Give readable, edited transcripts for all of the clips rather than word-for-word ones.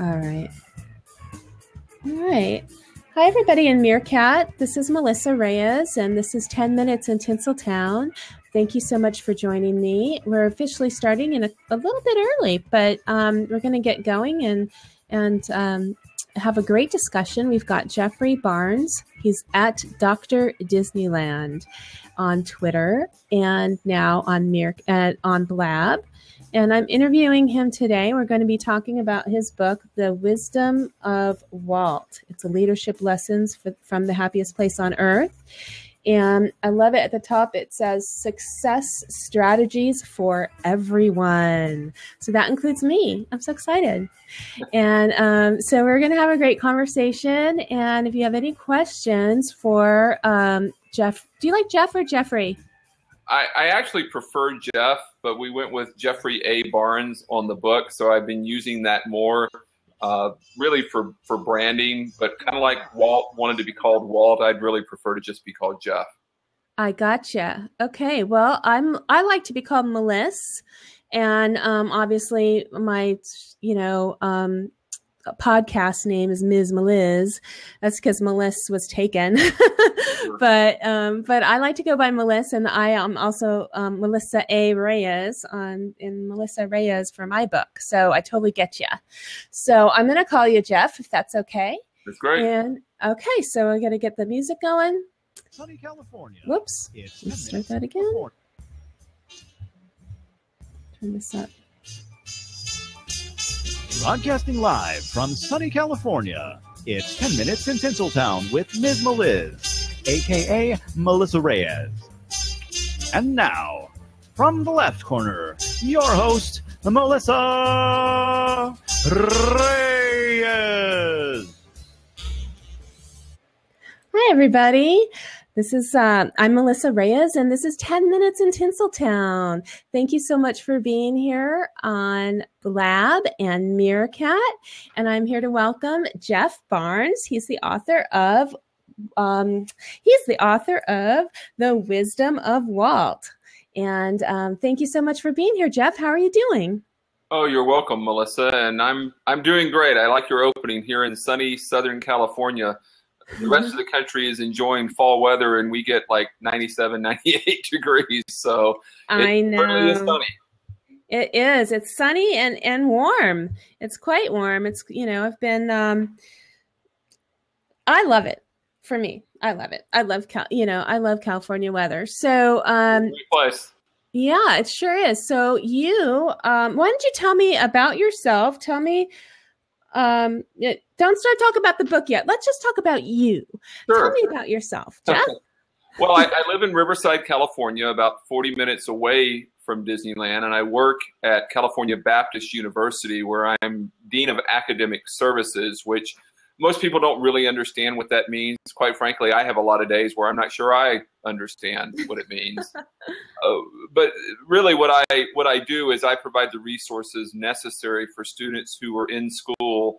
All right. All right. Hi, everybody in Meerkat. This is Melissa Reyes, and this is 10 Minutes in Tinseltown. Thank you so much for joining me. We're officially starting in a little bit early, but we're going to get going and have a great discussion. We've got Jeffrey Barnes. He's at Dr. Disneyland on Twitter and now on Blab. And I'm interviewing him today. We're going to be talking about his book, The Wisdom of Walt. It's a leadership lessons from the happiest place on earth. And I love it. At the top, it says success strategies for everyone. So that includes me. I'm so excited. And so we're going to have a great conversation. And if you have any questions for Jeff, do you like Jeff or Jeffrey? I actually prefer Jeff, but we went with Jeffrey A. Barnes on the book. So I've been using that more really for branding, but kind of like Walt wanted to be called Walt, I'd really prefer to just be called Jeff. I gotcha. Okay. Well, I like to be called Melissa, and obviously my, podcast name is Ms. Meliz. That's because Melissa was taken. Sure. But I like to go by Melissa, and I am also Melissa A. Reyes and Melissa Reyes for my book. So I totally get you. So I'm going to call you Jeff, if that's okay. That's great. And okay, so I got to get the music going. Sunny California. Whoops. Let's start that again. Turn this up. Broadcasting live from sunny California, it's 10 Minutes in Tinseltown with Ms. Meliz, a.k.a. Melissa Reyes. And now, from the left corner, your host, Melissa Reyes. Hi, everybody. This is I'm Melissa Reyes, and this is 10 Minutes in Tinseltown. Thank you so much for being here on Blab and Meerkat. And I'm here to welcome Jeff Barnes. He's the author of The Wisdom of Walt. And thank you so much for being here, Jeff. How are you doing? Oh, you're welcome, Melissa. And I'm doing great. I like your opening here in sunny Southern California. The rest of the country is enjoying fall weather, and we get like 97, 98 degrees. So I know. It really is sunny. It is. It's sunny and warm. It's quite warm. It's, I've been, I love it. For me, I love it. I love California weather. So, great place. Yeah, it sure is. So why don't you tell me about yourself? Tell me, don't start talking about the book yet. Let's just talk about you. Sure. Tell me about yourself, Jeff. Well, I live in Riverside, California, about 40 minutes away from Disneyland, and I work at California Baptist University, where I'm Dean of Academic Services, which most people don't really understand what that means. Quite frankly, I have a lot of days where I'm not sure I understand what it means. But really what I do is I provide the resources necessary for students who are in school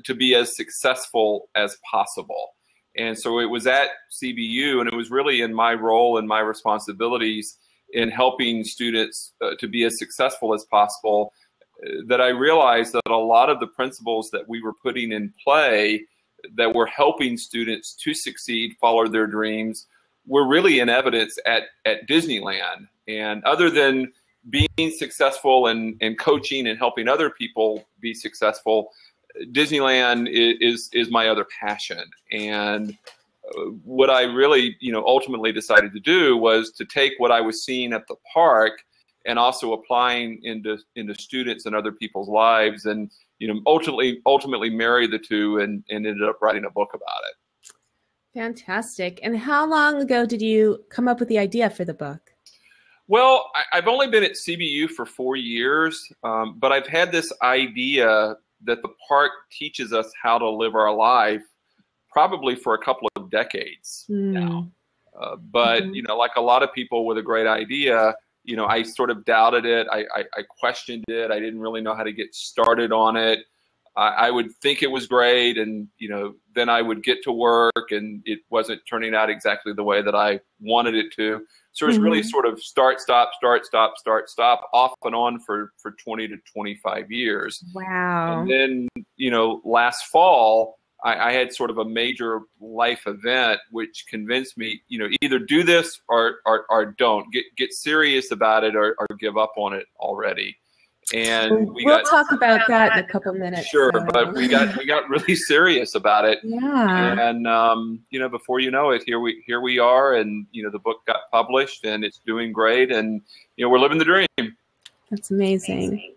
to be as successful as possible. And so it was at CBU, and it was really in my role and my responsibilities in helping students to be as successful as possible that I realized that a lot of the principles that we were putting in play that were helping students to succeed, follow their dreams, were really in evidence at Disneyland. And other than being successful and coaching and helping other people be successful, Disneyland is my other passion. And what I really, ultimately decided to do was to take what I was seeing at the park and also applying into students and other people's lives, and ultimately marry the two and ended up writing a book about it. Fantastic. And how long ago did you come up with the idea for the book? Well, I've only been at CBU for 4 years, but I've had this idea that the park teaches us how to live our life probably for a couple of decades now. But, like a lot of people with a great idea, I sort of doubted it. I questioned it. I didn't really know how to get started on it. I would think it was great, and then I would get to work, and it wasn't turning out exactly the way that I wanted it to. So it was really sort of start, stop, start, stop, start, stop, off and on for 20 to 25 years. Wow. And then, last fall, I had sort of a major life event which convinced me, either do this or don't. Get serious about it or give up on it already. And we'll talk about that in a couple minutes. Sure, but we got really serious about it. Yeah. And before you know it, here we are, and the book got published, and it's doing great, and we're living the dream. That's amazing.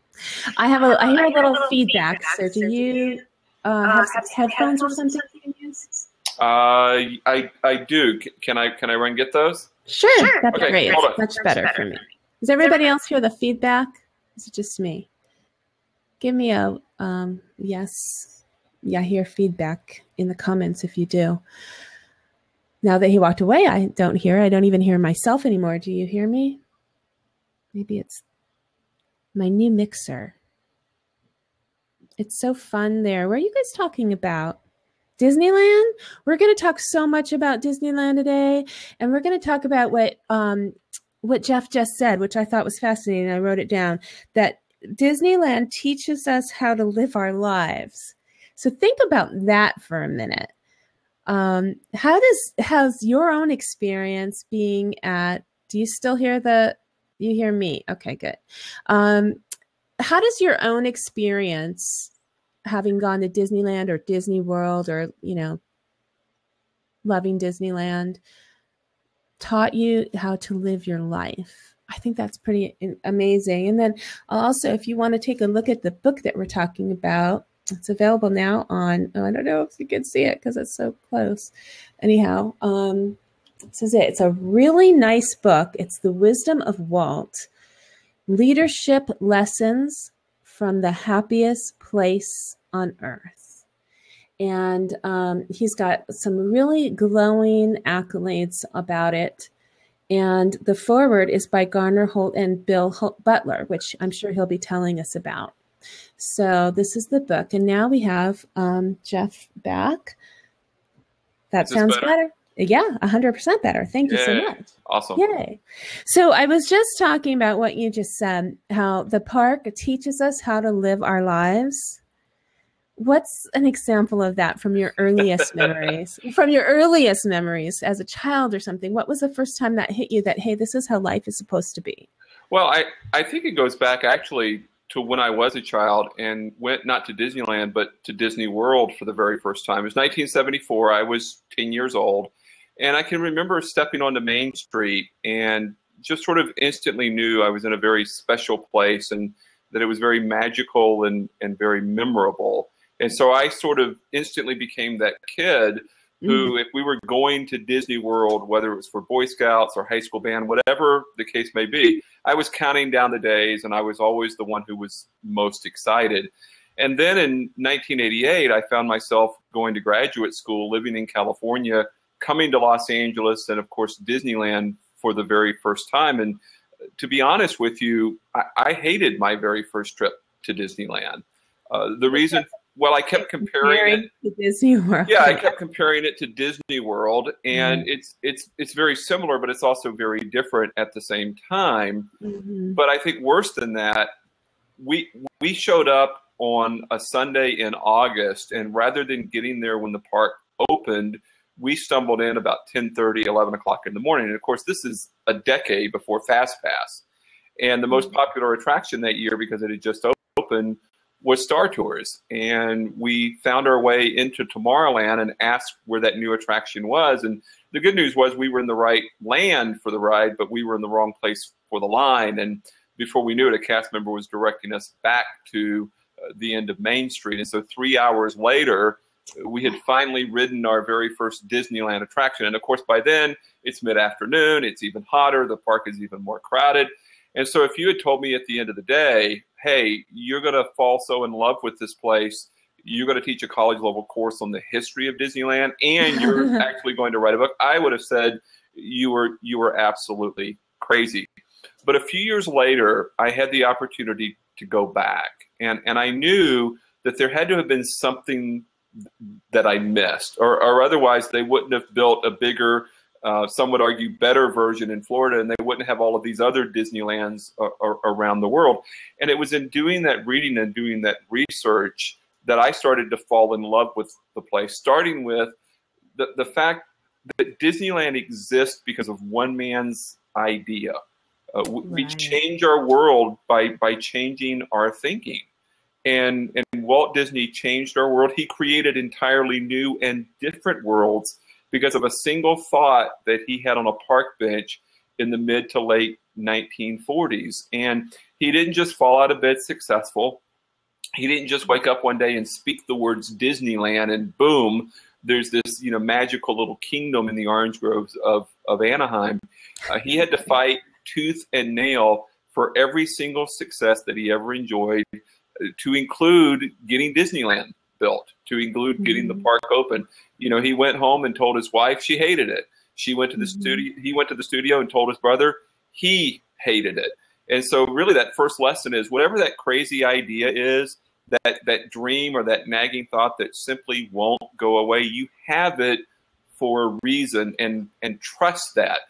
I hear a little feedback. So do you have some headphones or something you can use? I do. Can I run get those? Sure. That'd be great. Hold on. It's much better for me. Does everybody else hear the feedback? Is it just me? Give me a yes. Yeah, I hear feedback in the comments if you do. Now that he walked away, I don't even hear myself anymore. Do you hear me? Maybe it's my new mixer. It's so fun there. What are you guys talking about? Disneyland? We're going to talk so much about Disneyland today, and we're going to talk about what Jeff just said, which I thought was fascinating. I wrote it down, that Disneyland teaches us how to live our lives. So think about that for a minute. How's your own experience being at, do you still hear you hear me? Okay, good. How does your own experience having gone to Disneyland or Disney World or, loving Disneyland taught you how to live your life? I think that's pretty amazing. And then also, if you want to take a look at the book that we're talking about, it's available now on, I don't know if you can see it because it's so close. Anyhow, this is it. It's a really nice book. It's The Wisdom of Walt, Leadership Lessons from the Happiest Place on Earth. And he's got some really glowing accolades about it. And the foreword is by Garner Holt and Bill Butler, which I'm sure he'll be telling us about. So this is the book. And now we have Jeff back. That sounds better. Yeah, 100% better. Thank you so much. Awesome. Yay. So I was just talking about what you just said, how the park teaches us how to live our lives. What's an example of that from your earliest memories? From your earliest memories as a child or something? What was the first time that hit you that, hey, this is how life is supposed to be? Well, I think it goes back actually to when I was a child and went not to Disneyland, but to Disney World for the very first time. It was 1974. I was 10 years old. And I can remember stepping onto Main Street and just sort of instantly knew I was in a very special place and that it was very magical and very memorable. And so I sort of instantly became that kid who, if we were going to Disney World, whether it was for Boy Scouts or high school band, whatever the case may be, I was counting down the days and I was always the one who was most excited. And then in 1988, I found myself going to graduate school, living in California, coming to Los Angeles, and of course Disneyland for the very first time. And to be honest with you, I hated my very first trip to Disneyland. The reason, well, I kept comparing it to Disney World. Yeah, I kept comparing it to Disney World, and it's very similar, but it's also very different at the same time. But I think worse than that, we showed up on a Sunday in August, and rather than getting there when the park opened, we stumbled in about 10:30, 11 o'clock in the morning. And of course, this is a decade before FastPass. And the most popular attraction that year, because it had just opened, was Star Tours. And we found our way into Tomorrowland and asked where that new attraction was. And the good news was we were in the right land for the ride, but we were in the wrong place for the line. And before we knew it, a cast member was directing us back to the end of Main Street. And so 3 hours later, we had finally ridden our very first Disneyland attraction. And of course, by then, it's mid-afternoon, it's even hotter, the park is even more crowded. And so if you had told me at the end of the day, hey, you're going to fall so in love with this place, you're going to teach a college-level course on the history of Disneyland, and you're actually going to write a book, I would have said you were absolutely crazy. But a few years later, I had the opportunity to go back. And I knew that there had to have been something that I missed, or otherwise they wouldn't have built a bigger, some would argue better version in Florida, and they wouldn't have all of these other Disneylands around the world. And it was in doing that reading and doing that research that I started to fall in love with the place, starting with the fact that Disneyland exists because of one man's idea. We change our world by changing our thinking. And Walt Disney changed our world. He created entirely new and different worlds because of a single thought that he had on a park bench in the mid to late 1940s. And he didn't just fall out of bed successful. He didn't just wake up one day and speak the words Disneyland and boom, there's this magical little kingdom in the orange groves of Anaheim. He had to fight tooth and nail for every single success that he ever enjoyed, to include getting Disneyland built, to include getting the park open. He went home and told his wife she hated it. She went to the studio. He went to the studio and told his brother he hated it. And so really that first lesson is whatever that crazy idea is, that dream or that nagging thought that simply won't go away, you have it for a reason, and trust that.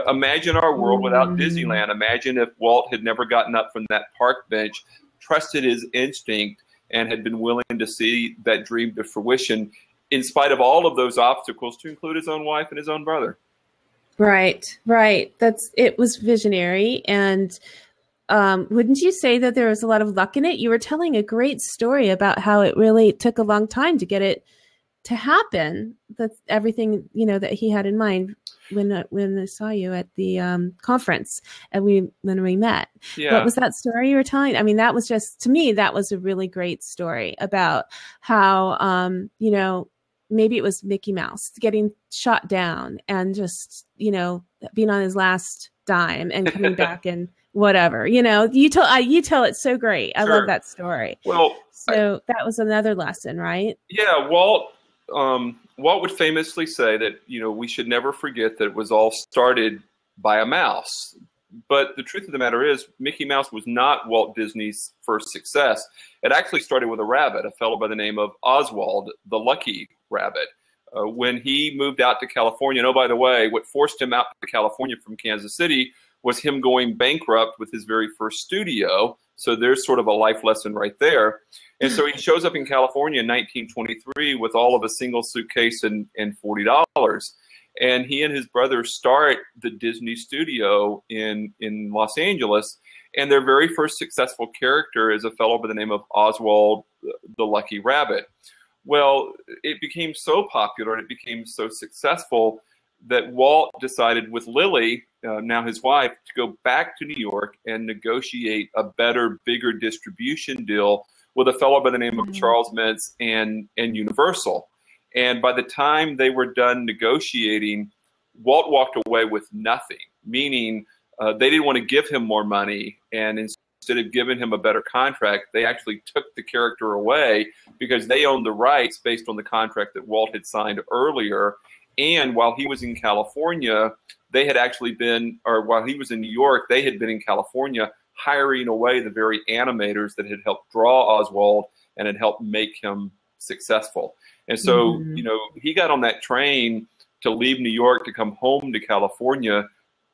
Imagine our world without Disneyland. Imagine if Walt had never gotten up from that park bench, trusted his instinct, and had been willing to see that dream to fruition in spite of all of those obstacles, to include his own wife and his own brother. Right. It was visionary. And wouldn't you say that there was a lot of luck in it? You were telling a great story about how it really took a long time to get it to happen. That's everything, that he had in mind when I saw you at the conference and when we met. Yeah. What was that story you were telling? I mean, that was just, to me, that was a really great story about how, maybe it was Mickey Mouse getting shot down and just, being on his last dime and coming back and whatever, you tell it so great. I love that story. Well, so that was another lesson, right? Yeah. Walt would famously say that, we should never forget that it was all started by a mouse. But the truth of the matter is, Mickey Mouse was not Walt Disney's first success. It actually started with a rabbit, a fellow by the name of Oswald, the Lucky Rabbit. When he moved out to California, and oh, by the way, what forced him out to California from Kansas City was him going bankrupt with his very first studio. So there's sort of a life lesson right there. And so he shows up in California in 1923 with all of a single suitcase and $40. And he and his brother start the Disney studio in Los Angeles. And their very first successful character is a fellow by the name of Oswald the Lucky Rabbit. Well, it became so popular and it became so successful that Walt decided with Lily, now his wife, to go back to New York and negotiate a better, bigger distribution deal with a fellow by the name of Charles Mintz and Universal. And by the time they were done negotiating, Walt walked away with nothing, meaning they didn't want to give him more money. And instead of giving him a better contract, they actually took the character away because they owned the rights based on the contract that Walt had signed earlier. And while he was in California, they had actually been, or while he was in New York, they had been in California hiring away the very animators that had helped draw Oswald and had helped make him successful. And so, he got on that train to leave New York to come home to California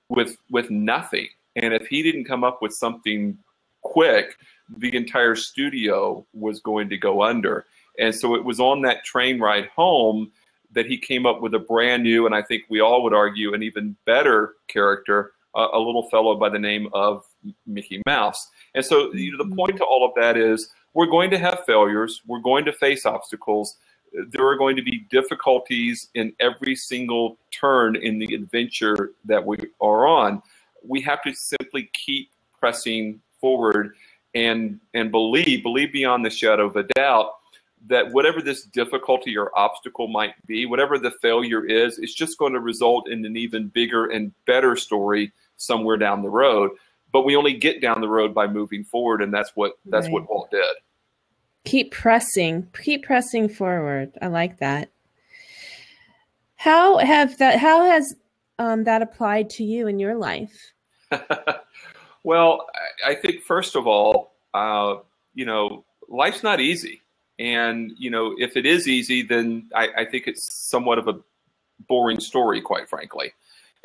with nothing. And if he didn't come up with something quick, the entire studio was going to go under. And so it was on that train ride home that he came up with a brand new, and I think we all would argue, an even better character, a little fellow by the name of Mickey Mouse. And so the point to all of that is we're going to have failures. We're going to face obstacles. There are going to be difficulties in every single turn in the adventure that we are on. We have to simply keep pressing forward and believe beyond the shadow of a doubt that whatever this difficulty or obstacle might be, whatever the failure is, it's just going to result in an even bigger and better story somewhere down the road. But we only get down the road by moving forward, and that's what Walt did. Keep pressing forward. I like that. How has that applied to you in your life? Well, I think first of all, life's not easy. And, if it is easy, then I think it's somewhat of a boring story, quite frankly.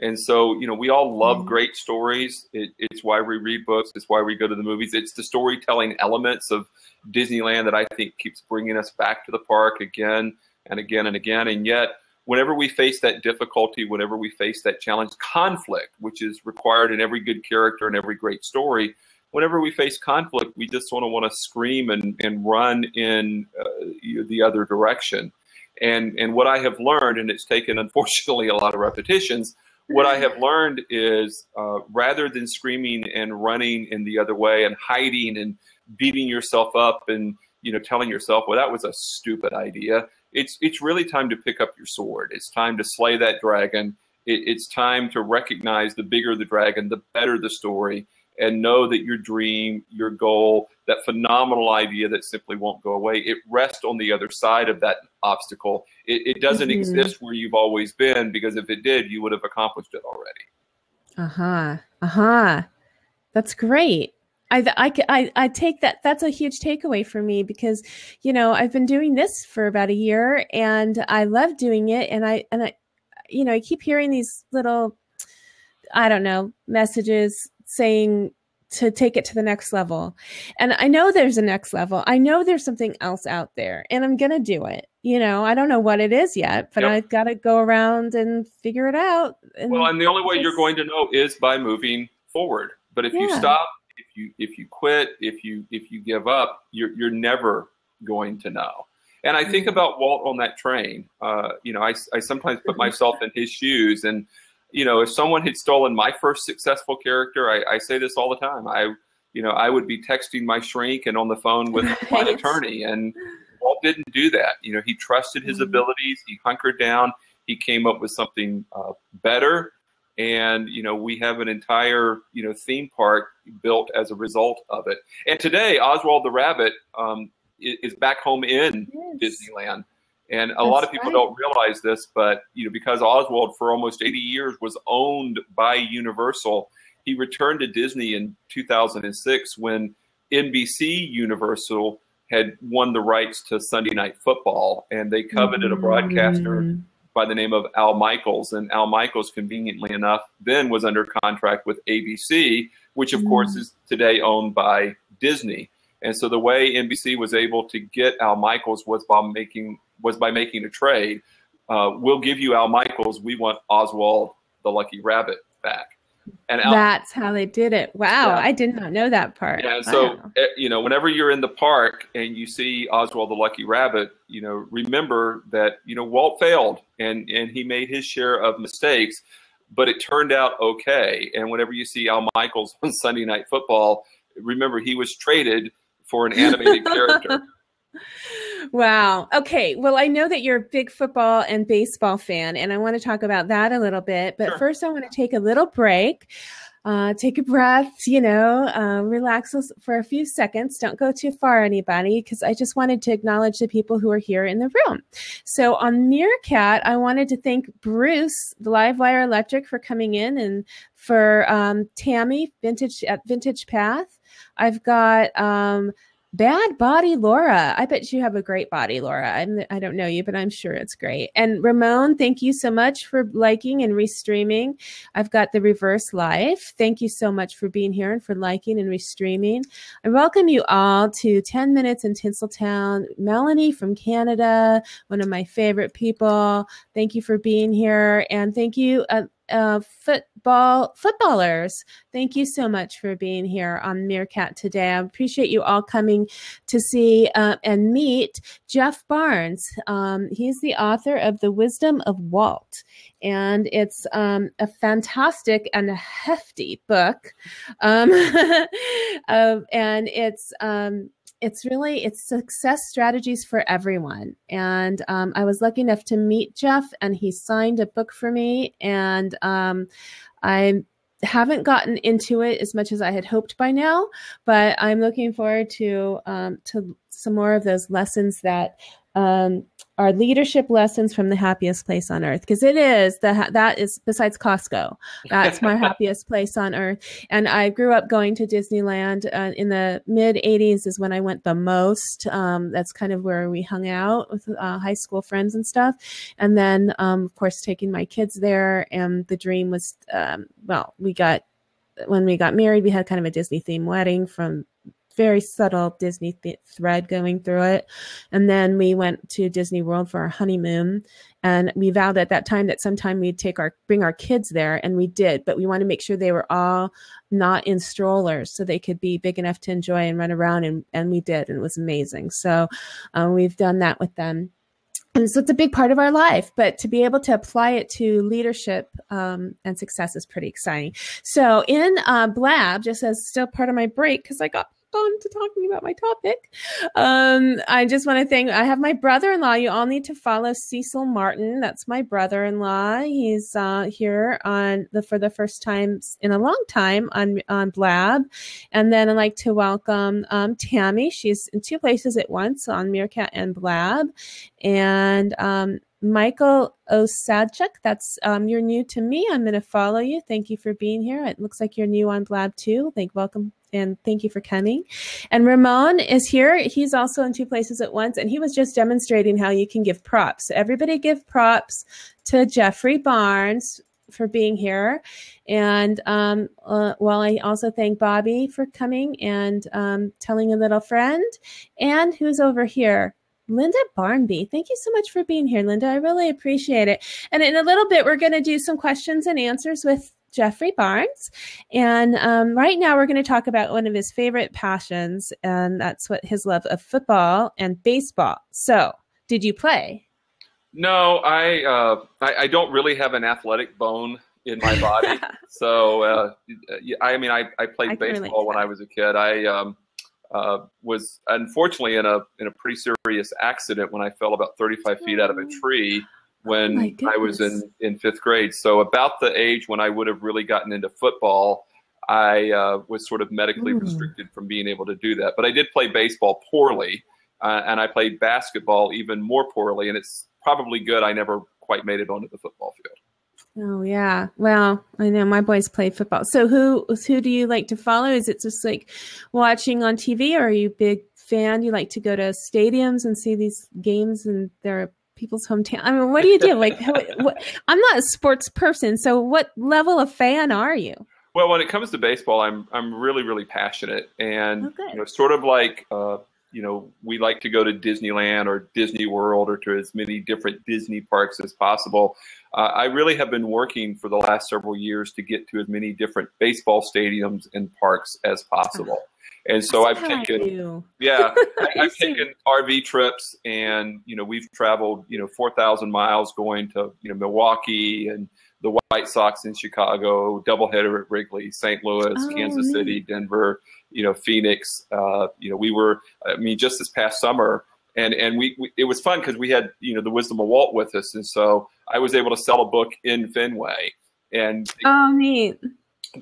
And so, we all love great stories. It's why we read books. It's why we go to the movies. It's the storytelling elements of Disneyland that I think keeps bringing us back to the park again and again and again. And yet, whenever we face that difficulty, whenever we face that challenge, conflict, which is required in every good character and every great story, whenever we face conflict, we just want to scream and run in the other direction. And what I have learned, and it's taken, unfortunately, a lot of repetitions, what I have learned is rather than screaming and running in the other way and hiding and beating yourself up and telling yourself, well, that was a stupid idea, it's really time to pick up your sword. It's time to slay that dragon. It's time to recognize the bigger the dragon, the better the story, and know that your dream, your goal, that phenomenal idea that simply won't go away, it rests on the other side of that obstacle. It doesn't exist where you've always been, because if it did, you would have accomplished it already. That's great. I take that. That's a huge takeaway for me, because, I've been doing this for about a year and I love doing it. And I keep hearing these little, messages saying to take it to the next level. And I know there's a next level. I know there's something else out there, and I'm going to do it. I don't know what it is yet, but I've got to go around and figure it out. And the only way you're going to know is by moving forward. But if you stop, if you quit, if you give up, you're never going to know. And I think about Walt on that train. I sometimes put myself in his shoes, and if someone had stolen my first successful character, I say this all the time. I would be texting my shrink and on the phone with my attorney, and Walt didn't do that. He trusted his abilities. He hunkered down. He came up with something better. And, we have an entire, theme park built as a result of it. And today, Oswald the Rabbit is back home in Disneyland. And a lot of people don't realize this, but, because Oswald for almost 80 years was owned by Universal, he returned to Disney in 2006 when NBC Universal had won the rights to Sunday Night Football, and they coveted a broadcaster by the name of Al Michaels. And Al Michaels, conveniently enough, then was under contract with ABC, which of course is today owned by Disney. And so the way NBC was able to get Al Michaels was by making a trade. We'll give you Al Michaels. We want Oswald the Lucky Rabbit back. And that's how they did it. Wow. Yeah. I did not know that part. Yeah. So, whenever you're in the park and you see Oswald the Lucky Rabbit, remember that, Walt failed and he made his share of mistakes, but it turned out okay. And whenever you see Al Michaels on Sunday Night Football, remember he was traded for an animated character. Wow. Okay. Well, I know that you're a big football and baseball fan, and I want to talk about that a little bit. But first, I want to take a little break, take a breath, relax for a few seconds. Don't go too far, anybody, because I just wanted to acknowledge the people who are here in the room. So on Meerkat, I wanted to thank Bruce, the Livewire Electric, for coming in, and for Tammy at Vintage Path. I've got Bad Body Laura. I bet you have a great body, Laura. I don't know you, but I'm sure it's great. And Ramon, thank you so much for liking and restreaming. I've got The Reverse Life. Thank you so much for being here and for liking and restreaming. I welcome you all to 10 Minutes in Tinseltown. Melanie from Canada, one of my favorite people. Thank you for being here. And thank you, footballers. Thank you so much for being here on Meerkat today. I appreciate you all coming to see and meet Jeff Barnes. He's the author of The Wisdom of Walt, and it's a fantastic and a hefty book. And it's success strategies for everyone. And I was lucky enough to meet Jeff, and he signed a book for me. And I haven't gotten into it as much as I had hoped by now, but I'm looking forward to some more of those lessons that our leadership lessons from the happiest place on earth, because it is that is, besides Costco, that's my happiest place on earth. And I grew up going to Disneyland in the mid 80s is when I went the most. That's kind of where we hung out with high school friends and stuff. And then, of course, taking my kids there. And the dream was, when we got married, we had kind of a Disney themed wedding, from very subtle Disney thread going through it. And then we went to Disney World for our honeymoon, and we vowed at that time that sometime we'd bring our kids there, and we did, but we wanted to make sure they were all not in strollers so they could be big enough to enjoy and run around. And we did, and it was amazing. So we've done that with them. And so it's a big part of our life, but to be able to apply it to leadership and success is pretty exciting. So in Blab, just as still part of my break, because I got on to talking about my topic, I just want to thank, I have my brother-in-law. You all need to follow Cecil Martin. That's my brother-in-law. He's here for the first time in a long time on Blab. And then I'd like to welcome Tammy. She's in two places at once, on Meerkat and Blab. And Michael Osadchuk, that's you're new to me. I'm going to follow you. Thank you for being here. It looks like you're new on Blab too. Welcome. And thank you for coming. And Ramon is here. He's also in two places at once. And he was just demonstrating how you can give props. So everybody give props to Jeffrey Barnes for being here. And I also thank Bobby for coming and telling a little friend. And who's over here? Linda Barnby. Thank you so much for being here, Linda. I really appreciate it. And in a little bit, we're going to do some questions and answers with Jeffrey Barnes. And right now we're going to talk about one of his favorite passions, and that's his love of football and baseball. So, did you play? No, I don't really have an athletic bone in my body. So, I played baseball when I was a kid. I was unfortunately in a pretty serious accident when I fell about 35 feet out of a tree when I was in fifth grade. So about the age when I would have really gotten into football, I was sort of medically restricted from being able to do that. But I did play baseball poorly, and I played basketball even more poorly. And it's probably good I never quite made it onto the football field. Oh, yeah. Well, I know my boys played football. So who do you like to follow? Is it just like watching on TV, or are you a big fan? You like to go to stadiums and see these games and their people's hometown? I mean, what do you do? Like, I'm not a sports person, so what level of fan are you? Well, when it comes to baseball, I'm really, really passionate, and sort of like we like to go to Disneyland or Disney World or to as many different Disney parks as possible. I really have been working for the last several years to get to as many different baseball stadiums and parks as possible. And so I've taken, I've taken RV trips, and, we've traveled, 4,000 miles going to, Milwaukee and the White Sox in Chicago, doubleheader at Wrigley, St. Louis, Kansas City, Denver, Phoenix. We were, just this past summer, and we it was fun because we had, the Wisdom of Walt with us. And so I was able to sell a book in Fenway and neat.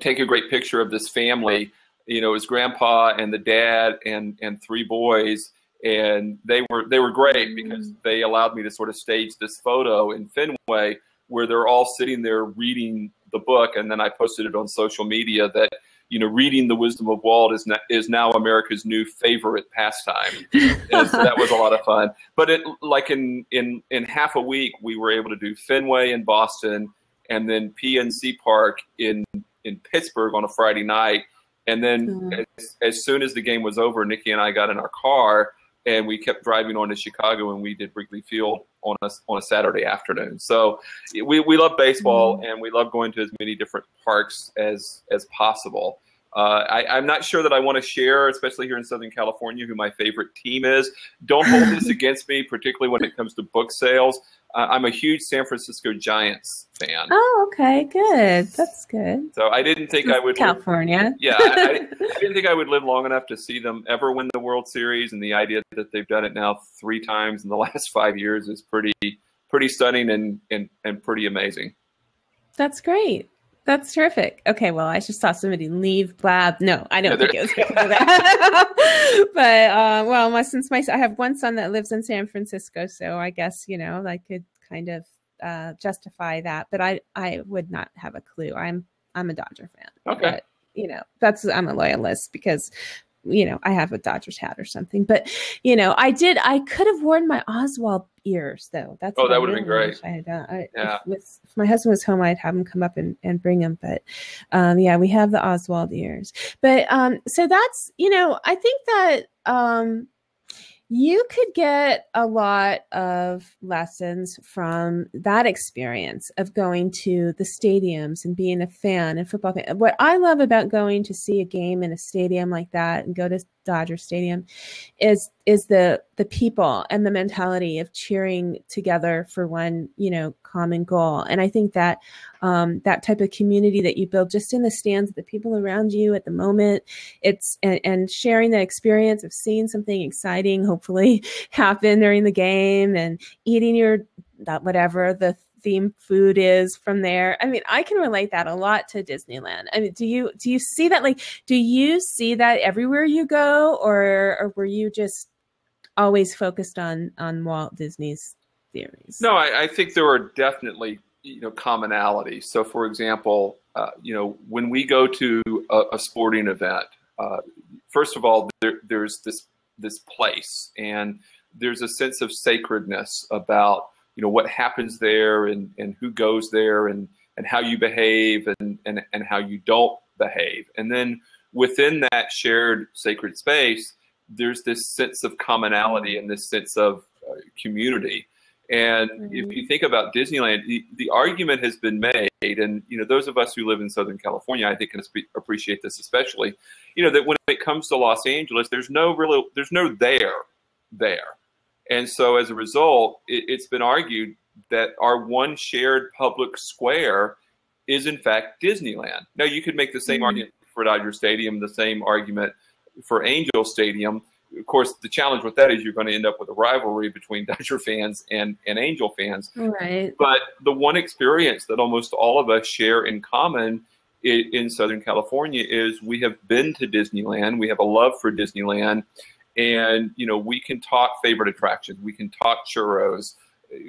Take a great picture of this family. It was grandpa and the dad and three boys, and they were great because they allowed me to sort of stage this photo in Fenway where they're all sitting there reading the book, and then I posted it on social media that reading the Wisdom of Walt is now America's new favorite pastime, and so that was a lot of fun. But in half a week we were able to do Fenway in Boston, and then PNC Park in Pittsburgh on a Friday night. And then as soon as the game was over, Nikki and I got in our car and we kept driving on to Chicago, and we did Wrigley Field on a Saturday afternoon. So we love baseball, and we love going to as many different parks as possible. I'm not sure that I want to share, especially here in Southern California, who my favorite team is. Don't hold this against me, particularly when it comes to book sales. I'm a huge San Francisco Giants fan. Oh, okay, good. That's good. So I didn't think I would California. I didn't think I would live long enough to see them ever win the World Series, and the idea that they've done it now 3 times in the last 5 years is pretty stunning and pretty amazing. That's great. That's terrific. Okay, well, I just saw somebody leave Blab. No, I don't think it was because of that. But since I have one son that lives in San Francisco, so I guess I could kind of justify that. But I would not have a clue. I'm a Dodger fan. Okay. But, I'm a loyalist because I have a Dodgers hat or something. But I could have worn my Oswald ears though. That would have been great. I had if my husband was home, I'd have him come up and bring them. But we have the Oswald ears. But so that's I think that you could get a lot of lessons from that experience of going to the stadiums and being a fan and football fan. What I love about going to see a game in a stadium like that and go to Dodger Stadium is the people and the mentality of cheering together for one, common goal. And I think that that type of community that you build just in the stands, the people around you at the moment, and sharing the experience of seeing something exciting, hopefully happen during the game and eating whatever the theme food is from there. I mean, I can relate that a lot to Disneyland. I mean, do you see that? Like, do you see that everywhere you go, or were you just always focused on Walt Disney's theories? No, I think there are definitely commonalities. So, for example, when we go to a sporting event, first of all, there's this place, and there's a sense of sacredness about what happens there and who goes there and how you behave and how you don't behave. And then within that shared sacred space, there's this sense of commonality and this sense of community. And if you think about Disneyland, the argument has been made, and those of us who live in Southern California, I think, can appreciate this especially, that when it comes to Los Angeles, there's no there. And so as a result, it's been argued that our one shared public square is in fact Disneyland. Now, you could make the same argument for Dodger Stadium, the same argument for Angel Stadium. Of course, the challenge with that is you're going to end up with a rivalry between Dodger fans and Angel fans. Right. But the one experience that almost all of us share in common in Southern California is we have been to Disneyland. We have a love for Disneyland. And, we can talk favorite attractions. We can talk churros.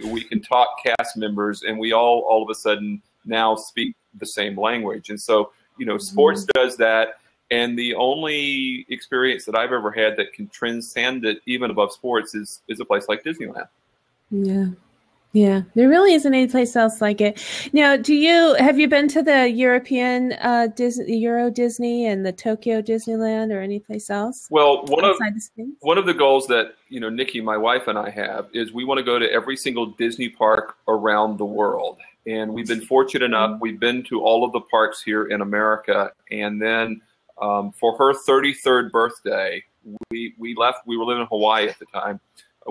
We can talk cast members. And we all of a sudden now speak the same language. And so, sports does that. And the only experience that I've ever had that can transcend it even above sports is a place like Disneyland. Yeah. Yeah, there really isn't any place else like it. Now, have you been to the European Euro Disney and the Tokyo Disneyland or any place else? Well, one of the goals that Nikki, my wife, and I have is we want to go to every single Disney park around the world, and we've been fortunate enough. We've been to all of the parks here in America, and then for her 33rd birthday, we left. We were living in Hawaii at the time.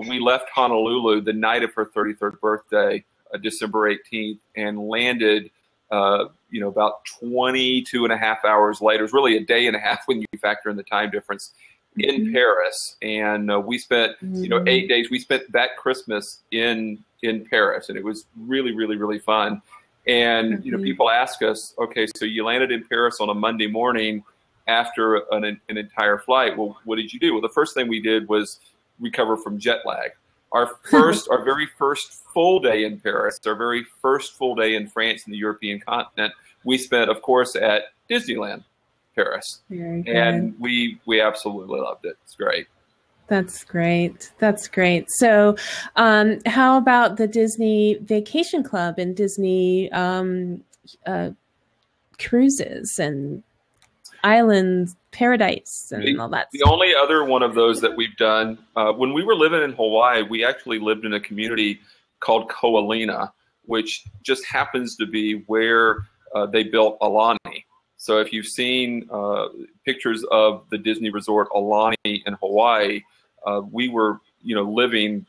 We left Honolulu the night of her 33rd birthday, December 18th, and landed, about 22 and a half hours later. It was really a day and a half when you factor in the time difference in Paris. And we spent, 8 days. We spent that Christmas in Paris, and it was really, really, really fun. And, people ask us, okay, so you landed in Paris on a Monday morning after an entire flight. Well, what did you do? Well, the first thing we did was recover from jet lag. Our very first full day in Paris, our very first full day in France and the European continent, we spent, of course, at Disneyland Paris. Very good. And we absolutely loved it. It's great. That's great. That's great. So how about the Disney Vacation Club and Disney cruises and islands, paradise, and all that stuff? The stuff? only other one of those that we've done, when we were living in Hawaii, we actually lived in a community called Ko'olina, which just happens to be where they built Aulani. So if you've seen pictures of the Disney resort Aulani in Hawaii, we were, living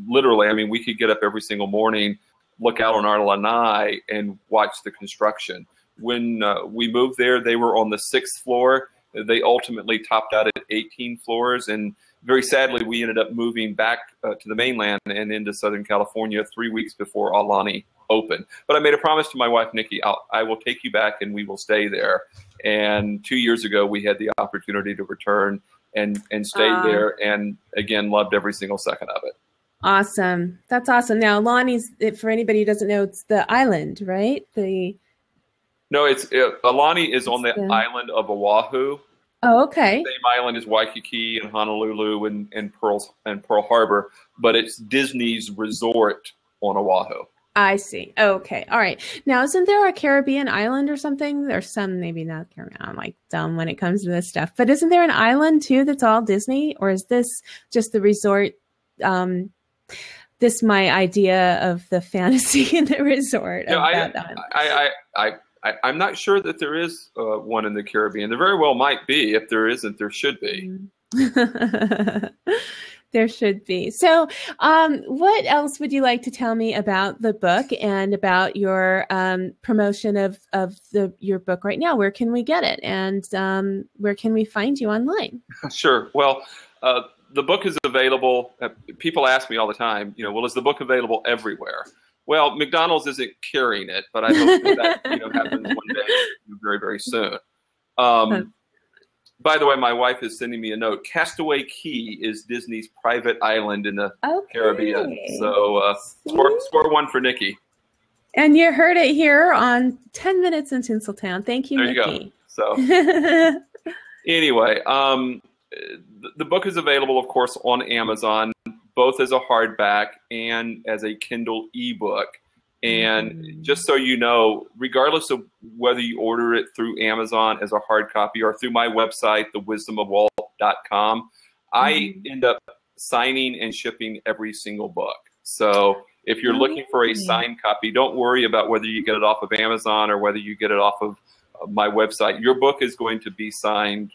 literally. I mean, we could get up every single morning, look out on our lanai, and watch the construction. When we moved there, they were on the 6th floor. They ultimately topped out at 18 floors. And very sadly, we ended up moving back to the mainland and into Southern California 3 weeks before Aulani open. But I made a promise to my wife, Nikki, I will take you back and we will stay there. And 2 years ago, we had the opportunity to return and stay there. And again, loved every single second of it. Awesome. That's awesome. Now, Alani's, for anybody who doesn't know, it's the island, right? No, Alani is on the island of Oahu. Oh, okay. The same island as Waikiki and Honolulu and Pearl Harbor, but it's Disney's resort on Oahu. I see. Okay. All right. Now, isn't there a Caribbean island or something? There's some, maybe not Caribbean. I'm like dumb when it comes to this stuff. But isn't there an island too that's all Disney? Or is this just the resort? This my idea of the fantasy in the resort. I'm not sure that there is one in the Caribbean. There very well might be. If there isn't, there should be. There should be. So what else would you like to tell me about the book and about your promotion of your book right now? Where can we get it? And where can we find you online? Sure. Well, the book is available. People ask me all the time, well, is the book available everywhere? Well, McDonald's isn't carrying it, but I hope that happens one day very, very soon. By the way, my wife is sending me a note. Castaway Cay is Disney's private island in the Caribbean. So score one for Nikki. And you heard it here on 10 Minutes in Tinseltown. Thank you, there Nikki. There you go. So anyway, the book is available, of course, on Amazon, both as a hardback and as a Kindle ebook. And just so you know, regardless of whether you order it through Amazon as a hard copy or through my website, thewisdomofwalt.com, I end up signing and shipping every single book. So if you're looking for a signed copy, don't worry about whether you get it off of Amazon or whether you get it off of my website. Your book is going to be signed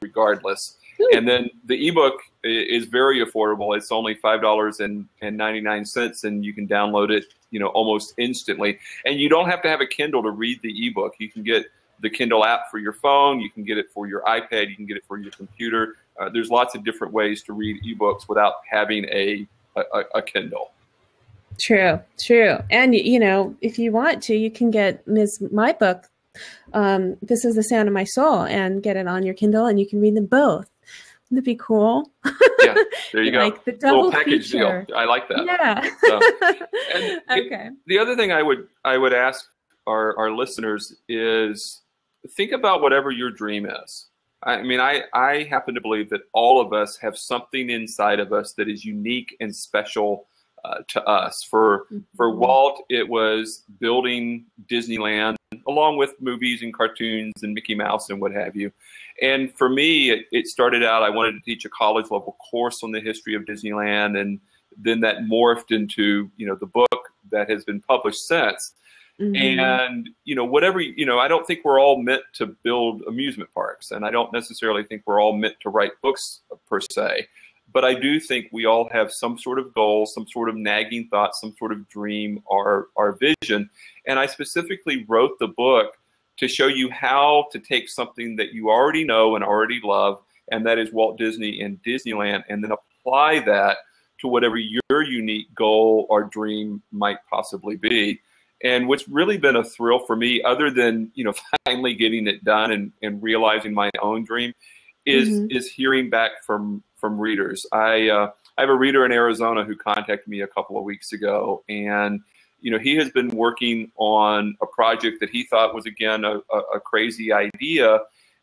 regardless. And then the ebook is very affordable. It's only $5.99, and you can download it, almost instantly. And you don't have to have a Kindle to read the ebook. You can get the Kindle app for your phone. You can get it for your iPad. You can get it for your computer. There's lots of different ways to read ebooks without having a Kindle. True. And, if you want to, you can get my book, This Is the Sound of My Soul, and get it on your Kindle, and you can read them both. Wouldn't it be cool? Yeah, there you go. Like the double package feature. Deal. I like that. Yeah. So, okay. The other thing I would ask our listeners is think about whatever your dream is. I mean, I happen to believe that all of us have something inside of us that is unique and special to us. For Walt, it was building Disneyland, along with movies and cartoons and Mickey Mouse and what have you. And for me, it started out, I wanted to teach a college level course on the history of Disneyland. And then that morphed into, the book that has been published since. And, whatever, I don't think we're all meant to build amusement parks. And I don't necessarily think we're all meant to write books per se. But I do think we all have some sort of goal, some sort of nagging thought, some sort of dream or vision. And I specifically wrote the book to show you how to take something that you already know and already love, and that is Walt Disney and Disneyland, and then apply that to whatever your unique goal or dream might possibly be. And what's really been a thrill for me, other than finally getting it done and realizing my own dream, is hearing back from readers. I have a reader in Arizona who contacted me a couple of weeks ago, and he has been working on a project that he thought was, again, a crazy idea,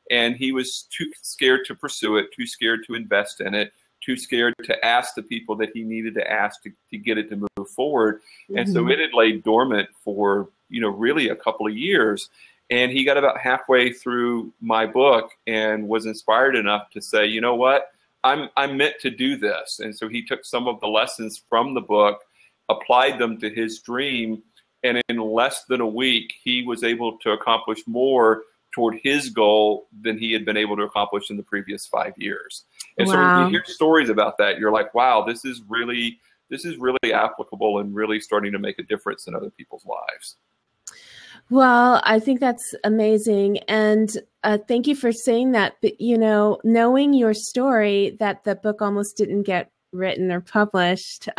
and he was too scared to pursue it, too scared to invest in it, too scared to ask the people that he needed to ask to get it to move forward. And so it had laid dormant for, really a couple of years. And he got about halfway through my book and was inspired enough to say, you know what, I'm meant to do this. And so he took some of the lessons from the book, applied them to his dream, and in less than a week, he was able to accomplish more toward his goal than he had been able to accomplish in the previous 5 years. And so when you hear stories about that, you're like, wow, this is really applicable and really starting to make a difference in other people's lives. Well, I think that's amazing. And thank you for saying that. But, knowing your story, that the book almost didn't get written or published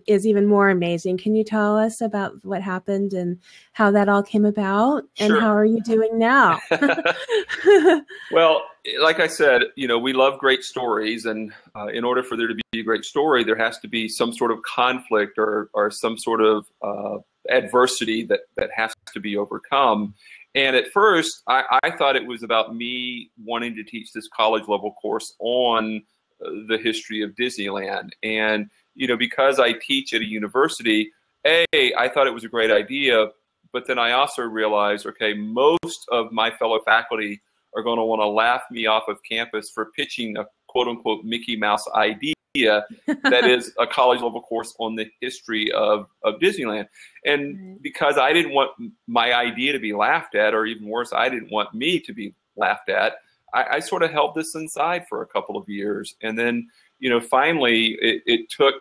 is even more amazing. Can you tell us about what happened and how that all came about? And Sure. how are you doing now? Well, like I said, we love great stories, and in order for there to be a great story, there has to be some sort of conflict or some sort of adversity that has to be overcome. And at first, I thought it was about me wanting to teach this college level course on the history of Disneyland. And, because I teach at a university, I thought it was a great idea. But then I also realized, okay, most of my fellow faculty are going to want to laugh me off of campus for pitching a quote unquote Mickey Mouse idea that is a college level course on the history of Disneyland. And because I didn't want my idea to be laughed at, or even worse, I didn't want me to be laughed at, I sort of held this inside for a couple of years. And then, finally it took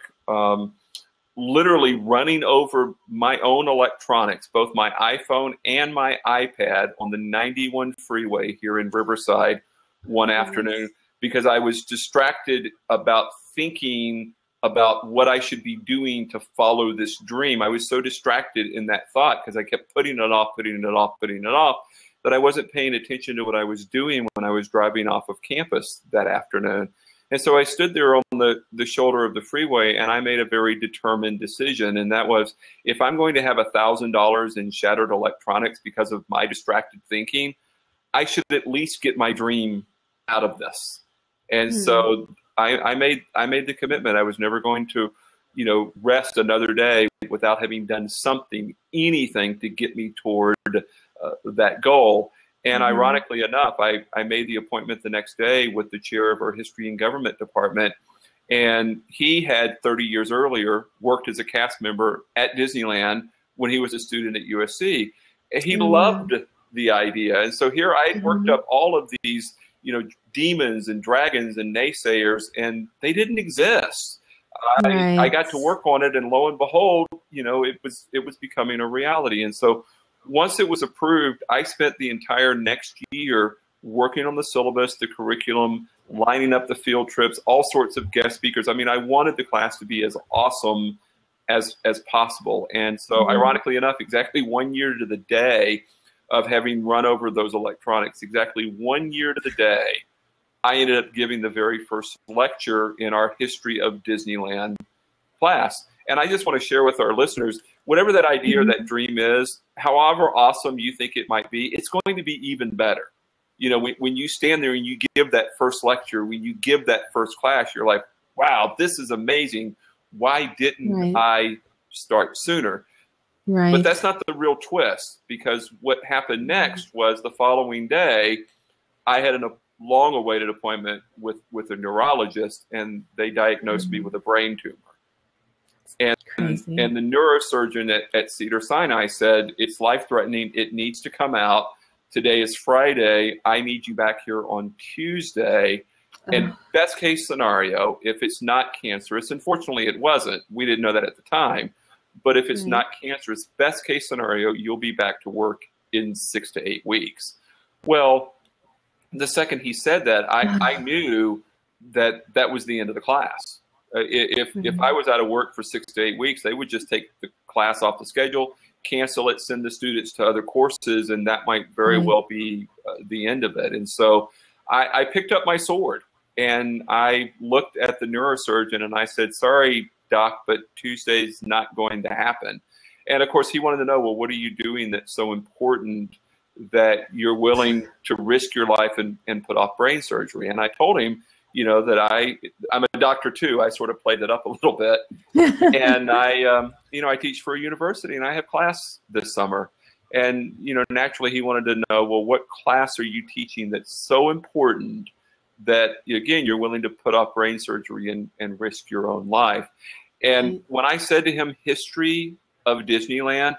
literally running over my own electronics, both my iPhone and my iPad, on the 91 freeway here in Riverside one afternoon, because I was distracted about thinking about what I should be doing to follow this dream. I was so distracted in that thought because I kept putting it off, that I wasn't paying attention to what I was doing when I was driving off of campus that afternoon. And so I stood there on the shoulder of the freeway, and I made a very determined decision. And that was, if I'm going to have $1,000 in shattered electronics because of my distracted thinking, I should at least get my dream out of this. And so I made the commitment. I was never going to, rest another day without having done something, anything to get me toward that goal. And ironically enough, I made the appointment the next day with the chair of our history and government department. And he had 30 years earlier worked as a cast member at Disneyland when he was a student at USC. And he loved the idea. And so here I worked up all of these, demons and dragons and naysayers, and they didn't exist. I got to work on it, and lo and behold, it was becoming a reality. And so once it was approved, I spent the entire next year working on the syllabus, the curriculum, lining up the field trips, all sorts of guest speakers. I mean, I wanted the class to be as awesome as possible. And so ironically enough, exactly 1 year to the day of having run over those electronics, exactly 1 year to the day, I ended up giving the very first lecture in our History of Disneyland class. And I just want to share with our listeners, whatever that idea or that dream is, however awesome you think it might be, it's going to be even better. When you stand there and you give that first lecture, when you give that first class, you're like, wow, this is amazing. Why didn't I start sooner? Right. But that's not the real twist, because what happened next was the following day, I had a long-awaited appointment with a neurologist, and they diagnosed me with a brain tumor. And the neurosurgeon at Cedars-Sinai said, it's life-threatening. It needs to come out. Today is Friday. I need you back here on Tuesday. And best case scenario, if it's not cancerous, unfortunately it wasn't. We didn't know that at the time. But if it's not cancerous, best case scenario, you'll be back to work in 6 to 8 weeks. Well, the second he said that, I knew that was the end of the class. If I was out of work for 6 to 8 weeks, they would just take the class off the schedule, cancel it, send the students to other courses, and that might very well be the end of it. And so I picked up my sword, and I looked at the neurosurgeon, and I said, sorry, doc, but Tuesday's not going to happen. And of course, he wanted to know, well, what are you doing that's so important that you're willing to risk your life and put off brain surgery? And I told him, that I'm a doctor too. I sort of played it up a little bit. And I teach for a university, and I have class this summer. And, naturally he wanted to know, well, what class are you teaching that's so important that, again, you're willing to put off brain surgery and risk your own life? And when I said to him, History of Disneyland,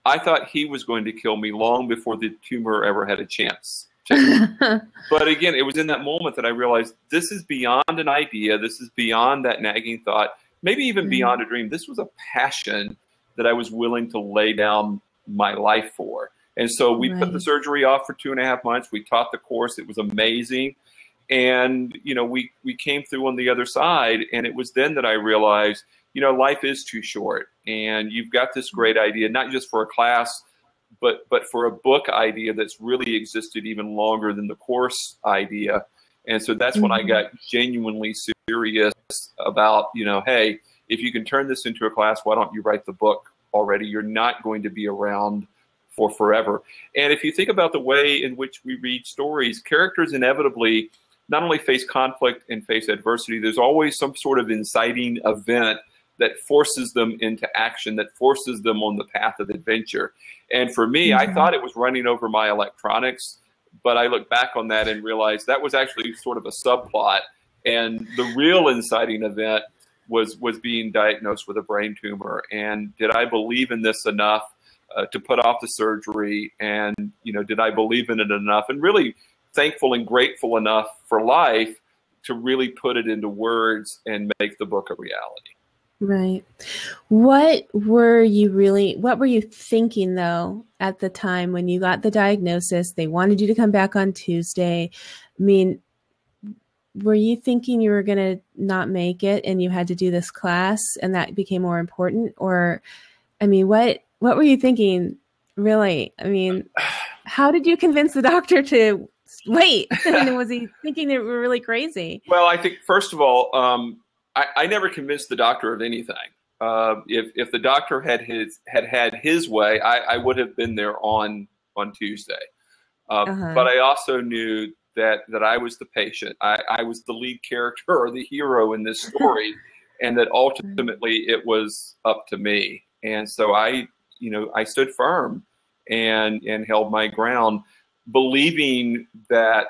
I thought he was going to kill me long before the tumor ever had a chance to. But again, it was in that moment that I realized this is beyond an idea. This is beyond that nagging thought, maybe even beyond a dream. This was a passion that I was willing to lay down my life for. And so we put the surgery off for 2.5 months. We taught the course. It was amazing. And, we came through on the other side, and it was then that I realized, life is too short, and you've got this great idea, not just for a class, but for a book idea that's really existed even longer than the course idea. And so that's when I got genuinely serious about, hey, if you can turn this into a class, why don't you write the book already? You're not going to be around for forever. And if you think about the way in which we read stories, characters inevitably not only face conflict and face adversity, there's always some sort of inciting event that forces them into action, that forces them on the path of adventure. And for me, I thought it was running over my electronics, but I look back on that and realized that was actually sort of a subplot. And the real inciting event was being diagnosed with a brain tumor. And did I believe in this enough to put off the surgery? And, did I believe in it enough? And really thankful and grateful enough for life to really put it into words and make the book a reality. Right. What were you thinking though at the time when you got the diagnosis? They wanted you to come back on Tuesday. I mean, were you thinking you were going to not make it and you had to do this class and that became more important? Or, I mean, what were you thinking really? I mean, how did you convince the doctor to wait? And was he thinking that we were really crazy? Well, I think, first of all, I never convinced the doctor of anything. If the doctor had his way, I would have been there on Tuesday. But I also knew that I was the patient. I was the lead character or the hero in this story, and that ultimately it was up to me. And so I stood firm and held my ground, believing that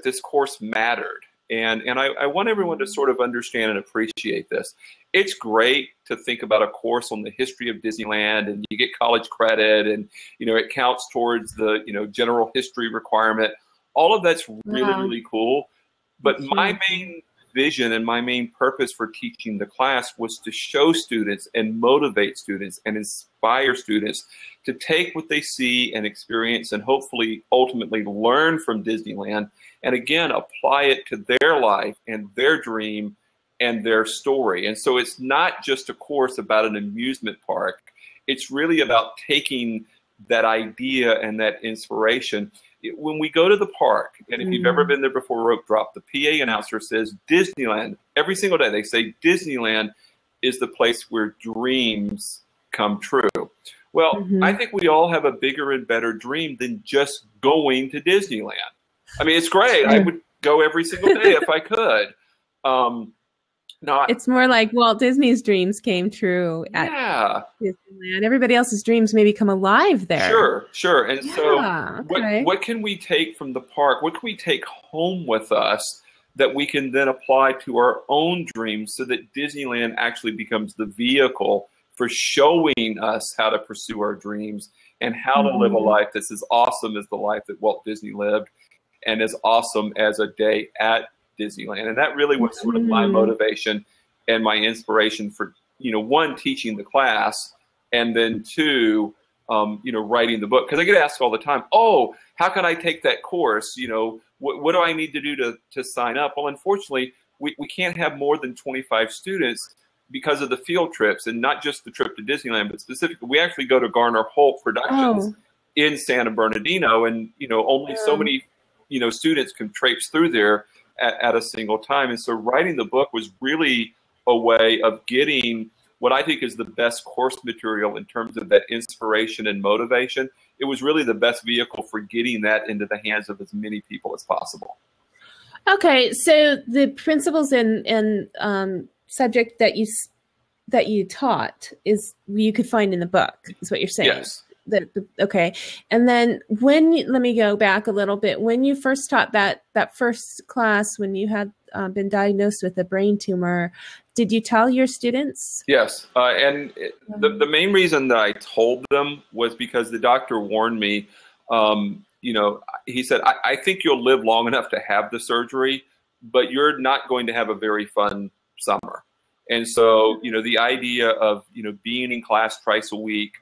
this course mattered. And I want everyone to sort of understand and appreciate this. It's great to think about a course on the history of Disneyland, and you get college credit, and it counts towards the general history requirement. All of that's really, really cool. But my main vision and my main purpose for teaching the class was to show students and motivate students and inspire students to take what they see and experience and hopefully ultimately learn from Disneyland, and again, apply it to their life and their dream and their story. And so it's not just a course about an amusement park. It's really about taking that idea and that inspiration. When we go to the park, and if you've ever been there before rope drop, the PA announcer says Disneyland. Every single day they say Disneyland is the place where dreams come true. Well, I think we all have a bigger and better dream than just going to Disneyland. I mean, it's great. I would go every single day if I could. It's more like Walt Disney's dreams came true at Disneyland. Everybody else's dreams maybe come alive there. Sure. And so what can we take from the park? What can we take home with us that we can then apply to our own dreams so that Disneyland actually becomes the vehicle for showing us how to pursue our dreams and how to live a life that's as awesome as the life that Walt Disney lived and as awesome as a day at Disneyland. And that really was sort of my motivation and my inspiration for, one, teaching the class, and then two, writing the book. Because I get asked all the time, oh, how can I take that course? What do I need to do to sign up? Well, unfortunately, we can't have more than 25 students because of the field trips, and not just the trip to Disneyland, but specifically, we actually go to Garner Holt Productions in Santa Bernardino, and only so many students can traipse through there at a single time. And so writing the book was really a way of getting what I think is the best course material in terms of that inspiration and motivation. It was really the best vehicle for getting that into the hands of as many people as possible. Okay, so the principles and subject that you taught is you could find in the book, is what you're saying? Yes. Okay. And then let me go back a little bit. When you first taught that first class, when you had been diagnosed with a brain tumor, did you tell your students? Yes. And the main reason that I told them was because the doctor warned me, he said, I think you'll live long enough to have the surgery, but you're not going to have a very fun summer. And so, the idea of, being in class twice a week,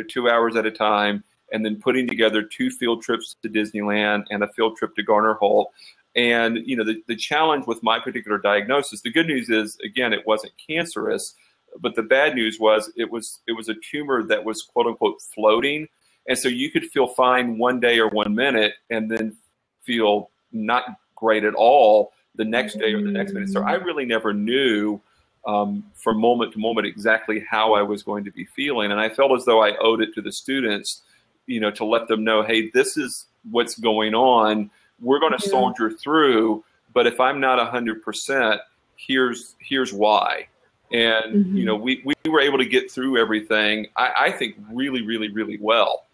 2 hours at a time, and then putting together 2 field trips to Disneyland and a field trip to Garner Holt, And, you know, the challenge with my particular diagnosis, the good news is, again, it wasn't cancerous, but the bad news was it was a tumor that was, quote unquote, floating. And so you could feel fine one day or 1 minute and then feel not great at all the next day or the next minute. So I really never knew from moment to moment exactly how I was going to be feeling. And I felt as though I owed it to the students, you know, to let them know, hey, this is what's going on. We're going to soldier through, but if I'm not 100%, here's why. And, you know, we were able to get through everything, I think, really, really, really well.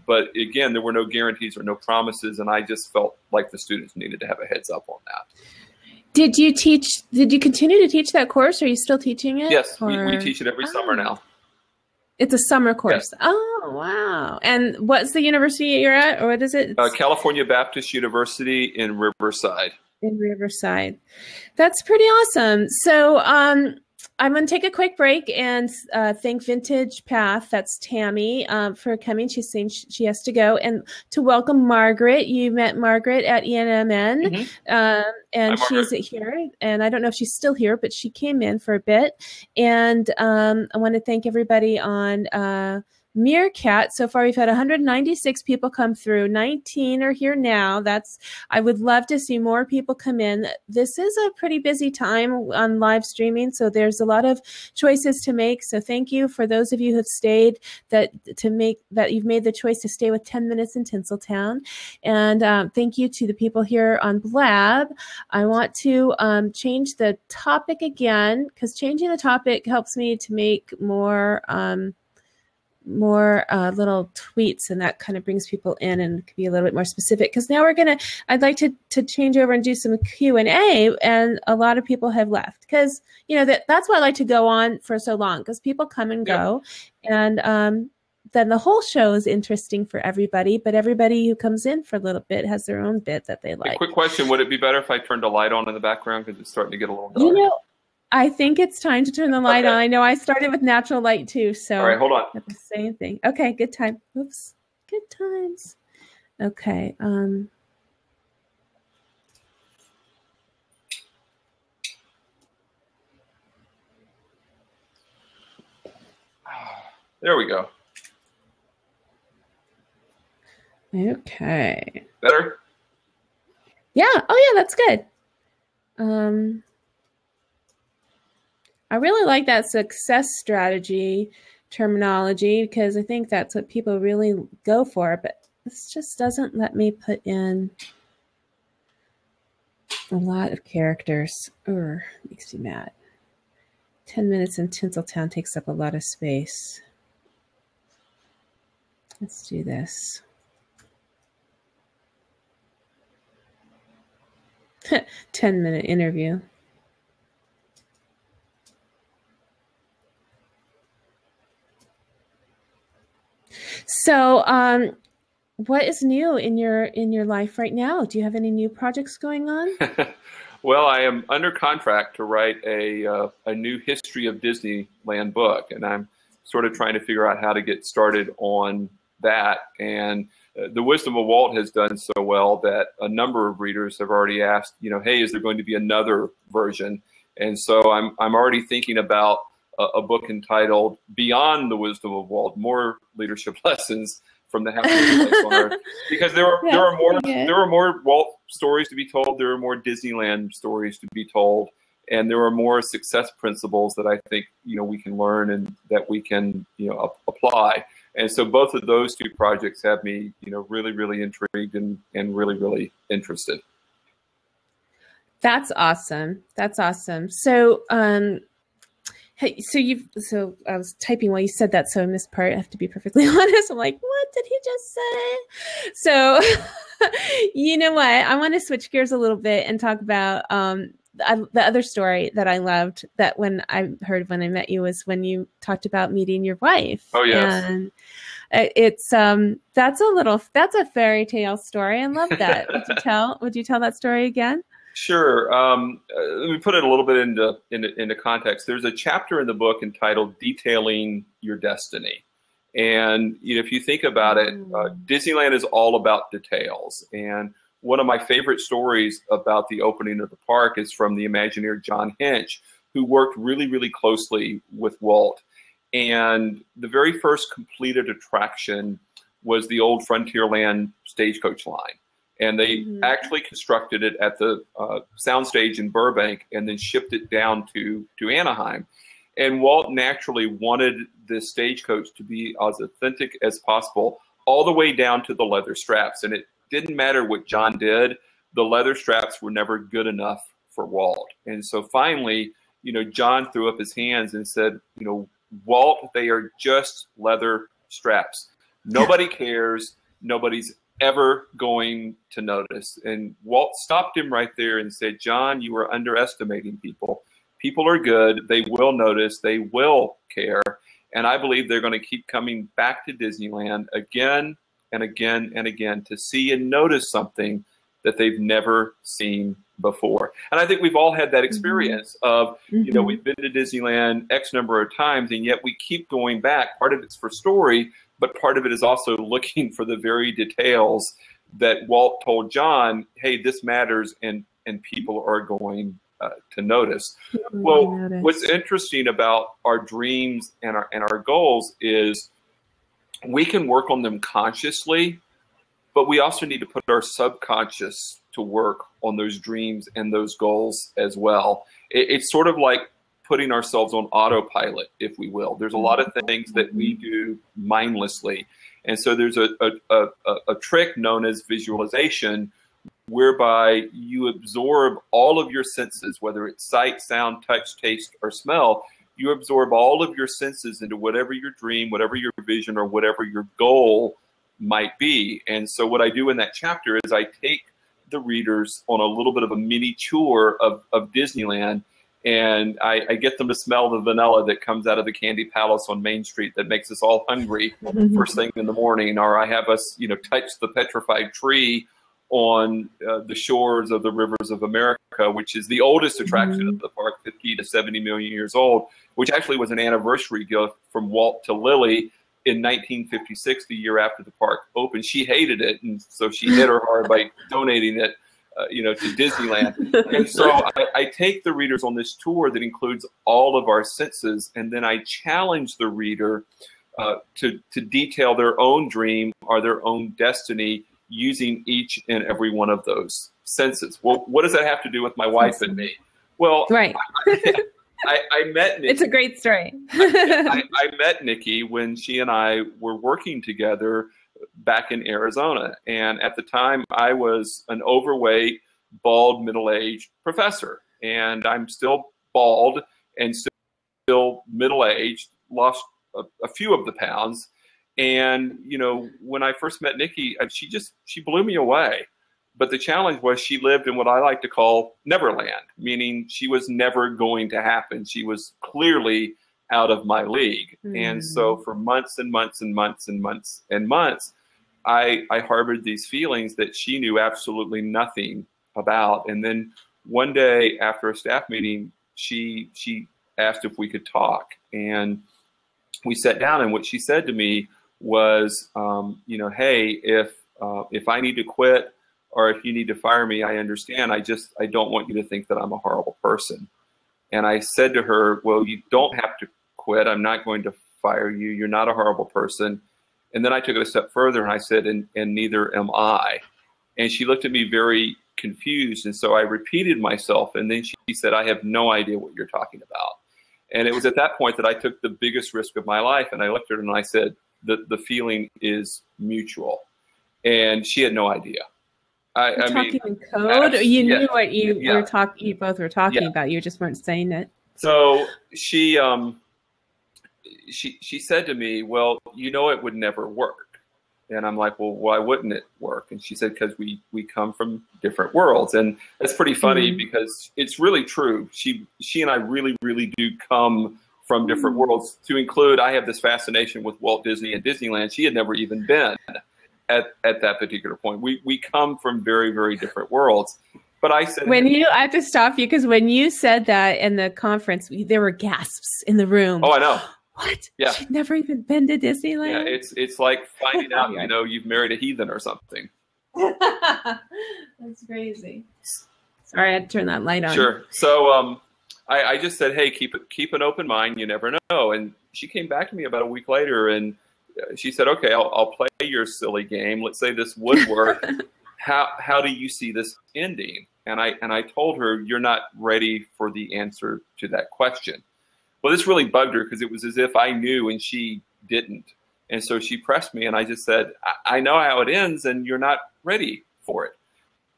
But again, there were no guarantees or no promises, and I just felt like the students needed to have a heads up on that. Did you continue to teach that course? Or are you still teaching it? Yes, we teach it every summer now. It's a summer course. Yes. Oh, wow. And what's the university you're at, or what is it? California Baptist University in Riverside. In Riverside. That's pretty awesome. So I'm going to take a quick break and thank Vintage Path, that's Tammy, for coming. She's saying she has to go. And to welcome Margaret. You met Margaret at ENMN, and she's here. And I don't know if she's still here, but she came in for a bit. And I want to thank everybody on Meerkat. So far, we've had 196 people come through. 19 are here now. I would love to see more people come in. This is a pretty busy time on live streaming, so there's a lot of choices to make. So thank you for those of you who have stayed, that you've made the choice to stay with 10 Minutes in Tinseltown. And thank you to the people here on Blab. I want to change the topic again, because changing the topic helps me to make more little tweets, and that kind of brings people in and can be a little bit more specific. Because now I'd like to change over and do some Q&A, and a lot of people have left, because you know that's why I like to go on for so long, because people come and go, and then the whole show is interesting for everybody, but everybody who comes in for a little bit has their own bit that they like. A quick question: would it be better if I turned a light on in the background, because it's starting to get a little dark? You know, I think it's time to turn the light on. I know I started with natural light too, so all right, hold on. Not the same thing. Okay, good time. Oops, good times. Okay. There we go. Okay. Better? Yeah. Oh, yeah. That's good. I really like that success strategy terminology, because I think that's what people really go for, but this just doesn't let me put in a lot of characters. Makes me mad. 10 Minutes in Tinseltown takes up a lot of space. Let's do this. 10-minute interview. So, what is new in your life right now? Do you have any new projects going on? Well, I am under contract to write a new history of Disneyland book, and I'm sort of trying to figure out how to get started on that. And the Wisdom of Walt has done so well that a number of readers have already asked, you know, hey, is there going to be another version? And so I'm already thinking about a book entitled Beyond the Wisdom of Walt, More Leadership Lessons from the Happiest Place on Earth. Because there are more Walt stories to be told, there are more Disneyland stories to be told, and there are more success principles that I think, you know, we can learn and that we can, you know, apply. And so both of those two projects have me, you know, really, really intrigued and really, really interested. That's awesome. That's awesome. So, so I was typing while you said that, so I missed part. I have to be perfectly honest. I'm like, what did he just say? So, you know what? I want to switch gears a little bit and talk about the other story that I loved, that when I heard when I met you, was when you talked about meeting your wife. Oh, yes. And it's that's a fairy tale story. I love that. Would you tell that story again? Sure. Let me put it a little bit into context. There's a chapter in the book entitled Detailing Your Destiny. And you know, if you think about it, Disneyland is all about details. And one of my favorite stories about the opening of the park is from the Imagineer John Hinch, who worked really, really closely with Walt. And the very first completed attraction was the old Frontierland stagecoach line. And they actually constructed it at the soundstage in Burbank and then shipped it down to Anaheim. And Walt naturally wanted this stagecoach to be as authentic as possible, all the way down to the leather straps. And it didn't matter what John did, the leather straps were never good enough for Walt. And so finally, John threw up his hands and said, Walt, they are just leather straps. Nobody cares. Nobody's ever going to notice. And Walt stopped him right there and said, John, you are underestimating people. People are good. They will notice. They will care. And I believe they're going to keep coming back to Disneyland again and again and again to see and notice something that they've never seen before. And I think we've all had that experience of, we've been to Disneyland X number of times, and yet we keep going back. Part of it's for story, but part of it is also looking for the very details that Walt told John, hey, this matters, and people are going to notice. What's interesting about our dreams and our goals is we can work on them consciously, but we also need to put our subconscious to work on those dreams and those goals as well. It's sort of like putting ourselves on autopilot, if we will. There's a lot of things that we do mindlessly. And so there's a trick known as visualization, whereby you absorb all of your senses, whether it's sight, sound, touch, taste, or smell. You absorb all of your senses into whatever your dream, whatever your vision, or whatever your goal might be. And so what I do in that chapter is I take the readers on a little bit of a mini tour of Disneyland, and I get them to smell the vanilla that comes out of the Candy Palace on Main Street that makes us all hungry first thing in the morning, or I have us, touch the petrified tree on the shores of the rivers of America, which is the oldest attraction of the park, 50 to 70 million years old, which actually was an anniversary gift from Walt to Lily in 1956, the year after the park opened. She hated it, and so she hit her hard by donating it, to Disneyland. And so I take the readers on this tour that includes all of our senses, and then I challenge the reader to detail their own dream or their own destiny using each and every one of those senses. Well, what does that have to do with my wife and me? Well, right. I met Nikki. It's a great story. I met Nikki when she and I were working together back in Arizona. And at the time, I was an overweight, bald, middle-aged professor. And I'm still bald and still middle-aged, lost a few of the pounds. And, when I first met Nikki, she blew me away. But the challenge was she lived in what I like to call Neverland, meaning she was never going to happen. She was clearly out of my league. And so for months and months and months and months and months, I harbored these feelings that she knew absolutely nothing about. And then one day after a staff meeting, she asked if we could talk. And we sat down, and what she said to me was, hey, if I need to quit, or if you need to fire me, I understand. I don't want you to think that I'm a horrible person. And I said to her, well, you don't have to quit. I'm not going to fire you. You're not a horrible person. And then I took it a step further and I said, and neither am I. And she looked at me very confused. And so I repeated myself. And then she said, I have no idea what you're talking about. And it was at that point that I took the biggest risk of my life. And I looked at her and I said, the feeling is mutual. And she had no idea. I talking in code, or you knew what you were talking. You both were talking about. You just weren't saying it. So she said to me, "Well, it would never work." And I'm like, "Well, why wouldn't it work?" And she said, "Because we come from different worlds." And that's pretty funny because it's really true. She and I really, really do come from different worlds. To include, I have this fascination with Walt Disney and Disneyland. She had never even been at that particular point. We come from very, very different worlds. But I said, I have to stop you, because when you said that in the conference, there were gasps in the room. Oh, I know. What? Yeah. She'd never even been to Disneyland? Yeah, it's like finding out, you've married a heathen or something. That's crazy. Sorry, I had to turn that light on. Sure. So I just said, hey, keep an open mind. You never know. And she came back to me about a week later, and she said, okay, I'll play your silly game. Let's say this would work. How do you see this ending? And I told her, you're not ready for the answer to that question. Well, this really bugged her because it was as if I knew and she didn't. And so she pressed me, and I just said, I know how it ends, and you're not ready for it.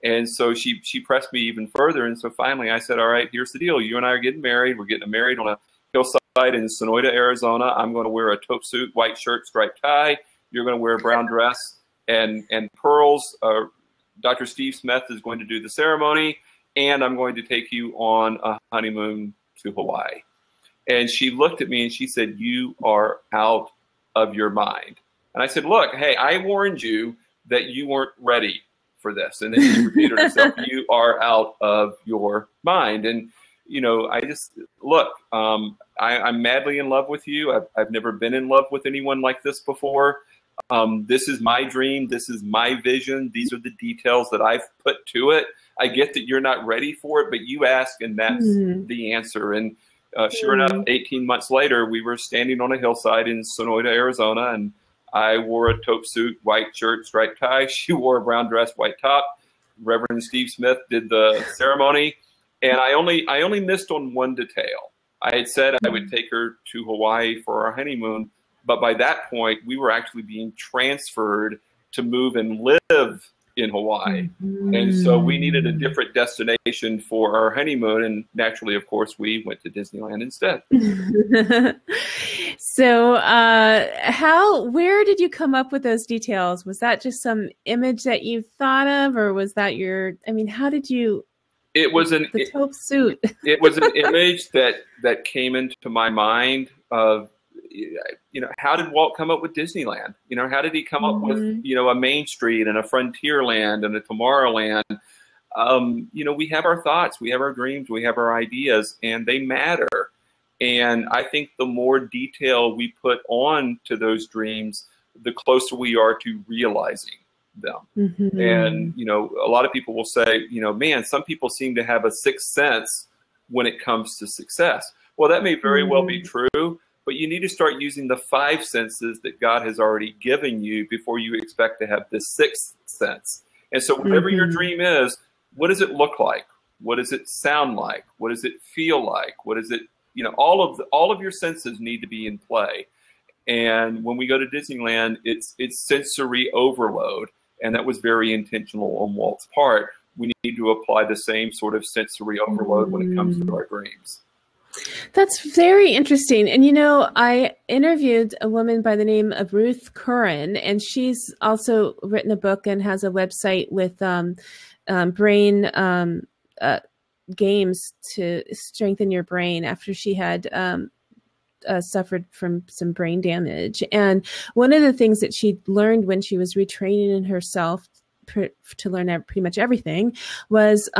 And so she pressed me even further. And so finally I said, all right, here's the deal. You and I are getting married. We're getting married on a hillside in Sonoyta, Arizona. I'm going to wear a taupe suit, white shirt, striped tie. You're going to wear a brown dress and pearls. Dr. Steve Smith is going to do the ceremony, and I'm going to take you on a honeymoon to Hawaii. And she looked at me and she said, you are out of your mind. And I said, look, hey, I warned you that you weren't ready for this. And then she repeated herself, you are out of your mind. And, you know, I just, look, I'm madly in love with you. I've never been in love with anyone like this before. This is my dream. This is my vision. These are the details that I've put to it. I get that you're not ready for it, but you ask, and that's the answer. And sure enough, 18 months later, we were standing on a hillside in Sonoyta, Arizona, and I wore a taupe suit, white shirt, striped tie. She wore a brown dress, white top. Reverend Steve Smith did the ceremony, and I only missed on one detail. I had said I would take her to Hawaii for our honeymoon, but by that point, we were actually being transferred to move and live in Hawaii. And so we needed a different destination for our honeymoon. And naturally, of course, we went to Disneyland instead. So where did you come up with those details? Was that just some image that you thought of, or was that how did you? It was the taupe suit. It was an image that came into my mind of, you know, how did Walt come up with Disneyland? You know, how did he come up with, you know, a Main Street and a Frontierland and a Tomorrowland? You know, we have our thoughts, we have our dreams, we have our ideas, and they matter. And I think the more detail we put on to those dreams, the closer we are to realizing them. And, you know, a lot of people will say, you know, man, some people seem to have a sixth sense when it comes to success. Well, that may very well be true, but you need to start using the 5 senses that God has already given you before you expect to have the sixth sense. And so whatever your dream is, what does it look like? What does it sound like? What does it feel like? What is it? You know, all of your senses need to be in play. And when we go to Disneyland, it's sensory overload. And that was very intentional on Walt's part. We need to apply the same sort of sensory overload when it comes to our dreams. That's very interesting. And, you know, I interviewed a woman by the name of Ruth Curran, and she's also written a book and has a website with brain games to strengthen your brain after she had suffered from some brain damage. And one of the things that she learned when she was retraining herself to learn pretty much everything was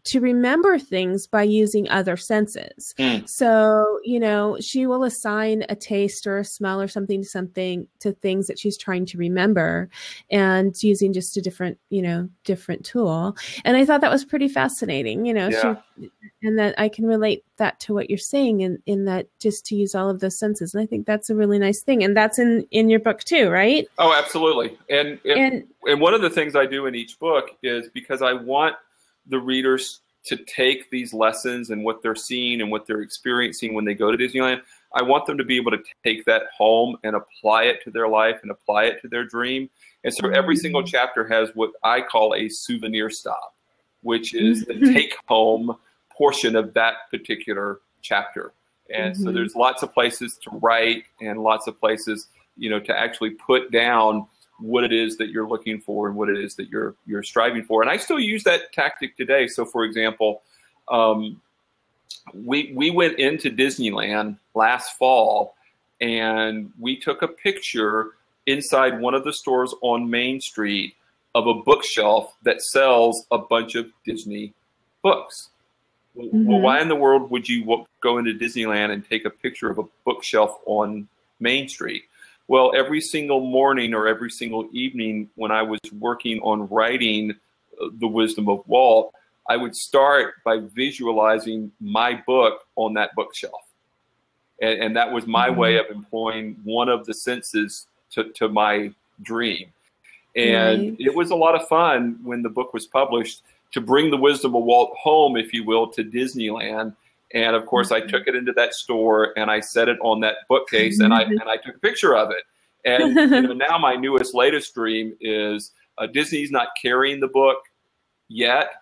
to remember things by using other senses. So, you know, she will assign a taste or a smell or something to things that she's trying to remember, and using just a different tool. And I thought that was pretty fascinating, you know, and that I can relate that to what you're saying in that just to use all of those senses. And I think that's a really nice thing. And that's in your book too, right? Oh, absolutely. And one of the things I do in each book is because I want the readers to take these lessons and what they're seeing and what they're experiencing when they go to Disneyland. I want them to be able to take that home and apply it to their life and apply it to their dream. And so every single chapter has what I call a souvenir stop, which is the take home portion of that particular chapter. And so there's lots of places to write and lots of places, you know, to actually put down what it is that you're looking for and what it is that you're striving for. And I still use that tactic today. So for example, we went into Disneyland last fall and we took a picture inside one of the stores on Main Street of a bookshelf that sells a bunch of Disney books. Well, why in the world would you go into Disneyland and take a picture of a bookshelf on Main Street? Well, every single morning or every single evening when I was working on writing The Wisdom of Walt, I would start by visualizing my book on that bookshelf. And that was my way of employing one of the senses to my dream. And it was a lot of fun when the book was published to bring The Wisdom of Walt home, if you will, to Disneyland. And of course, I took it into that store and I set it on that bookcase and I took a picture of it. And now my latest dream is Disney's not carrying the book yet,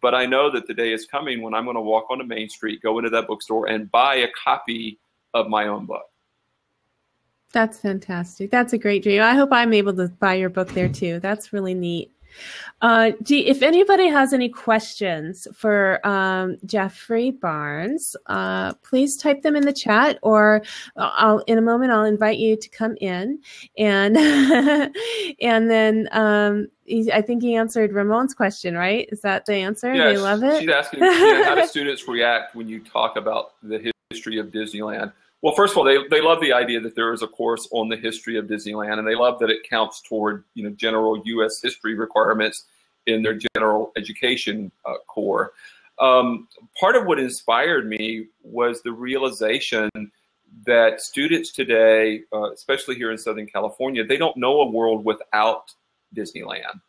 but I know that the day is coming when I'm going to walk onto Main Street, go into that bookstore and buy a copy of my own book. That's fantastic. That's a great dream. I hope I'm able to buy your book there too. That's really neat. If anybody has any questions for Jeffrey Barnes, please type them in the chat, or in a moment I'll invite you to come in. And and then I think he answered Ramon's question, right? Is that the answer? Yes, they love it. She's asking, how do students react when you talk about the history of Disneyland? Well, first of all, they love the idea that there is a course on the history of Disneyland, and they love that it counts toward general U.S. history requirements in their general education core. Part of what inspired me was the realization that students today, especially here in Southern California, they don't know a world without Disneyland.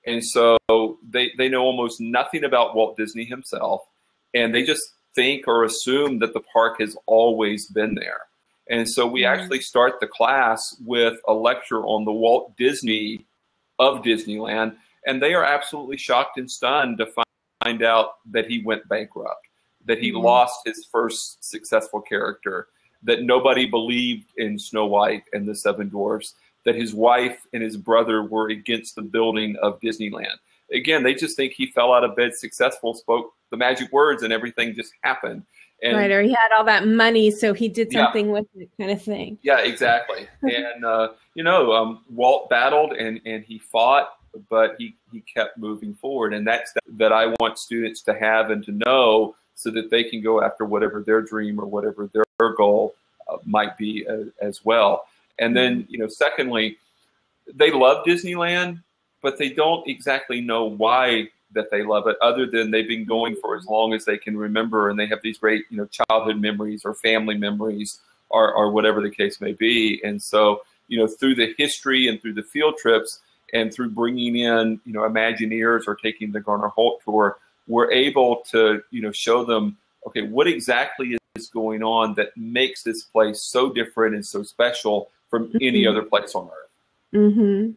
And so they know almost nothing about Walt Disney himself, and they just think or assume that the park has always been there. And so we actually start the class with a lecture on the Walt Disney of Disneyland, and they are absolutely shocked and stunned to find out that he went bankrupt, that he lost his first successful character, that nobody believed in Snow White and the Seven Dwarfs, that his wife and his brother were against the building of Disneyland. Again, they just think he fell out of bed successful, spoke the magic words, and everything just happened. And, right, or he had all that money, so he did something with it, kind of thing. Yeah, exactly. And, Walt battled and he fought, but he kept moving forward. And that's that I want students to have and to know, so that they can go after whatever their dream or whatever their goal might be as well. And then, secondly, they love Disneyland, but they don't exactly know why that they love it, other than they've been going for as long as they can remember, and they have these great, childhood memories or family memories or whatever the case may be. And so, through the history and through the field trips and through bringing in, Imagineers or taking the Garner Holt tour, we're able to, show them, okay, what exactly is going on that makes this place so different and so special from any other place on earth. Mm-hmm.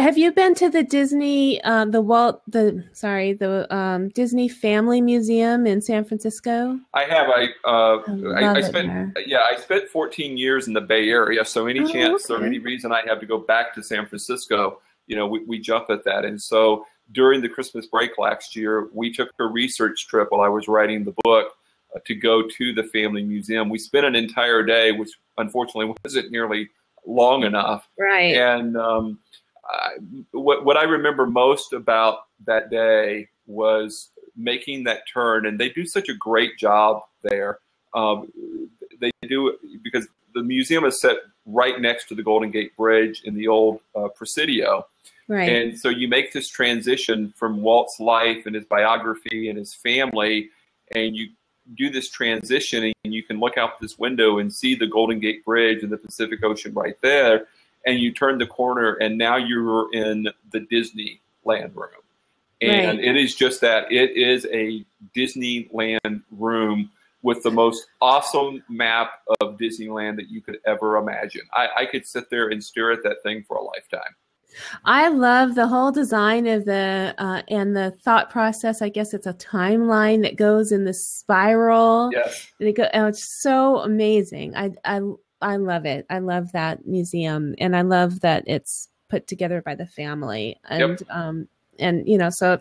Have you been to the Disney, Disney Family Museum in San Francisco? I have. I spent 14 years in the Bay Area, so any chance or any reason I have to go back to San Francisco, we jump at that. And so during the Christmas break last year, we took a research trip while I was writing the book to go to the Family Museum. We spent an entire day, which unfortunately wasn't nearly long enough. Right. And what I remember most about that day was making that turn, and they do such a great job there. They do it because the museum is set right next to the Golden Gate Bridge in the old Presidio. Right. And so you make this transition from Walt's life and his biography and his family, and you do this transition, and you can look out this window and see the Golden Gate Bridge and the Pacific Ocean right there, and you turn the corner and now you're in the Disneyland room. And it is just that. It is a Disneyland room with the most awesome map of Disneyland that you could ever imagine. I could sit there and stare at that thing for a lifetime. I love the whole design of and the thought process. I guess it's a timeline that goes in the spiral. Yes. It's so amazing. I love it. I love that museum, and I love that it's put together by the family. And so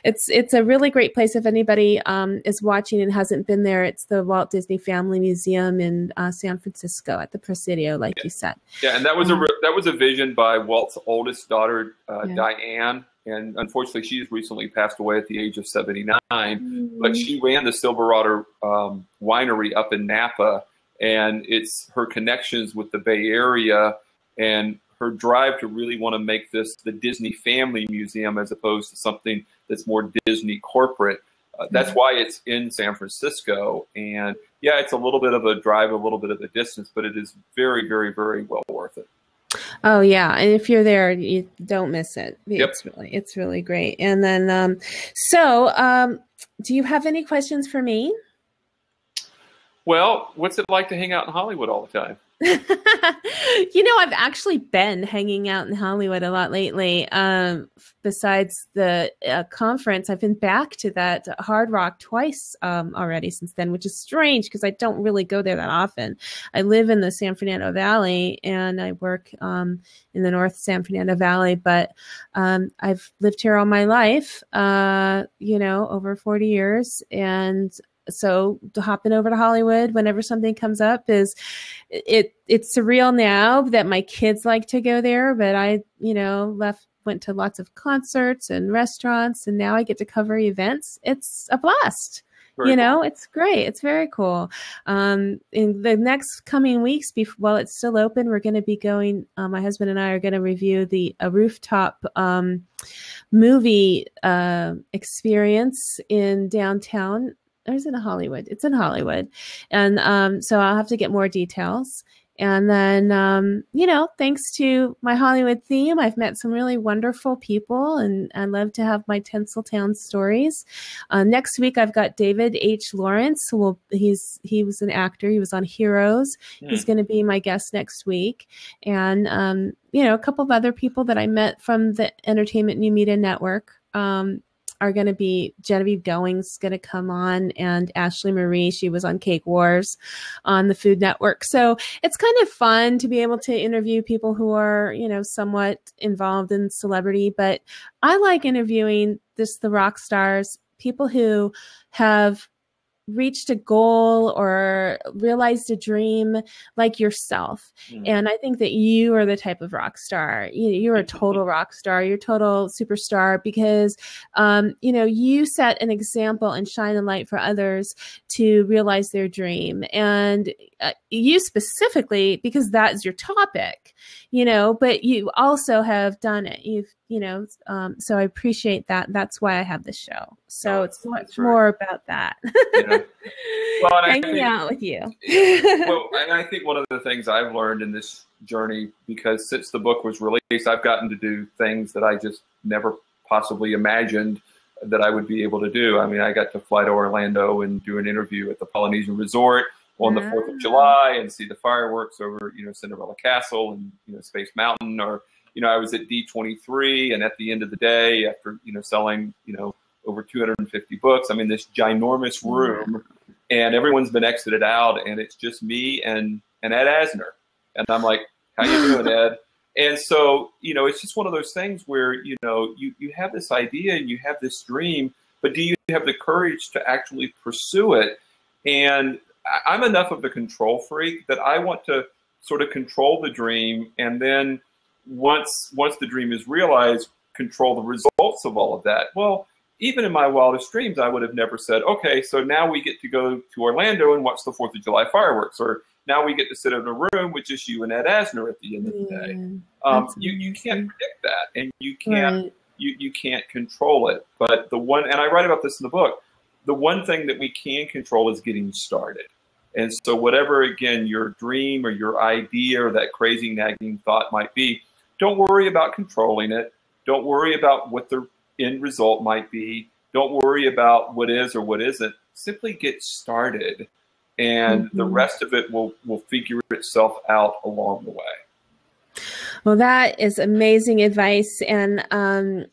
it's a really great place. If anybody is watching and hasn't been there, it's the Walt Disney Family Museum in San Francisco at the Presidio, like you said. Yeah, and that was a vision by Walt's oldest daughter, Diane, and unfortunately she's recently passed away at the age of 79. But she ran the Silverado winery up in Napa, And it's her connections with the Bay Area and her drive to really want to make this the Disney family museum as opposed to something that's more Disney corporate. That's why it's in San Francisco. And yeah, it's a little bit of a drive, a little bit of a distance, but it is very, very, very well worth it. Oh yeah, and if you're there, you don't miss it. Yep. It's really great. And then, do you have any questions for me? Well, what's it like to hang out in Hollywood all the time? I've actually been hanging out in Hollywood a lot lately. Besides the conference, I've been back to that Hard Rock twice already since then, which is strange because I don't really go there that often. I live in the San Fernando Valley and I work in the North San Fernando Valley, but I've lived here all my life, over 40 years. And so hopping over to Hollywood whenever something comes up it's surreal now that my kids like to go there, but I, went to lots of concerts and restaurants and now I get to cover events. It's a blast. Very cool. It's great. It's very cool. In the next coming weeks, while it's still open, we're going to be going, my husband and I are going to review a rooftop movie experience in downtown. Or is it in Hollywood? It's in Hollywood. And so I'll have to get more details. And then, thanks to my Hollywood theme, I've met some really wonderful people and I love to have my Tinseltown stories. Next week, I've got David H. Lawrence. He was an actor. He was on Heroes. Yeah. He's going to be my guest next week. And, a couple of other people that I met from the Entertainment New Media Network. Are going to be Genevieve Going's going to come on and Ashley Marie. She was on Cake Wars on the Food Network. So it's kind of fun to be able to interview people who are, somewhat involved in celebrity. But I like interviewing the rock stars, people who have reached a goal or realized a dream like yourself. And I think that you are the type of rock star. You're a total rock star. You're a total superstar because, you set an example and shine a light for others to realize their dream. And you specifically, because that's your topic, but you also have done it. So I appreciate that. That's why I have the show. So it's much more about that. Well, hanging out with you. And I think one of the things I've learned in this journey, because since the book was released, I've gotten to do things that I just never possibly imagined that I would be able to do. I mean, I got to fly to Orlando and do an interview at the Polynesian Resort on the 4th of July and see the fireworks over, Cinderella Castle and, Space Mountain, or, I was at D23 and at the end of the day after, selling, over 250 books, I'm in this ginormous room and everyone's been exited out and it's just me and Ed Asner. And I'm like, how you doing, Ed? And so, it's just one of those things where, you have this idea and you have this dream, but do you have the courage to actually pursue it? And I'm enough of a control freak that I want to sort of control the dream. And then once the dream is realized, control the results of all of that. Well, even in my wildest dreams, I would have never said, okay, so now we get to go to Orlando and watch the 4th of July fireworks, or now we get to sit in a room with just you and Ed Asner at the end of the day. You can't predict that, and you can't you can't control it. But and I write about this in the book, the one thing that we can control is getting started. And so whatever, again, your dream or your idea or that crazy nagging thought might be, don't worry about controlling it. Don't worry about what the end result might be. Don't worry about what is or what isn't. Simply get started, and the rest of it will figure itself out along the way. Well, that is amazing advice. And a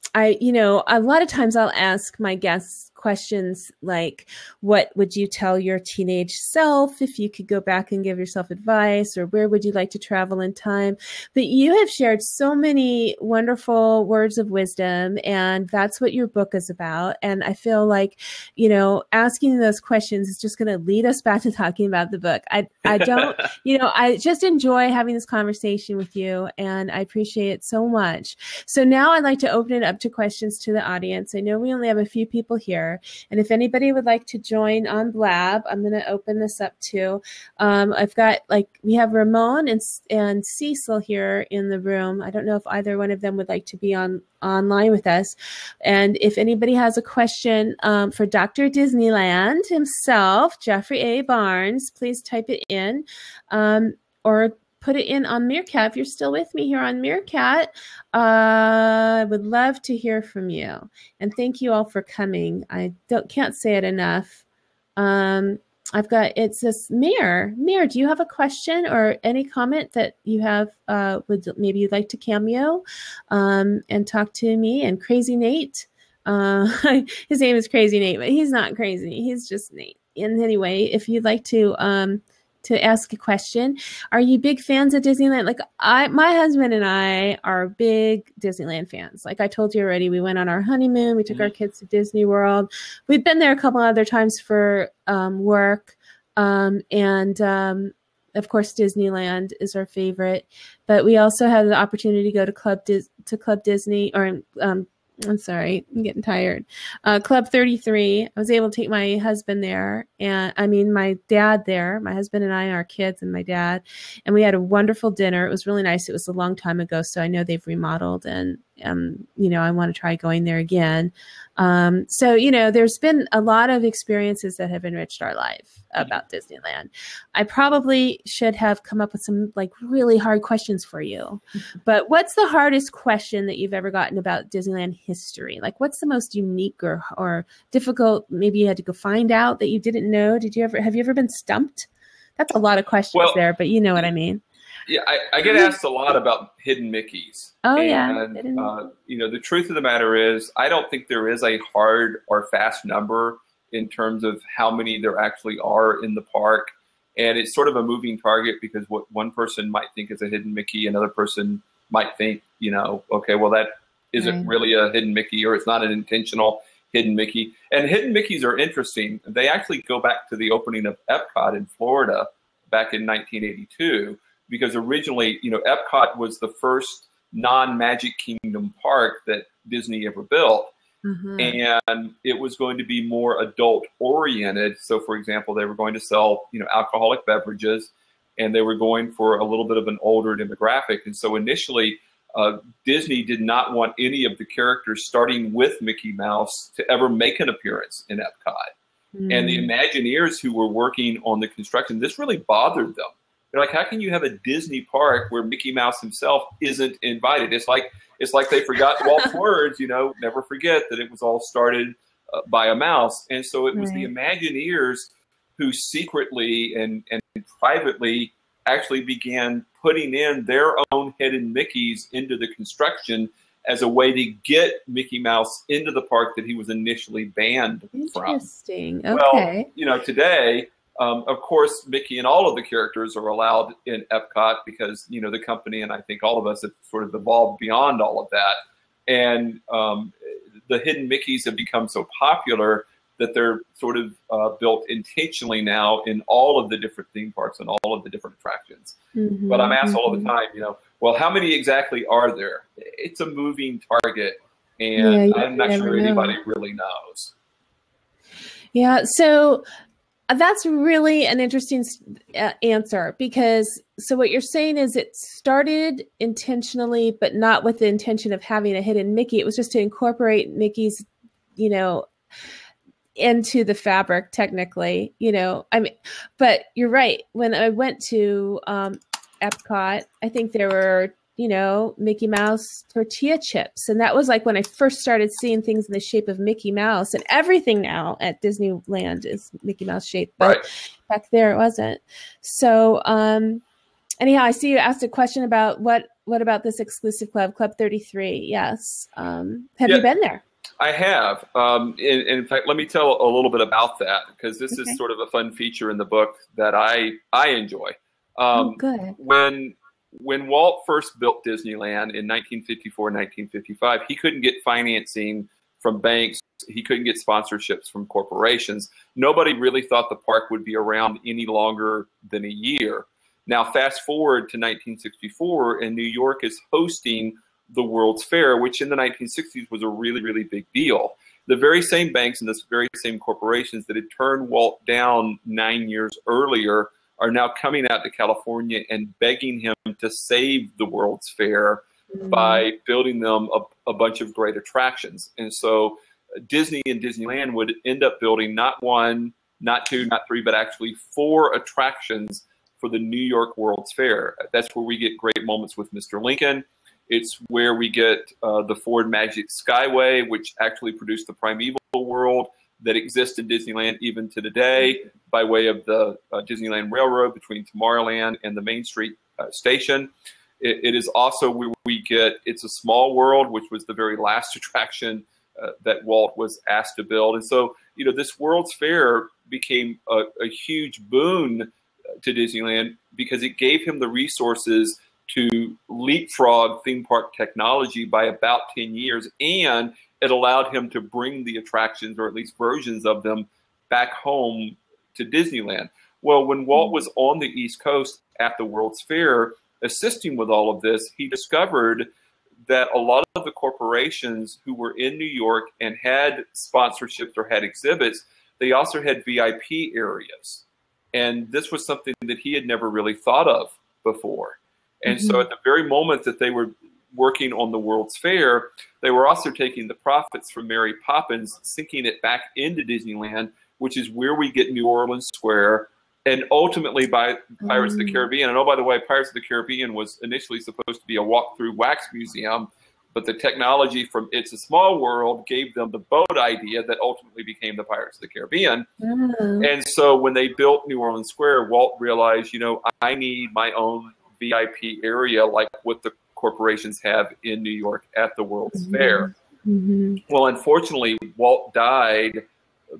lot of times I'll ask my guests questions like, what would you tell your teenage self if you could go back and give yourself advice, or where would you like to travel in time? But you have shared so many wonderful words of wisdom, and that's what your book is about. And I feel like, asking those questions is just going to lead us back to talking about the book. I don't, I just enjoy having this conversation with you, and I appreciate it so much. So now I'd like to open it up to questions to the audience. I know we only have a few people here. here. And if anybody would like to join on Blab, I'm going to open this up too. I've got we have Ramon and Cecil here in the room. I don't know if either one of them would like to be online with us. And if anybody has a question for Dr. Disneyland himself, Jeffrey A. Barnes, please type it in or put it in on Meerkat. If you're still with me here on Meerkat, I would love to hear from you. And thank you all for coming. I can't say it enough. It's this Mayor. Mayor, do you have a question or any comment that you have? Maybe you'd like to cameo and talk to me and Crazy Nate. His name is Crazy Nate, but he's not crazy. He's just Nate. And anyway, if you'd like to ask a question. Are you big fans of Disneyland? My husband and I are big Disneyland fans. Like I told you already, we went on our honeymoon. We took our kids to Disney World. We've been there a couple other times for work. Of course, Disneyland is our favorite. But we also had the opportunity to go to Club Disney, or I'm sorry, I'm getting tired. Club 33. I was able to take my husband there, and my dad there, my husband and I, our kids and my dad, and we had a wonderful dinner. It was really nice. It was a long time ago, so I know they've remodeled, and I want to try going there again. There's been a lot of experiences that have enriched our life about Disneyland. I probably should have come up with some really hard questions for you, but what's the hardest question that you've ever gotten about Disneyland history? What's the most unique or difficult, maybe you had to go find out that you didn't know? Have you ever been stumped? That's a lot of questions there, but you know what I mean. Yeah, I get asked a lot about hidden Mickeys. Oh, and, the truth of the matter is, I don't think there is a hard or fast number in terms of how many there actually are in the park. And it's sort of a moving target because what one person might think is a hidden Mickey, another person might think, okay, well, that isn't really a hidden Mickey, or it's not an intentional hidden Mickey. And hidden Mickeys are interesting. They actually go back to the opening of Epcot in Florida back in 1982. Because originally, Epcot was the first non-Magic Kingdom park that Disney ever built. Mm-hmm. And it was going to be more adult-oriented. So, for example, they were going to sell, alcoholic beverages, and they were going for a little bit of an older demographic. And so initially, Disney did not want any of the characters starting with Mickey Mouse to ever make an appearance in Epcot. Mm-hmm. And the Imagineers who were working on the construction, this really bothered them. They're like, how can you have a Disney park where Mickey Mouse himself isn't invited? It's like they forgot Walt's words, never forget that it was all started by a mouse. And so it was the Imagineers who secretly and privately actually began putting in their own hidden Mickeys into the construction as a way to get Mickey Mouse into the park that he was initially banned from. Interesting. Okay. Well, today, of course, Mickey and all of the characters are allowed in Epcot because, the company and I think all of us have sort of evolved beyond all of that. And the hidden Mickeys have become so popular that they're sort of built intentionally now in all of the different theme parks and all of the different attractions. Mm-hmm, but I'm asked all the time, well, how many exactly are there? It's a moving target, and I'm not sure anybody really knows. Yeah, so that's really an interesting answer because what you're saying is it started intentionally, but not with the intention of having a hidden Mickey. It was just to incorporate Mickey's, into the fabric technically, but you're right. When I went to Epcot, I think there were, Mickey Mouse tortilla chips. And that was when I first started seeing things in the shape of Mickey Mouse, and everything now at Disneyland is Mickey Mouse shaped, but back there it wasn't. So, anyhow, I see you asked a question about what about this exclusive club, Club 33. Yes. Have you been there? I have. In fact, let me tell a little bit about that because this is sort of a fun feature in the book that I enjoy. Good. When Walt first built Disneyland in 1954, 1955, he couldn't get financing from banks. He couldn't get sponsorships from corporations. Nobody really thought the park would be around any longer than a year. Now, fast forward to 1964, and New York is hosting the World's Fair, which in the 1960s was a really, really big deal. the very same banks and the very same corporations that had turned Walt down 9 years earlier are now coming out to California and begging him to save the World's Fair by building them a bunch of great attractions. And so Disney and Disneyland would end up building not one, not two, not three, but actually 4 attractions for the New York World's Fair. That's where we get great moments with Mr. Lincoln. It's where we get the Ford Magic Skyway, which actually produced the Primeval world that exists in Disneyland even to today by way of the Disneyland Railroad between Tomorrowland and the Main Street station. It is also where we get It's a Small World, which was the very last attraction that Walt was asked to build. And so, this World's Fair became a huge boon to Disneyland because it gave him the resources to leapfrog theme park technology by about 10 years, and it allowed him to bring the attractions, or at least versions of them, back home to Disneyland. Well, when Walt was on the East Coast at the World's Fair, assisting with all of this, he discovered that a lot of the corporations who were in New York and had sponsorships or had exhibits, they also had VIP areas. And this was something that he had never really thought of before. And so at the very moment that they were working on the World's Fair, they were also taking the profits from Mary Poppins, sinking it back into Disneyland, which is where we get New Orleans Square, and ultimately by Pirates of the Caribbean. And oh, by the way, Pirates of the Caribbean was initially supposed to be a walk-through wax museum, but the technology from It's a Small World gave them the boat idea that ultimately became the Pirates of the Caribbean. And so when they built New Orleans Square, Walt realized, I need my own VIP area like what the corporations have in New York at the World's Fair. Well, unfortunately, Walt died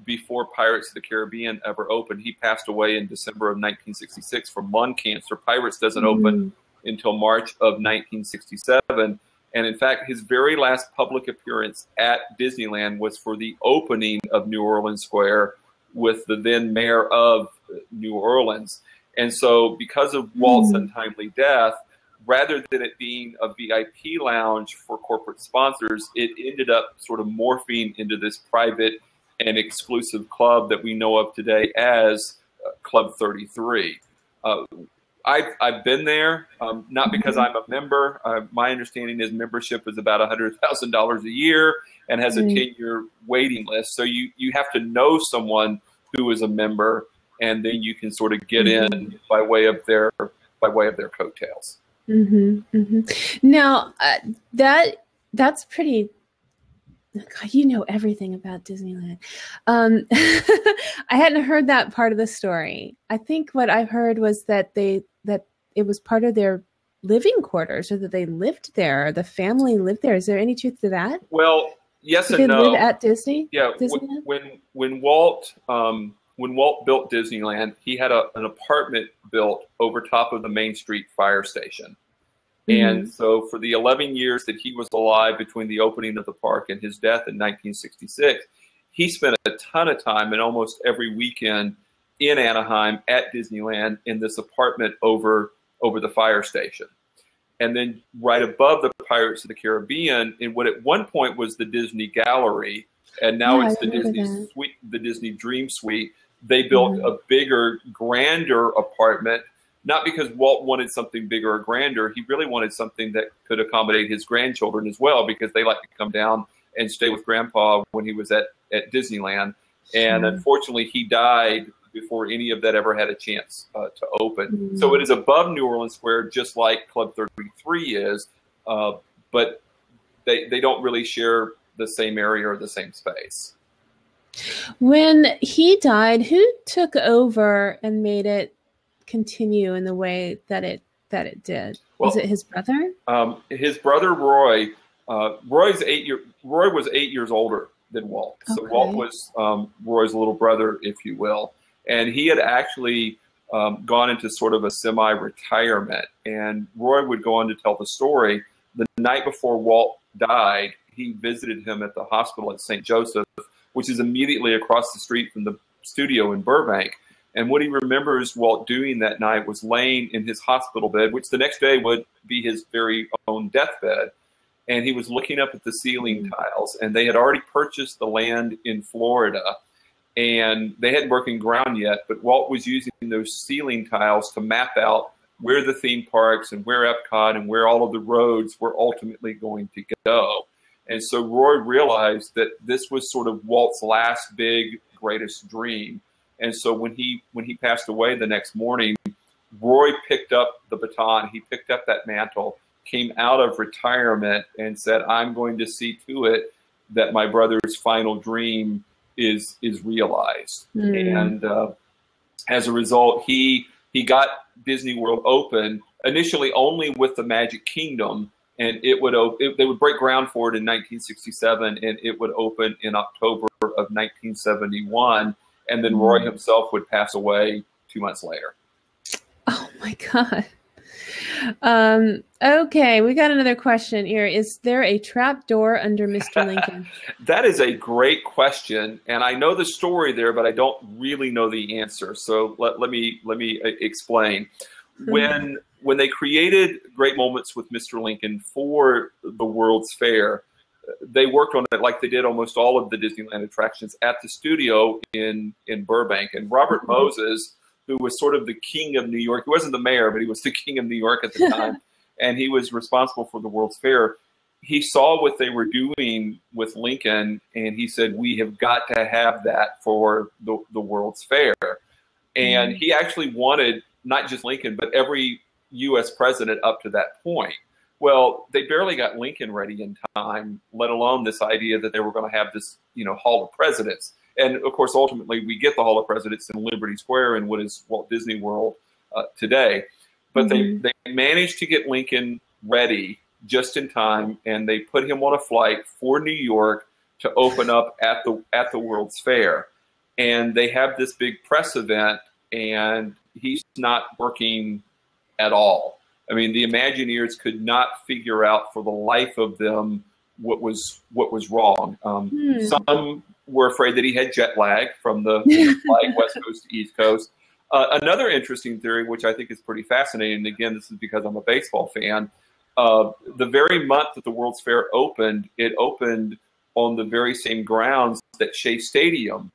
before Pirates of the Caribbean ever opened. He passed away in December of 1966 from lung cancer. Pirates doesn't open until March of 1967. And in fact, his very last public appearance at Disneyland was for the opening of New Orleans Square with the then mayor of New Orleans. And so because of Walt's untimely death, rather than it being a VIP lounge for corporate sponsors, it ended up sort of morphing into this private and exclusive club that we know of today as Club 33. I've been there, not because I'm a member. My understanding is membership is about $100,000 a year and has a 10-year waiting list. So you have to know someone who is a member, and then you can sort of get in by way of their coattails. Now that's pretty. God, you know everything about Disneyland. I hadn't heard that part of the story. I think what I heard was that it was part of their living quarters, or that they lived there, or the family lived there. Is there any truth to that? Well, yes and no. Did they live at Disney? Yeah. When Walt built Disneyland, he had an apartment built over top of the Main Street fire station. And so for the 11 years that he was alive between the opening of the park and his death in 1966, he spent a ton of time and almost every weekend in Anaheim at Disneyland in this apartment over the fire station. And then right above the Pirates of the Caribbean, in what at one point was the Disney Gallery, and now it's the Disney Suite, the Disney Dream Suite, they built a bigger, grander apartment. Not because Walt wanted something bigger or grander. He really wanted something that could accommodate his grandchildren as well, because they like to come down and stay with Grandpa when he was at Disneyland. And unfortunately, he died before any of that ever had a chance to open. So it is above New Orleans Square, just like Club 33 is, but they don't really share the same area or the same space. When he died, who took over and made it continue in the way that it did? Well, was it his brother? His brother Roy. Roy was 8 years older than Walt. So Walt was Roy's little brother, if you will, and he had actually gone into sort of a semi-retirement. And Roy would go on to tell the story. The night before Walt died, he visited him at the hospital at St. Joseph, which is immediately across the street from the studio in Burbank. And what he remembers Walt doing that night was laying in his hospital bed, which the next day would be his very own deathbed. and he was looking up at the ceiling tiles, and they had already purchased the land in Florida, and they hadn't broken ground yet, but Walt was using those ceiling tiles to map out where the theme parks and where Epcot and where all of the roads were ultimately going to go. And so Roy realized that this was sort of Walt's last big, greatest dream. And so when he passed away the next morning, Roy picked up the baton, he picked up that mantle, came out of retirement and said, I'm going to see to it that my brother's final dream is realized. And as a result, he got Disney World open, initially only with the Magic Kingdom, and they would break ground for it in 1967, and it would open in October of 1971, and then Roy himself would pass away 2 months later. Oh my God. Okay, we got another question here. Is there a trap door under Mr. Lincoln? That is a great question, and I know the story there, but I don't really know the answer. So let me explain. When they created Great Moments with Mr. Lincoln for the World's Fair, they worked on it like they did almost all of the Disneyland attractions at the studio in Burbank. And Robert Moses, who was sort of the king of New York, he wasn't the mayor, but he was the king of New York at the time, and he was responsible for the World's Fair. He saw what they were doing with Lincoln, and he said, we have got to have that for the World's Fair. And he actually wanted not just Lincoln, but every U.S. president up to that point. Well, they barely got Lincoln ready in time, let alone this idea that they were going to have this, Hall of Presidents. And of course, ultimately, we get the Hall of Presidents in Liberty Square in what is Walt Disney World today. But they managed to get Lincoln ready just in time, and they put him on a flight for New York to open up at the World's Fair. And they have this big press event, and he's not working at all. I mean, the Imagineers could not figure out for the life of them what was wrong. Some were afraid that he had jet lag from the flying West Coast to East Coast. Another interesting theory, which I think is pretty fascinating, and again, this is because I'm a baseball fan, the very month that the World's Fair opened, it opened on the very same grounds that Shea Stadium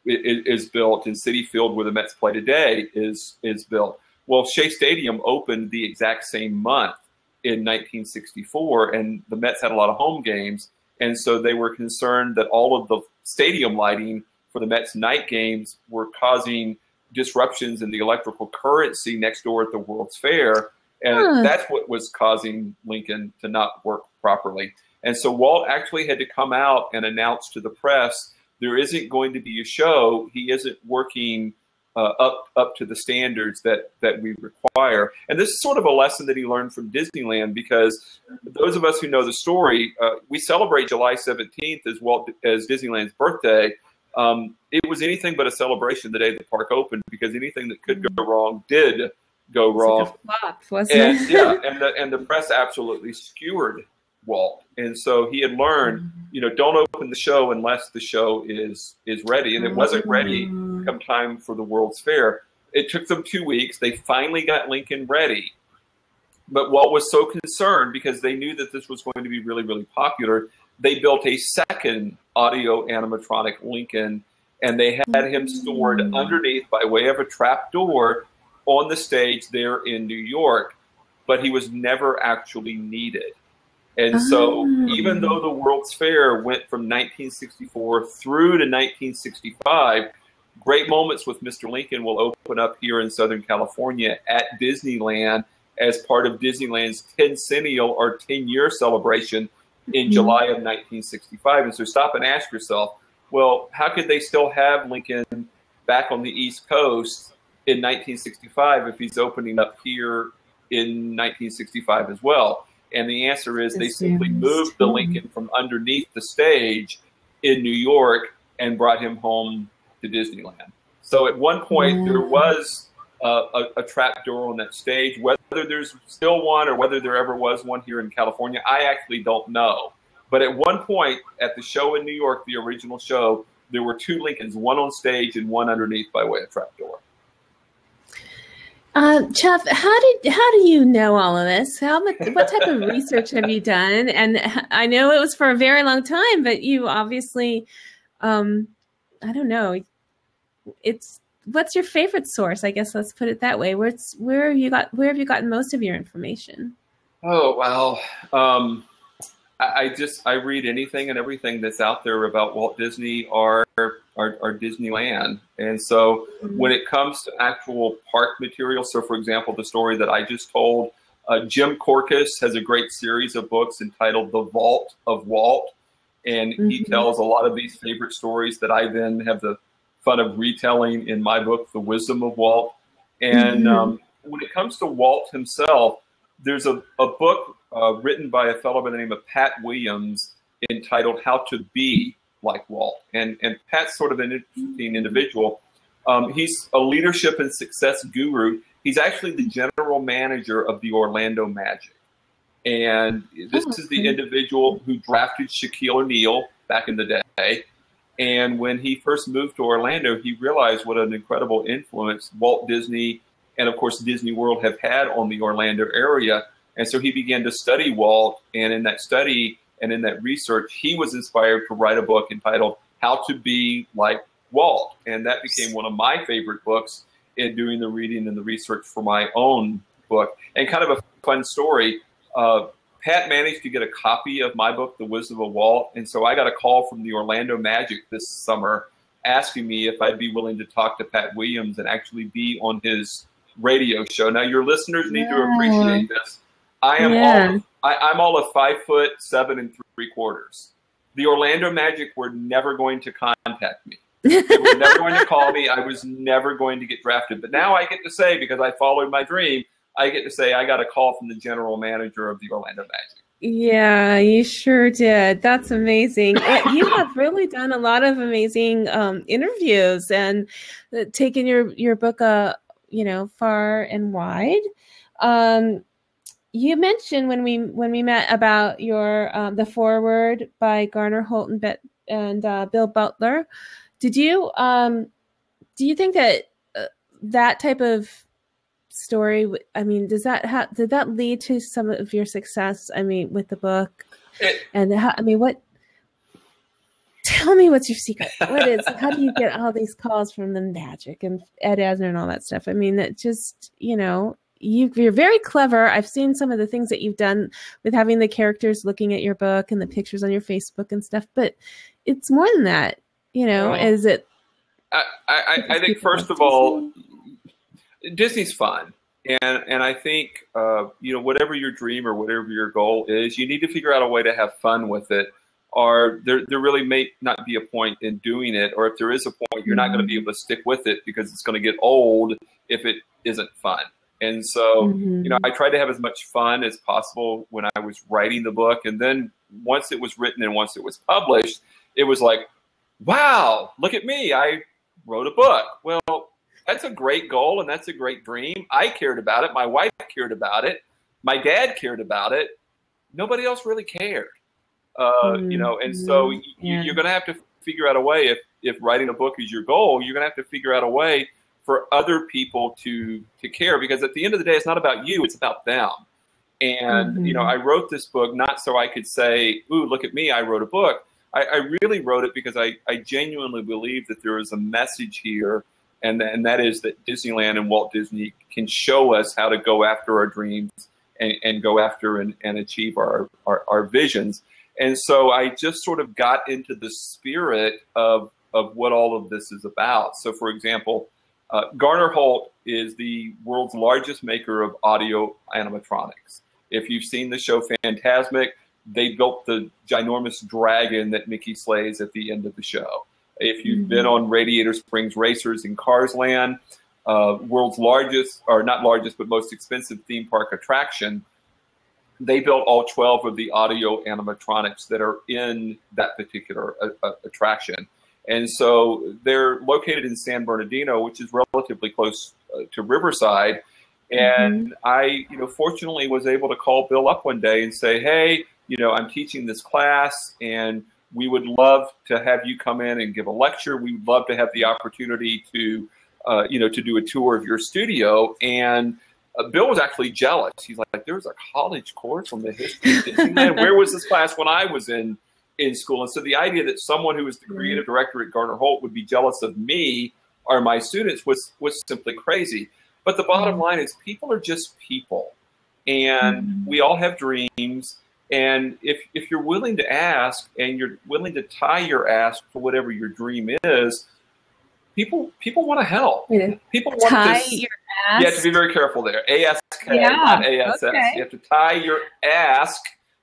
is built, and Citi Field, where the Mets play today, is built. Well, Shea Stadium opened the exact same month in 1964, and the Mets had a lot of home games, and so they were concerned that all of the stadium lighting for the Mets night games were causing disruptions in the electrical currency next door at the World's Fair, and that's what was causing Lincoln to not work properly. And so Walt actually had to come out and announce to the press, there isn't going to be a show. He isn't working up to the standards that we require. And this is sort of a lesson that he learned from Disneyland, because those of us who know the story, we celebrate July 17th as Disneyland's birthday. It was anything but a celebration the day the park opened, because anything that could go wrong did go wrong. Like a flop, wasn't it? and the press absolutely skewered Walt. And so he had learned, don't open the show unless the show is ready. And it wasn't ready come time for the World's Fair. It took them 2 weeks. They finally got Lincoln ready. But Walt was so concerned, because they knew that this was going to be really, really popular, they built a second audio animatronic Lincoln, and they had him stored underneath by way of a trap door on the stage there in New York, but he was never actually needed. And so even though the World's Fair went from 1964 through to 1965, Great Moments with Mr. Lincoln will open up here in Southern California at Disneyland as part of Disneyland's 10-centennial or 10-year celebration in July of 1965. And so stop and ask yourself, well, how could they still have Lincoln back on the East Coast in 1965 if he's opening up here in 1965 as well? And the answer is they simply moved the Lincoln from underneath the stage in New York and brought him home to Disneyland. So at one point there was a trap door on that stage. Whether there's still one or whether there ever was one here in California, I actually don't know. But at one point at the show in New York, the original show, there were two Lincolns, one on stage and one underneath by way of trap door. Chuff, how do you know all of this? What type of research have you done? And I know it was for a very long time, but you obviously, I don't know. What's your favorite source? I guess let's put it that way. Where have you gotten most of your information? Oh, well, I read anything and everything that's out there about Walt Disney or Disneyland. And so when it comes to actual park material, so for example, the story that I just told, Jim Korkis has a great series of books entitled The Vault of Walt. And he tells a lot of these favorite stories that I then have the fun of retelling in my book, The Wisdom of Walt. And when it comes to Walt himself, there's a book written by a fellow by the name of Pat Williams entitled How to Be Like Walt. And Pat's sort of an interesting individual. He's a leadership and success guru. He's actually the general manager of the Orlando Magic. And this is the individual who drafted Shaquille O'Neal back in the day. And when he first moved to Orlando, he realized what an incredible influence Walt Disney and, of course, Disney World have had on the Orlando area. And so he began to study Walt. And in that study and in that research, he was inspired to write a book entitled How to Be Like Walt. And that became one of my favorite books in doing the reading and the research for my own book. And kind of a fun story, Pat managed to get a copy of my book, The Wisdom of Walt. And so I got a call from the Orlando Magic this summer asking me if I'd be willing to talk to Pat Williams and actually be on his radio show. Now, your listeners need to appreciate this. I'm all of 5'7"3/4. The Orlando Magic were never going to contact me. They were never going to call me. I was never going to get drafted. But now I get to say, because I followed my dream, I get to say I got a call from the general manager of the Orlando Magic. Yeah, you sure did. That's amazing. You have really done a lot of amazing interviews and taken your book, far and wide. You mentioned when we met about your the foreword by Garner Holt and Bill Butler. Do you think that that type of story, I mean, did that lead to some of your success? I mean, with the book, tell me what's your secret? How do you get all these calls from the Magic and Ed Asner and all that stuff? I mean, that just, you're very clever. I've seen some of the things that you've done with having the characters looking at your book and the pictures on your Facebook and stuff, but it's more than that, is it? I think first of all, Disney's fun. And I think, whatever your dream or whatever your goal is, you need to figure out a way to have fun with it. Or there really may not be a point in doing it. Or if there is a point, you're not going to be able to stick with it because it's going to get old if it isn't fun. And so, I tried to have as much fun as possible when I was writing the book. And then once it was written and once it was published, it was like, wow, look at me. I wrote a book. Well, that's a great goal and that's a great dream. I cared about it. My wife cared about it. My dad cared about it. Nobody else really cared. And so you're going to have to figure out a way, if writing a book is your goal, you're going to have to figure out a way for other people to care, because at the end of the day, it's not about you, it's about them. And, I wrote this book not so I could say, ooh, look at me, I wrote a book. I really wrote it because I genuinely believe that there is a message here, and that is that Disneyland and Walt Disney can show us how to go after our dreams and go after and achieve our visions. And so I just sort of got into the spirit of what all of this is about. So, for example, Garner Holt is the world's largest maker of audio animatronics. If you've seen the show Fantasmic, they built the ginormous dragon that Mickey slays at the end of the show. If you've been on Radiator Springs Racers in Cars Land, world's largest, or not largest, but most expensive theme park attraction, they built all 12 of the audio animatronics that are in that particular attraction. And so they're located in San Bernardino, which is relatively close to Riverside. And I, fortunately was able to call Bill up one day and say, hey, I'm teaching this class and we would love to have you come in and give a lecture. We would love to have the opportunity to to do a tour of your studio. And Bill was actually jealous. He's like, there was a college course on the history of Disneyland. Where was this class when I was in school? And so the idea that someone who was the creative director at Garner Holt would be jealous of me or my students was simply crazy. But the bottom line is people are just people. And we all have dreams. And if you're willing to ask and you're willing to tie your ask for whatever your dream is, people want to help. People want tie to your ask. You have to be very careful there. ASK, not ASS. Okay. You have to tie your ask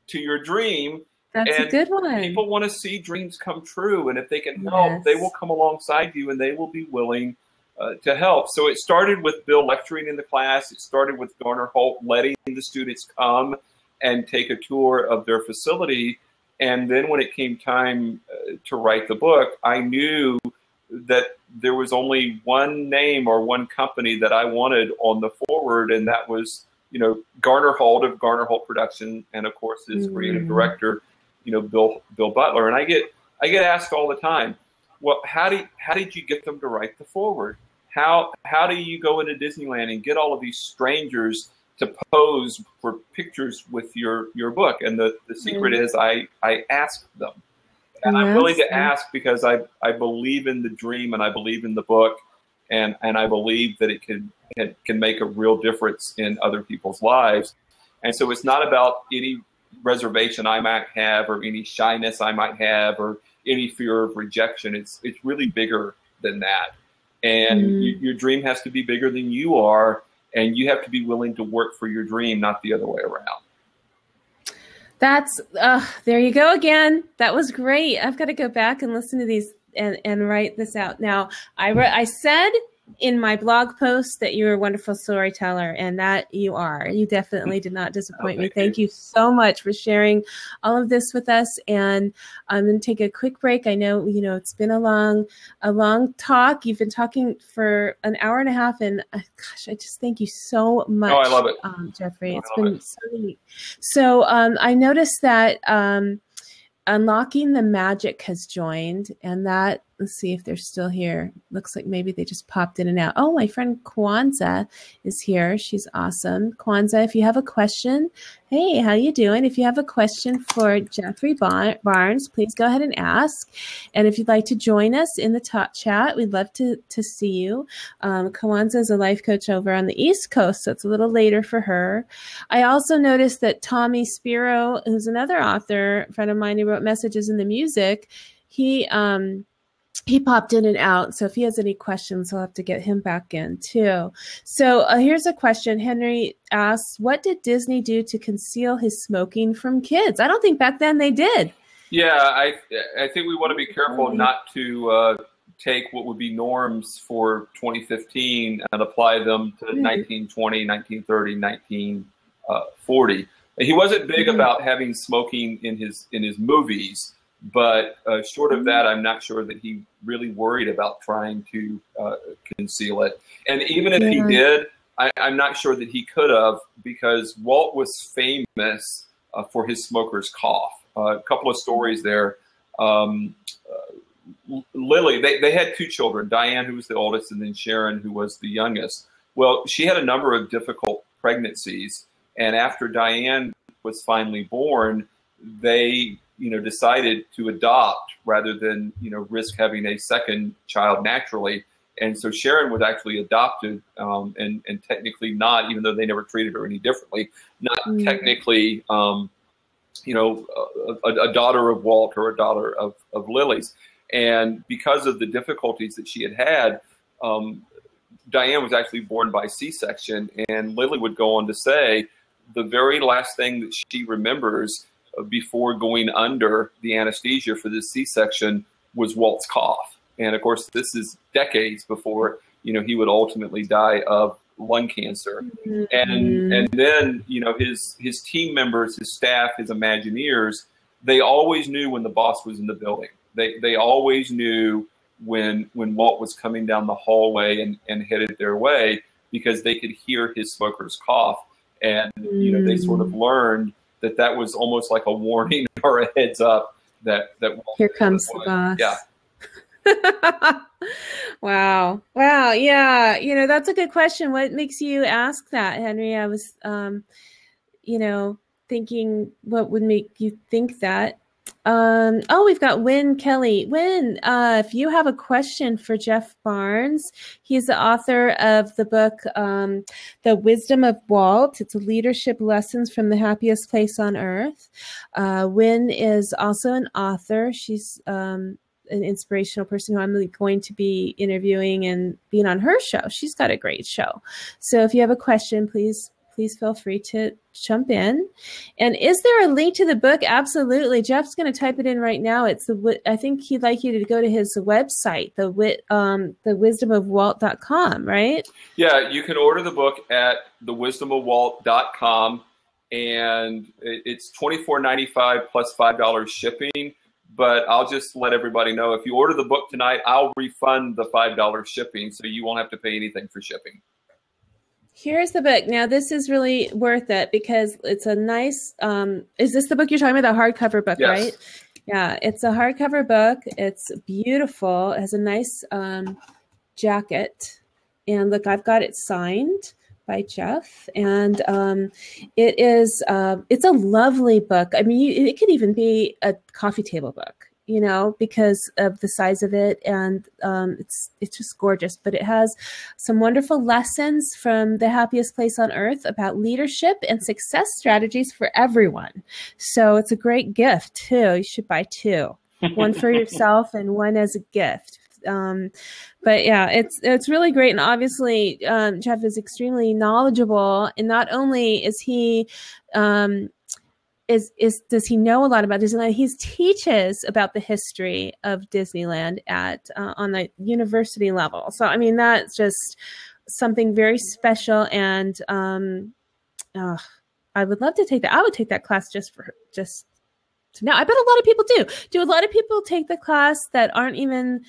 to your dream. That's a good one. People want to see dreams come true. And if they can help, they will come alongside you and they will be willing to help. So it started with Bill lecturing in the class. It started with Garner Holt letting the students come and take a tour of their facility. And then when it came time to write the book, I knew that there was only one name or one company that I wanted on the forward, and that was, Garner Holt of Garner Holt Production, and of course his creative director, Bill Butler. And I get asked all the time, well, how did you get them to write the forward? How do you go into Disneyland and get all of these strangers to pose for pictures with your book? And the secret is I ask them. And I'm willing to ask because I believe in the dream and I believe in the book, and I believe that it can make a real difference in other people's lives. And so it's not about any reservation I might have or any shyness I might have or any fear of rejection. It's really bigger than that. And your dream has to be bigger than you are, and you have to be willing to work for your dream, not the other way around. That's, there you go again. That was great. I've got to go back and listen to these and write this out. Now, I said in my blog post that you're a wonderful storyteller, and that you are. You definitely did not disappoint me. Thank you so much for sharing all of this with us. And I'm going to take a quick break. I know, it's been a long talk. You've been talking for an hour and a half, and gosh, I just thank you so much. Oh, I love it. Jeffrey. It's been so neat. So I noticed that Unlocking the Magic has joined, and that, let's see if they're still here. Looks like maybe they just popped in and out. Oh, my friend Kwanzaa is here. She's awesome. Kwanzaa, if you have a question, hey, how you doing? If you have a question for Jeffrey Barnes, please go ahead and ask. And if you'd like to join us in the top chat, we'd love to see you. Kwanzaa is a life coach over on the East Coast, so it's a little later for her. I also noticed that Tommy Spiro, who's another author, a friend of mine who wrote Messages in the Music, he popped in and out. So if he has any questions, I'll have to get him back in too. So here's a question. Henry asks, what did Disney do to conceal his smoking from kids? I don't think back then they did. Yeah, I think we want to be careful not to take what would be norms for 2015 and apply them to 1920, 1930, 1940. He wasn't big about having smoking in his movies. But short of that, I'm not sure that he really worried about trying to conceal it. And even if he did, I'm not sure that he could have, because Walt was famous for his smoker's cough. A couple of stories there. Lily, they had two children, Diane, who was the oldest, and then Sharon, who was the youngest. Well, she had a number of difficult pregnancies. And after Diane was finally born, they decided to adopt rather than, risk having a second child naturally. And so Sharon was actually adopted, and technically not, even though they never treated her any differently, not technically, a daughter of Walt or a daughter of Lily's. And because of the difficulties that she had, Diane was actually born by C-section. And Lily would go on to say the very last thing that she remembers before going under the anesthesia for this C-section was Walt's cough. And of course, this is decades before, he would ultimately die of lung cancer. And then, his team members, his staff, his Imagineers, they always knew when the boss was in the building. They always knew when Walt was coming down the hallway and headed their way, because they could hear his smoker's cough. And, they sort of learned that was almost like a warning or a heads up that here comes the boss. Yeah. Wow. Yeah. That's a good question. What makes you ask that, Henry? I was, thinking what would make you think that. We've got Wynn Kelly. Wynn, if you have a question for Jeff Barnes, he's the author of the book, The Wisdom of Walt. It's leadership lessons from the happiest place on earth. Wynn is also an author. She's an inspirational person who I'm going to be interviewing and being on her show. She's got a great show. So if you have a question, please feel free to jump in. And is there a link to the book? Absolutely. Jeff's going to type it in right now. I think he'd like you to go to his website, the wisdomofwalt.com, right? Yeah, you can order the book at thewisdomofwalt.com, and it's $24.95 plus $5 shipping. But I'll just let everybody know, if you order the book tonight, I'll refund the $5 shipping, so you won't have to pay anything for shipping. Here's the book. Now, this is really worth it because it's a nice, is this the book you're talking about, the hardcover book, yes. Right? Yeah, it's a hardcover book. It's beautiful. It has a nice jacket. And look, I've got it signed by Jeff. And it's a lovely book. I mean, it could even be a coffee table book, because of the size of it, and it's just gorgeous. But it has some wonderful lessons from the happiest place on earth about leadership and success strategies for everyone. So it's a great gift too. You should buy two, one for yourself and one as a gift. But yeah, it's really great. And obviously, Jeff is extremely knowledgeable, and not only is he, does he know a lot about Disneyland? He teaches about the history of Disneyland on the university level. So, I mean, that's just something very special. And I would love to take that. I would take that class just to know. I bet a lot of people do. Do a lot of people take the class that aren't even,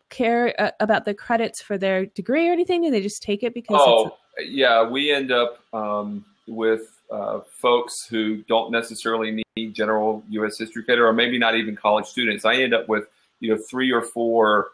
care about the credits for their degree or anything? Do they just take it because? Yeah, we end up with folks who don't necessarily need general U.S. history credit, or maybe not even college students. I end up with 3 or 4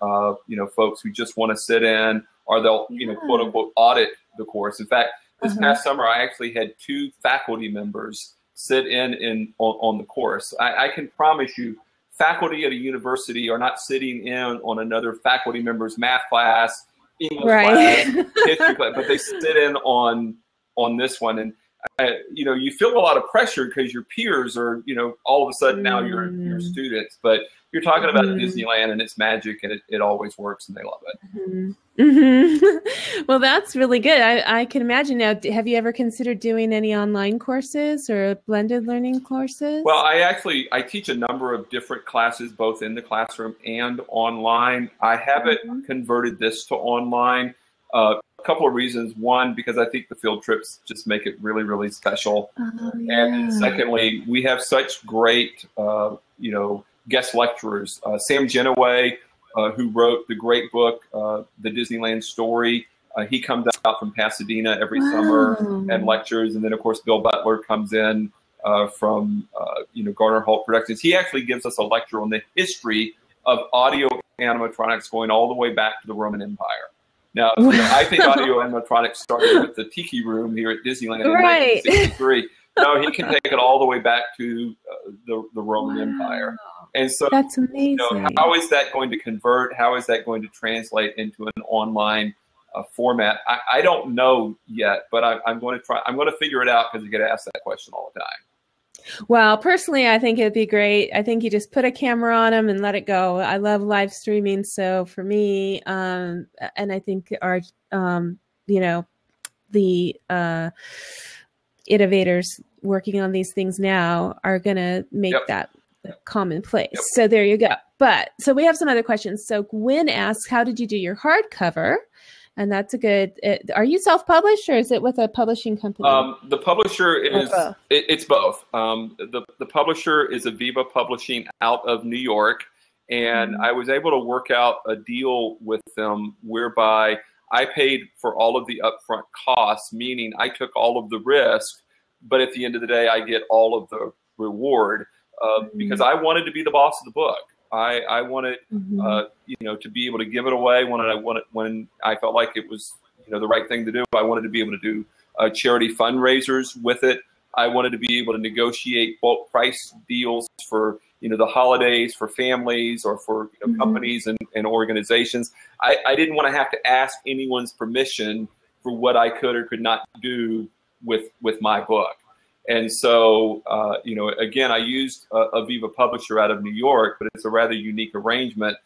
folks who just want to sit in, or they'll quote unquote audit the course. In fact, this past summer I actually had 2 faculty members sit in on the course. I can promise you, faculty at a university are not sitting in on another faculty member's math class, English class, history class, but they sit in on this one. And you feel a lot of pressure because your peers are, all of a sudden now you're students, but you're talking about Disneyland and its magic, and it always works, and they love it. Well, that's really good. I can imagine. Now, have you ever considered doing any online courses or blended learning courses? Well, I teach a number of different classes, both in the classroom and online. I haven't converted this to online. A couple of reasons. One, because I think the field trips just make it really, really special. And secondly, we have such great, guest lecturers. Sam Genoway, who wrote the great book, The Disneyland Story. He comes out from Pasadena every summer and lectures. And then, of course, Bill Butler comes in from, Garner Holt Productions. He actually gives us a lecture on the history of audio animatronics going all the way back to the Roman Empire. Now, I think audio animatronics started with the Tiki Room here at Disneyland in 1963. No, he can take it all the way back to the Roman Empire. And so that's amazing. How is that going to convert? How is that going to translate into an online format? I don't know yet, but I'm going to try. I'm going to figure it out, because you get asked that question all the time. Well, personally, I think it'd be great. I think you just put a camera on them and let it go. I love live streaming. So for me, and I think our, the innovators working on these things now are going to make that commonplace. So there you go. So we have some other questions. So Gwen asks, how did you do your hardcover? And that's a good, are you self-published, or is it with a publishing company? The publisher is, it's both. The publisher is Aviva Publishing out of New York. And I was able to work out a deal with them whereby I paid for all of the upfront costs, meaning I took all of the risk, but at the end of the day, I get all of the reward, because I wanted to be the boss of the book. I wanted, to be able to give it away when I felt like it was, the right thing to do. I wanted to be able to do charity fundraisers with it. I wanted to be able to negotiate bulk price deals for, the holidays, for families, or for companies and organizations. I didn't want to have to ask anyone's permission for what I could or could not do with my book. And so, again, I used a Viva publisher out of New York, but it's a rather unique arrangement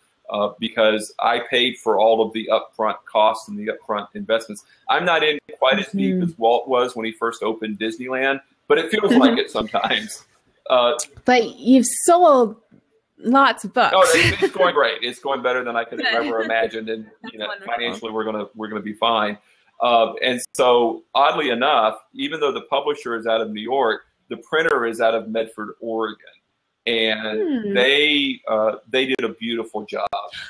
because I paid for all of the upfront costs and the upfront investments. I'm not in quite as deep as Walt was when he first opened Disneyland, but it feels like it sometimes. But you've sold lots of books. Oh, it's going great. It's going better than I could have ever imagined, and financially, we're gonna be fine. And so, oddly enough, even though the publisher is out of New York, the printer is out of Medford, Oregon, and they did a beautiful job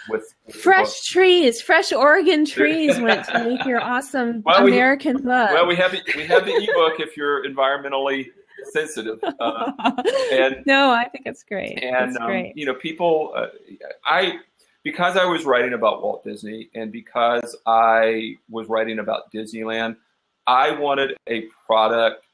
with fresh Oregon trees went to make your awesome American book. Well, we have the ebook if you're environmentally sensitive. And no, I think it's great. And great. People, because I was writing about Walt Disney and because I was writing about Disneyland, I wanted a product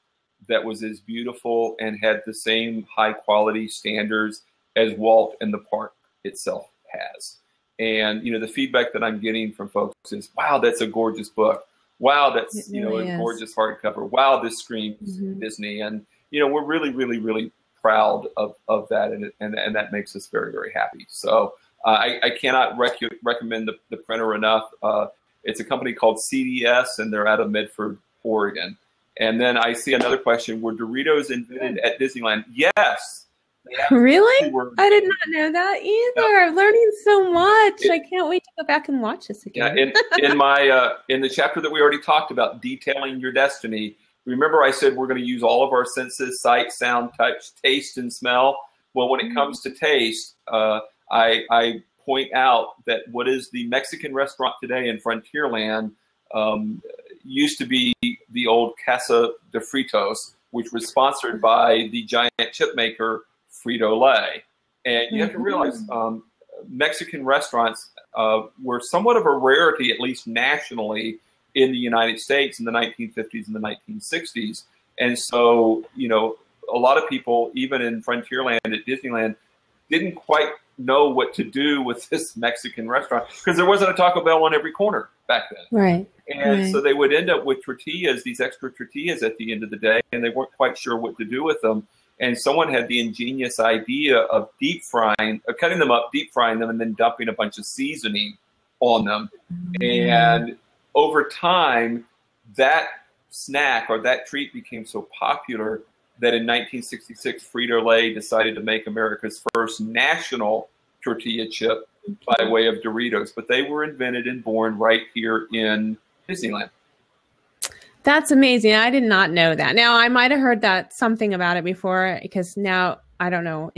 that was as beautiful and had the same high quality standards as Walt and the park itself has. And, the feedback that I'm getting from folks is, wow, that's a gorgeous book. Wow, that's, a gorgeous hardcover. Wow, this screams Disney. And, we're really, really, really proud of that. And that makes us very, very happy. So I cannot recommend the printer enough. It's a company called CDS, and they're out of Medford, Oregon. And then I see another question: were Doritos invented at Disneyland? Yes. Really? I did not know that either. I'm learning so much. I can't wait to go back and watch this again. Yeah, in the chapter that we already talked about, detailing your destiny. Remember, I said we're going to use all of our senses: sight, sound, touch, taste, and smell. Well, when it comes to taste, I point out that what is the Mexican restaurant today in Frontierland used to be the old Casa de Fritos, which was sponsored by the giant chip maker Frito-Lay. And you have to realize Mexican restaurants were somewhat of a rarity, at least nationally, in the United States in the 1950s and the 1960s. And so, a lot of people, even in Frontierland at Disneyland, didn't quite know what to do with this Mexican restaurant because there wasn't a Taco Bell on every corner back then. Right. And so they would end up with tortillas, these extra tortillas at the end of the day, and they weren't quite sure what to do with them. And someone had the ingenious idea of cutting them up, deep frying them, and then dumping a bunch of seasoning on them. And over time, that snack or that treat became so popular that in 1966, Frito-Lay decided to make America's first national tortilla chip by way of Doritos. But they were invented and born right here in Disneyland. That's amazing. I did not know that. Now, I might have heard something about it before, because now, I don't know,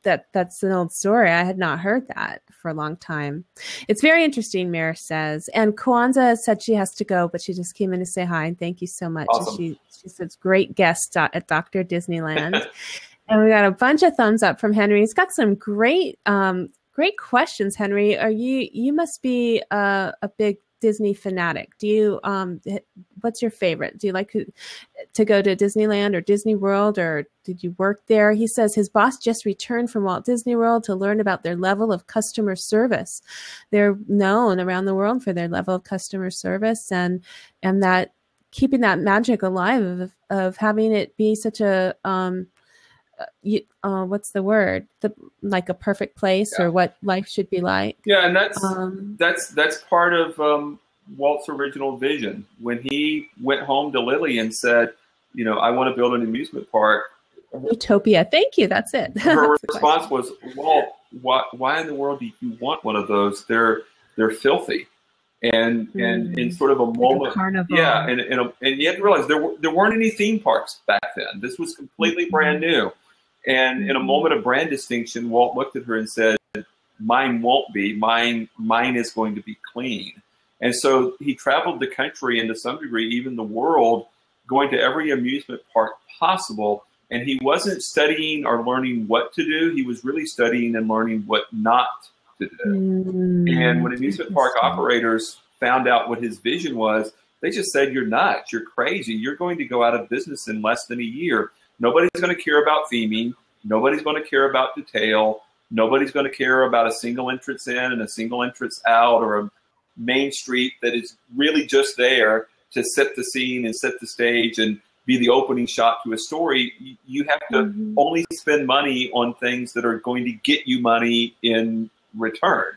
that's an old story. I had not heard that for a long time. It's very interesting, Mira says. And Kwanzaa said she has to go, but she just came in to say hi, and thank you so much. Awesome. And she says, great guest at Dr. Disneyland. And we got a bunch of thumbs up from Henry. He's got some great questions, Henry. You must be a big Disney fanatic. Do you what's your favorite? Do you like to go to Disneyland or Disney World, or did you work there? He says his boss just returned from Walt Disney World to learn about their level of customer service. They're known around the world for their level of customer service, and that keeping that magic alive of having it be such a what's the word? Like a perfect place, or what life should be like. Yeah, and that's part of Walt's original vision. When he went home to Lily and said, I want to build an amusement park. Utopia. Thank you. That's it. Her response was, Walt, why in the world do you want one of those? They're filthy. And in sort of a moment, carnival. Yeah, and you have to realize there weren't any theme parks back then. This was completely brand new. And in a moment of brand distinction, Walt looked at her and said, "Mine won't be. Mine is going to be clean." And so he traveled the country and to some degree even the world, going to every amusement park possible And he wasn't studying or learning what to do. He was really studying and learning what not to do. And when amusement park operators found out what his vision was, they just said, "You're nuts. You're crazy. You're going to go out of business in less than a year. Nobody's going to care about theming. Nobody's going to care about detail. Nobody's going to care about a single entrance in and a single entrance out, or a main street that is really just there to set the scene and set the stage and be the opening shot to a story. You have to only spend money on things that are going to get you money in return."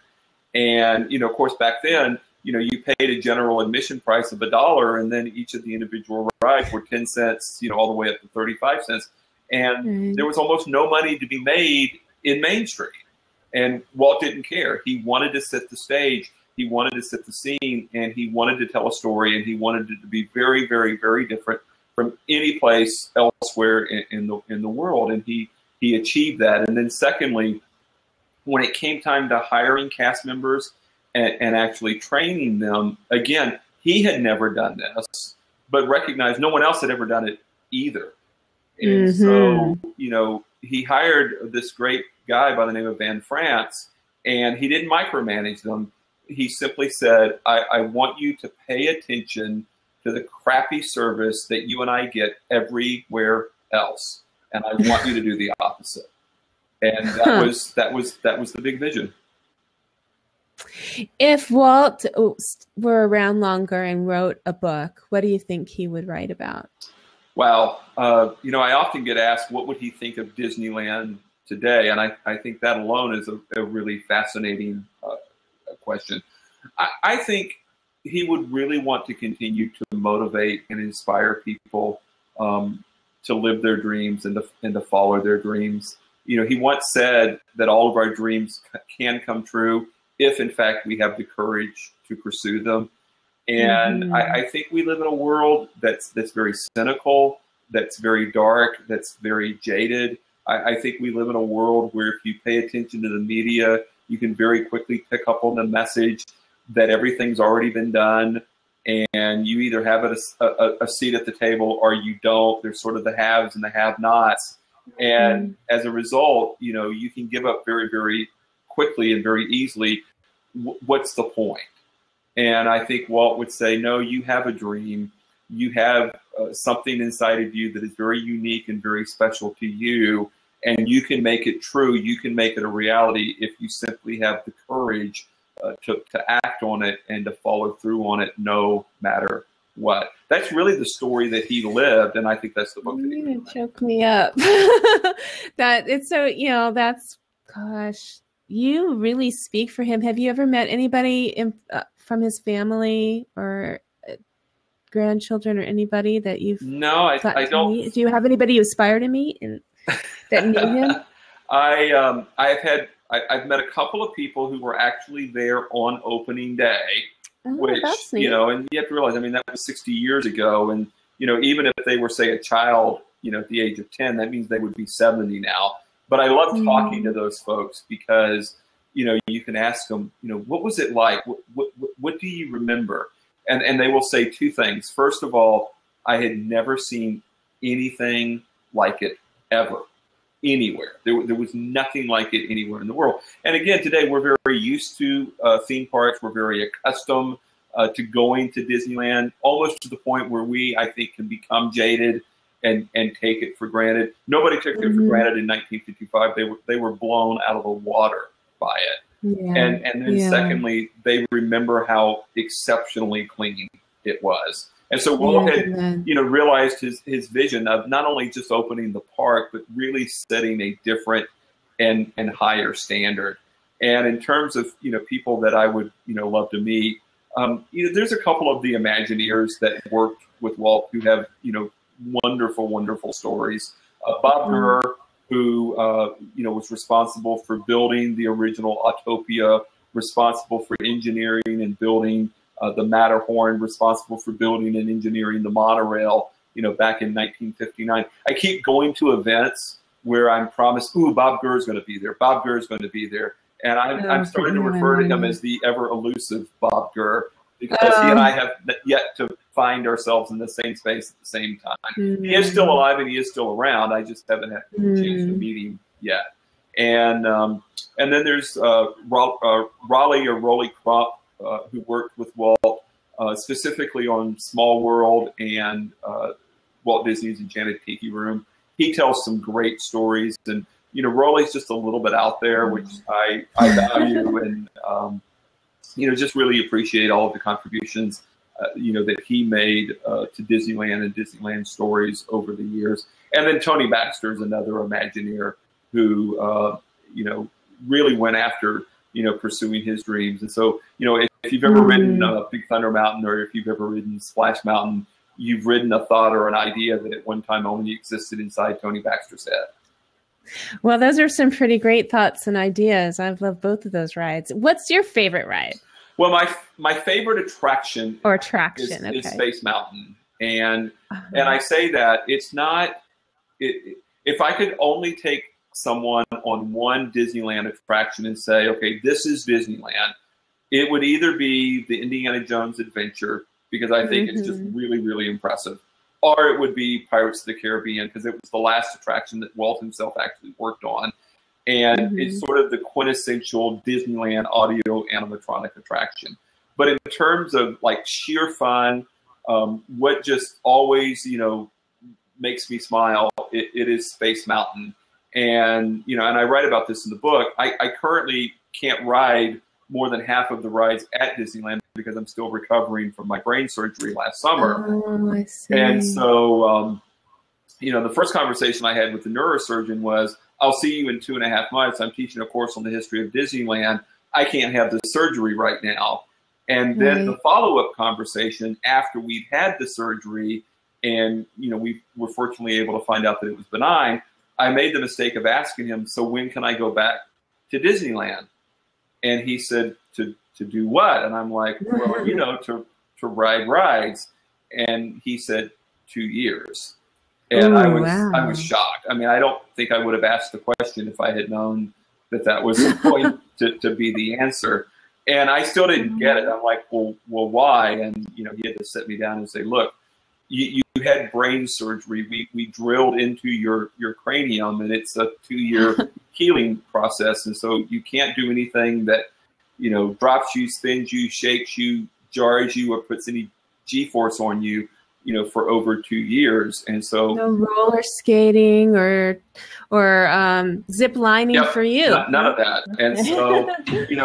And, of course, back then, you paid a general admission price of $1, and then each of the individual rides were 10 cents, all the way up to 35 cents. And there was almost no money to be made in Main Street. And Walt didn't care. He wanted to set the stage. He wanted to set the scene, and he wanted to tell a story, and he wanted it to be very, very, very different from any place elsewhere in the world. And he achieved that. And then secondly, when it came time to hiring cast members and actually training them, again, he had never done this, but recognized no one else had ever done it either. And so, he hired this great guy by the name of Van France, and he didn't micromanage them. He simply said, I want you to pay attention to the crappy service that you and I get everywhere else, and I want you to do the opposite. And that was the big vision. If Walt were around longer and wrote a book, what do you think he would write about? Wow. I often get asked, what would he think of Disneyland today? And I think that alone is a really fascinating question. I think he would really want to continue to motivate and inspire people to live their dreams and to follow their dreams. He once said that all of our dreams can come true if, in fact, we have the courage to pursue them. And I think we live in a world that's very cynical, that's very dark, that's very jaded. I think we live in a world where if you pay attention to the media, you can very quickly pick up on the message that everything's already been done, and you either have a seat at the table or you don't. There's sort of the haves and the have-nots. And as a result, you can give up very, very quickly and very easily. What's the point? And I think Walt would say, no, you have a dream. You have something inside of you that is very unique and very special to you, and you can make it true. You can make it a reality if you simply have the courage to act on it and to follow through on it no matter what. That's really the story that he lived, and I think that's the book that he lived. Choke me up. That it's so, gosh, you really speak for him. Have you ever met anybody from his family or grandchildren or anybody that you've No, I don't. Meet? Do you have anybody you aspire to meet and that knew him? I've met a couple of people who were actually there on opening day, which, and you have to realize, that was 60 years ago. And, even if they were, say, a child, at the age of 10, that means they would be 70 now. But I love talking to those folks because, you can ask them, what was it like? What do you remember? And they will say two things. First of all, I had never seen anything like it ever, anywhere. There was nothing like it anywhere in the world. And again, today we're very used to theme parks. We're very accustomed to going to Disneyland, almost to the point where we, I think, can become jaded and take it for granted. Nobody took it for granted in 1955. They were blown out of the water by it. Yeah. And then secondly, they remember how exceptionally clean it was. And so Walt had, realized his vision of not only just opening the park, but really setting a different and higher standard. And in terms of, people that I would, love to meet, there's a couple of the Imagineers that worked with Walt who have, wonderful, wonderful stories. Bob Gurr, who, was responsible for building the original Autopia, responsible for engineering and building the Matterhorn, responsible for building and engineering the monorail, back in 1959. I keep going to events where I'm promised, Bob Gurr is going to be there. Bob Gurr is going to be there. And I'm starting to refer to him as the ever elusive Bob Gurr because he and I have yet to find ourselves in the same space at the same time. He is still alive and he is still around. I just haven't had a chance to meet him yet. And then there's Rolly Crump, who worked with Walt specifically on Small World and Walt Disney's Enchanted Tiki Room. He tells some great stories, and Rolly's just a little bit out there, which I value, and just really appreciate all of the contributions that he made to Disneyland and Disneyland stories over the years. And then Tony Baxter is another Imagineer who really went after pursuing his dreams. And so if you've ever ridden Big Thunder Mountain, or if you've ever ridden Splash Mountain, you've ridden a thought or an idea that at one time only existed inside Tony Baxter's head. Well, those are some pretty great thoughts and ideas. I've loved both of those rides. What's your favorite ride? Well, my favorite attraction is Space Mountain. And I say that it's not, if I could only take someone on one Disneyland attraction and say, okay, this is Disneyland, it would either be the Indiana Jones Adventure, because I think it's just really, really impressive, or it would be Pirates of the Caribbean, because it was the last attraction that Walt himself actually worked on. And it's sort of the quintessential Disneyland audio animatronic attraction. But in terms of like sheer fun, what just always, makes me smile, it is Space Mountain. And, and I write about this in the book. I currently can't ride more than half of the rides at Disneyland because I'm still recovering from my brain surgery last summer. Oh, I see. And so, the first conversation I had with the neurosurgeon was, I'll see you in 2.5 months. I'm teaching a course on the history of Disneyland. I can't have the surgery right now. And then the follow-up conversation after we've had the surgery, and, we were fortunately able to find out that it was benign, I made the mistake of asking him, so when can I go back to Disneyland? And he said, to do what? And I'm like, well, to ride rides. And he said, 2 years. And I was shocked. I mean, I don't think I would have asked the question if I had known that was going to be the answer. And I still didn't get it. I'm like, well, why? And, he had to sit me down and say, look, you had brain surgery. We drilled into your cranium, and it's a 2-year healing process. And so you can't do anything that, drops you, spins you, shakes you, jars you, or puts any G-force on you, for over 2 years. And so no roller skating or zip lining for you. None of that. And so,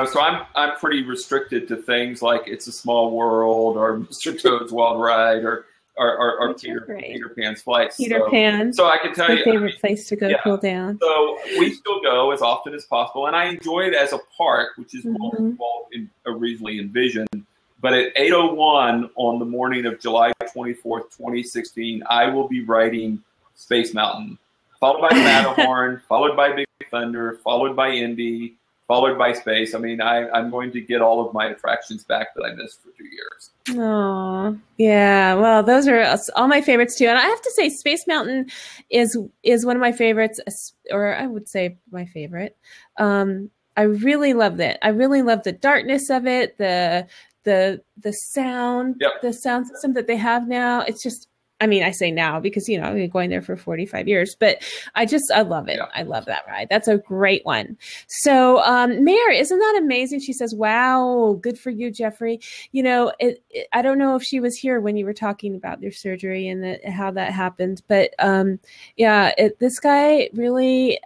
so I'm pretty restricted to things like It's a Small World or Mr. Toad's Wild Ride or Peter Pan's Flight. Peter Pan. So I can tell you, favorite place to go cool down. So we still go as often as possible, and I enjoy it as a park, which is what Walt originally envisioned. But at 8:01 on the morning of July 24th, 2016, I will be riding Space Mountain, followed by Matterhorn, followed by Big Thunder, followed by Indy, followed by Space. I mean, I'm going to get all of my attractions back that I missed for 2 years. Oh, yeah. Well, those are all my favorites too. And I have to say Space Mountain is one of my favorites, or I would say my favorite. I really loved it. I really loved the darkness of it, the sound, the sound system that they have now. It's just, I mean, I say now because, I've been going there for 45 years, but I love it. Yeah. I love that ride. That's a great one. So, Mare, isn't that amazing? She says, wow, good for you, Jeffrey. I don't know if she was here when you were talking about your surgery and how that happened, but, this guy really,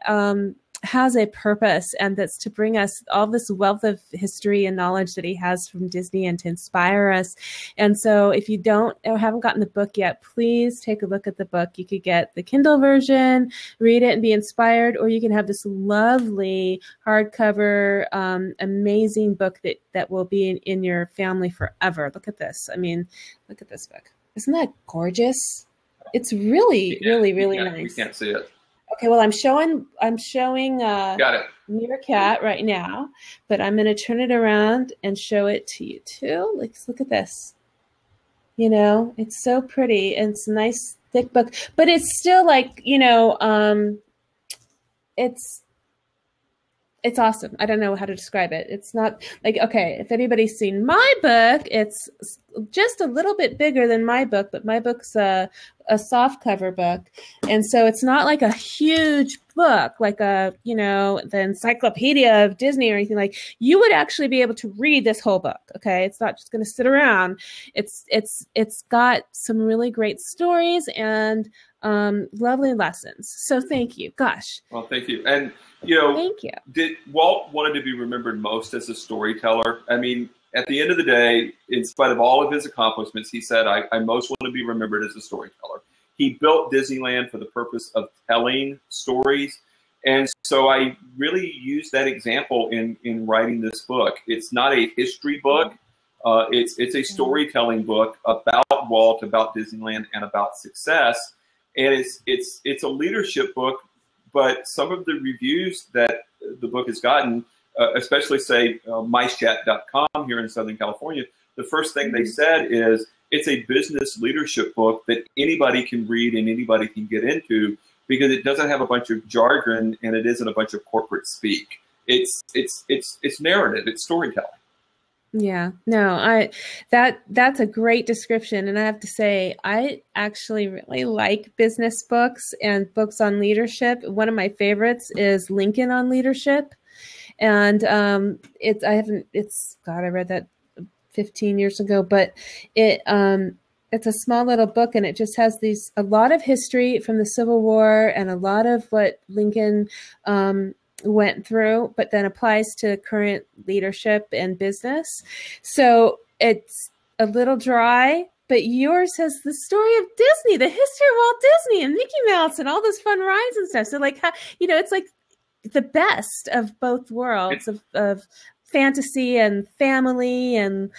has a purpose, and that's to bring us all this wealth of history and knowledge that he has from Disney and to inspire us. And so if you haven't gotten the book yet, please take a look at the book. You could get the Kindle version, read it and be inspired, or you can have this lovely hardcover, amazing book that will be in your family forever. Look at this. I mean, look at this book. Isn't that gorgeous? It's really, really, really nice. We can't see it. Okay, well, I'm showing Got it. Meerkat right now, but I'm going to turn it around and show it to you too. Look at this. It's so pretty, and it's a nice thick book, but it's still like, it's it's awesome. I don't know how to describe it. It's not like, okay, if anybody's seen my book, it's just a little bit bigger than my book, but my book's a soft cover book. And so it's not like a huge book, like the Encyclopedia of Disney or anything. Like, you would actually be able to read this whole book. Okay. It's not just going to sit around. It's got some really great stories and lovely lessons. So thank you. Gosh. Well, thank you. And, thank you. Did Walt wanted to be remembered most as a storyteller? I mean, at the end of the day, in spite of all of his accomplishments, he said, I most want to be remembered as a storyteller. He built Disneyland for the purpose of telling stories. And so I really used that example in writing this book. It's not a history book. It's a storytelling book about Walt, about Disneyland, and about success. And it's a leadership book, but some of the reviews that the book has gotten, especially say micechat.com here in Southern California, the first thing they said is it's a business leadership book that anybody can read and anybody can get into, because it doesn't have a bunch of jargon and it isn't a bunch of corporate speak. It's narrative, it's storytelling. Yeah, no, that's a great description. And I have to say, I actually really like business books and books on leadership. One of my favorites is Lincoln on Leadership. And I read that 15 years ago, but it's a small little book, and it just has a lot of history from the Civil War and a lot of what Lincoln went through, but then applies to current leadership and business. So it's a little dry, but yours has the story of Disney, the history of Walt Disney and Mickey Mouse and all those fun rides and stuff. So like, it's like the best of both worlds of fantasy and family and,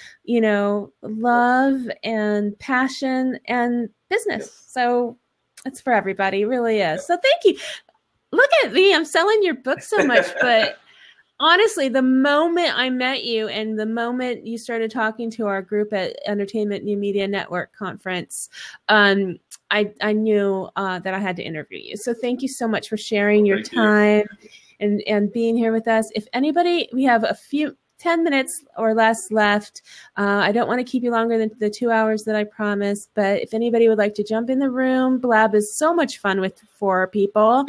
love and passion and business. So it's for everybody. It really is. So thank you. Look at me. I'm selling your book so much, but honestly, the moment I met you and the moment you started talking to our group at Entertainment New Media Network conference, I knew that I had to interview you. So thank you so much for sharing your time and being here with us. If anybody, we have 10 minutes or less left. I don't want to keep you longer than the 2 hours that I promised, but if anybody would like to jump in the room, Blab is so much fun for people.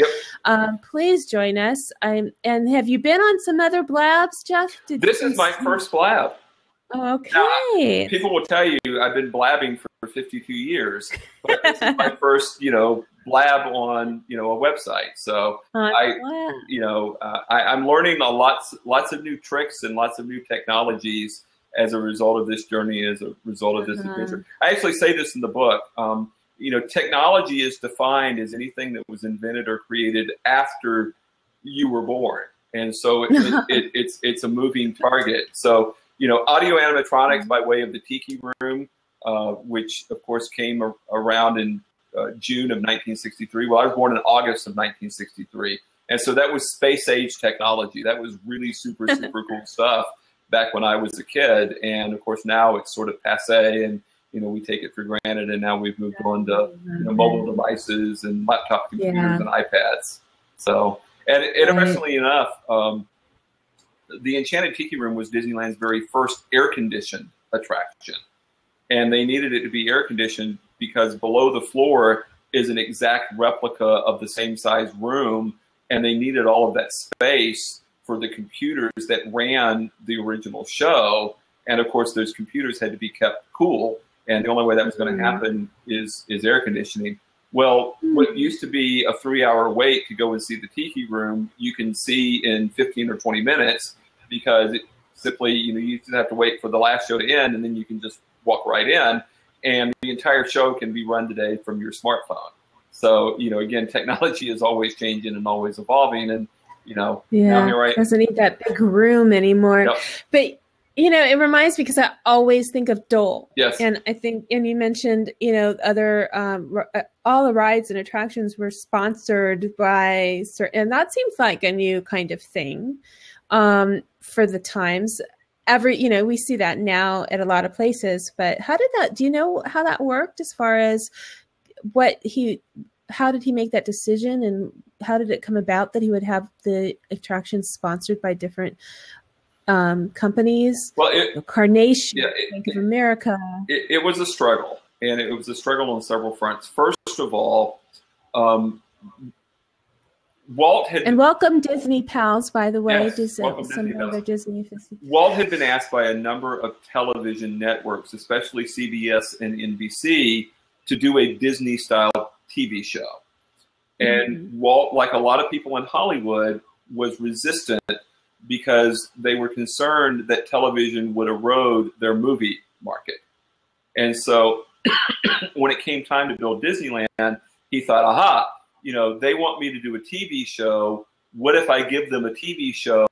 Yep. Please join us. And have you been on some other Blabs, Jeff? This is my first Blab. Oh, okay. Now, people will tell you I've been blabbing for 52 years, but this is my first, blab on, a website. So I'm learning lots of new tricks and lots of new technologies as a result of this journey, as a result of this adventure. I actually say this in the book. Technology is defined as anything that was invented or created after you were born, and so it's a moving target. So audio animatronics by way of the Tiki Room, which of course came around in June of 1963. Well, I was born in August of 1963. And so that was space age technology. That was really super, super cool stuff back when I was a kid. And of course, now it's sort of passe and, we take it for granted. And now we've moved on to mobile devices and laptop computers and iPads. So, and interestingly enough, the Enchanted Tiki Room was Disneyland's very first air-conditioned attraction. And they needed it to be air-conditioned because below the floor is an exact replica of the same size room, and they needed all of that space for the computers that ran the original show. And of course, those computers had to be kept cool, and the only way that was going to happen is air conditioning. Well, what used to be a 3-hour wait to go and see the Tiki Room, you can see in 15 or 20 minutes because it simply, you just have to wait for the last show to end, and then you can just walk right in. And the entire show can be run today from your smartphone. So, again, technology is always changing and always evolving. And, now here I doesn't need that big room anymore. Yep. But, it reminds me because I always think of Dole. Yes. And I think, and you mentioned, other, all the rides and attractions were sponsored by certain, and that seems like a new kind of thing for the times. We see that now at a lot of places, but do you know how that worked as far as how did he make that decision, and how did it come about that he would have the attractions sponsored by different companies? Well, Carnation, Bank of America. It was a struggle, and it was a struggle on several fronts. First of all, Walt had... And welcome Disney pals, by the way. Yes, welcome Disney pals. Disney. Walt had been asked by a number of television networks, especially CBS and NBC, to do a Disney-style TV show. And Walt, like a lot of people in Hollywood, was resistant because they were concerned that television would erode their movie market. And so when it came time to build Disneyland, he thought, aha, they want me to do a TV show. What if I give them a TV show,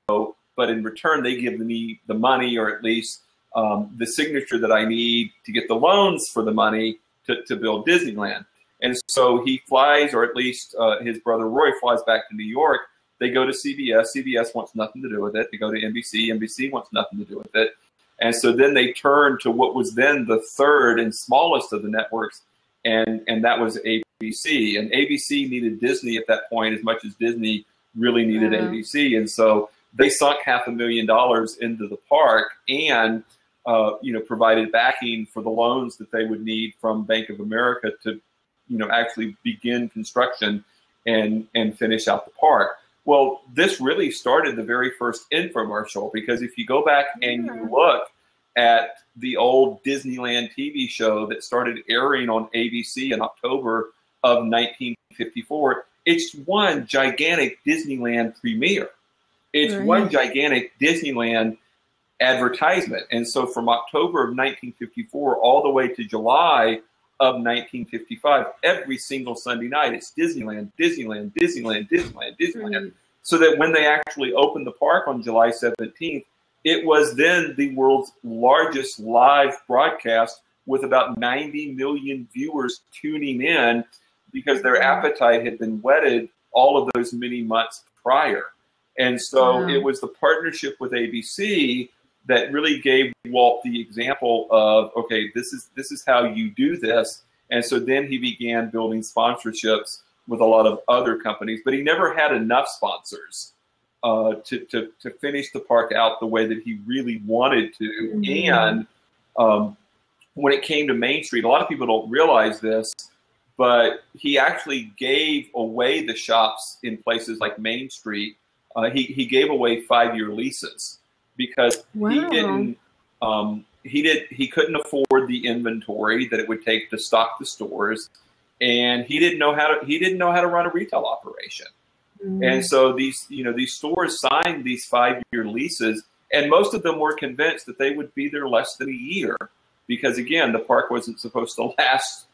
but in return they give me the money, or at least the signature that I need to get the loans for the money to build Disneyland? And so he flies, or at least his brother Roy flies back to New York. They go to CBS. CBS wants nothing to do with it. They go to NBC. NBC wants nothing to do with it. And so then they turn to what was then the third and smallest of the networks, and that was ABC. And ABC needed Disney at that point as much as Disney really needed ABC. And so they sunk $500,000 into the park and provided backing for the loans that they would need from Bank of America to actually begin construction and finish out the park. Well, this really started the very first infomercial, because if you go back and you look at the old Disneyland TV show that started airing on ABC in October of 1954, it's one gigantic Disneyland premiere. It's one gigantic Disneyland advertisement. And so from October of 1954 all the way to July of 1955, every single Sunday night, it's Disneyland, Disneyland, Disneyland, Disneyland, Disneyland. So that when they actually opened the park on July 17th, it was then the world's largest live broadcast, with about 90 million viewers tuning in, because their appetite had been whetted all of those many months prior. And so it was the partnership with ABC that really gave Walt the example of, okay, this is how you do this. And so then he began building sponsorships with a lot of other companies, but he never had enough sponsors to finish the park out the way that he really wanted to. And when it came to Main Street, a lot of people don't realize this, but he actually gave away the shops in places like Main Street. He gave away 5-year leases, because he couldn't afford the inventory that it would take to stock the stores, and he didn't know how to run a retail operation. And so these stores signed these 5-year leases, and most of them were convinced that they would be there less than a year, because again, the park wasn't supposed to last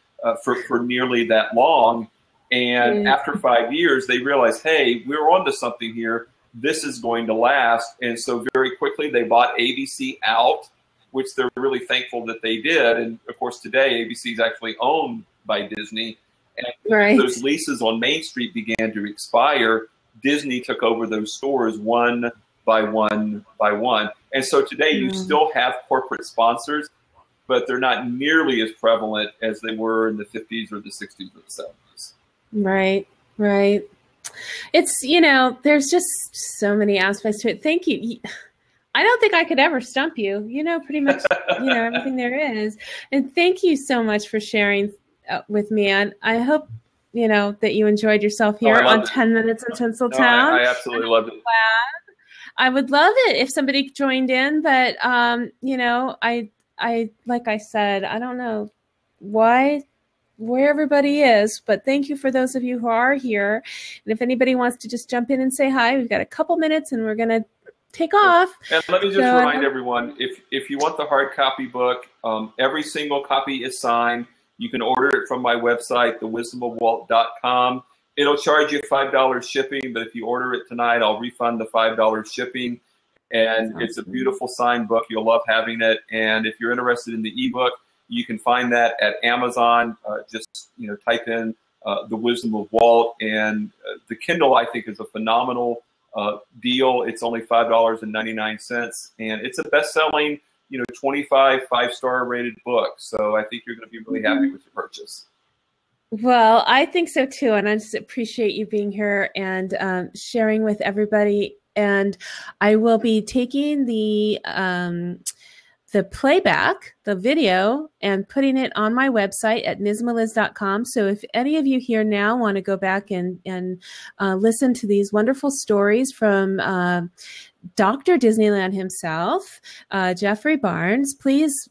for nearly that long. And after 5 years, they realized, hey, we're onto something here. This is going to last. And so very quickly they bought ABC out, which they're really thankful that they did. And of course today ABC is actually owned by Disney. And those leases on Main Street began to expire. Disney took over those stores one by one by one. And so today you still have corporate sponsors, but they're not nearly as prevalent as they were in the 50s or the 60s or the 70s. Right, right. It's, there's just so many aspects to it. Thank you. I don't think I could ever stump you. Pretty much, everything there is. And thank you so much for sharing with me. And I hope, that you enjoyed yourself here on 10 Minutes in Tinseltown. No, I absolutely loved it. I would love it if somebody joined in, but, I like I said, I don't know where everybody is, but thank you for those of you who are here. And if anybody wants to just jump in and say hi, we've got a couple minutes and we're going to take off. And let me just remind everyone, if you want the hard copy book, every single copy is signed. You can order it from my website, thewisdomofwalt.com. It'll charge you $5 shipping, but if you order it tonight, I'll refund the $5 shipping. And it's a beautiful signed book. You'll love having it. And if you're interested in the ebook, you can find that at Amazon. Just type in The Wisdom of Walt. And the Kindle, I think, is a phenomenal deal. It's only $5.99, and it's a best-selling 25 5-star rated book. So I think you're going to be really happy with your purchase. Well, I think so too, and I just appreciate you being here and sharing with everybody. And I will be taking the playback, the video, and putting it on my website at msmeliz.com. So if any of you here now want to go back and listen to these wonderful stories from Dr. Disneyland himself, Jeffrey Barnes, please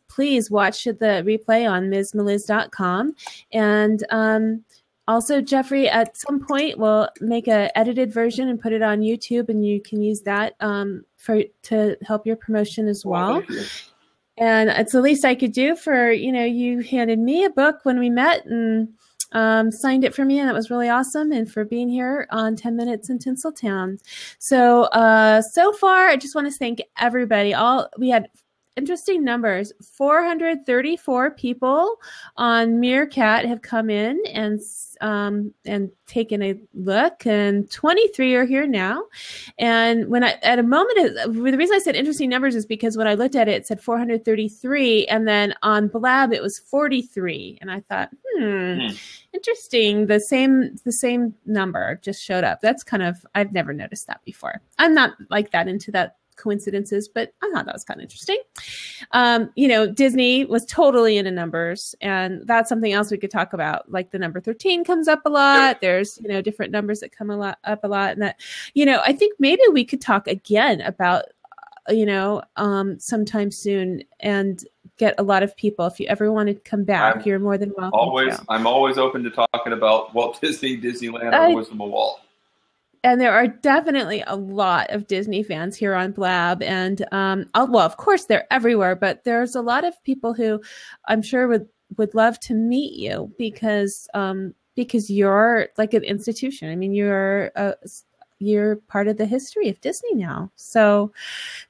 watch the replay on msmeliz.com. And also, Jeffrey, at some point, we'll make an edited version and put it on YouTube, and you can use that to help your promotion as well. Thank you. And it's the least I could do for, you handed me a book when we met and signed it for me, and it was really awesome, and for being here on 10 Minutes in Tinseltown. So, so far, I just want to thank everybody. We had interesting numbers. 434 people on Meerkat have come in and taken a look, and 23 are here now. And the reason I said interesting numbers is because when I looked at it, it said 433, and then on Blab it was 43, and I thought, interesting. The same number just showed up. That's I've never noticed that before. I'm not like that into that coincidences, but I thought that was kind of interesting. Disney was totally into numbers, and that's something else we could talk about. Like the number 13 comes up a lot. Yep. There's, different numbers that come up a lot. And that, I think maybe we could talk again about, sometime soon and get a lot of people. If you ever want to come back, you're more than welcome. I'm always open to talking about Walt Disney, Disneyland, or Wisdom of Walt. And there are definitely a lot of Disney fans here on Blab. And, of course, they're everywhere. But there's a lot of people who I'm sure would love to meet you because you're like an institution. I mean, you're part of the history of Disney now. So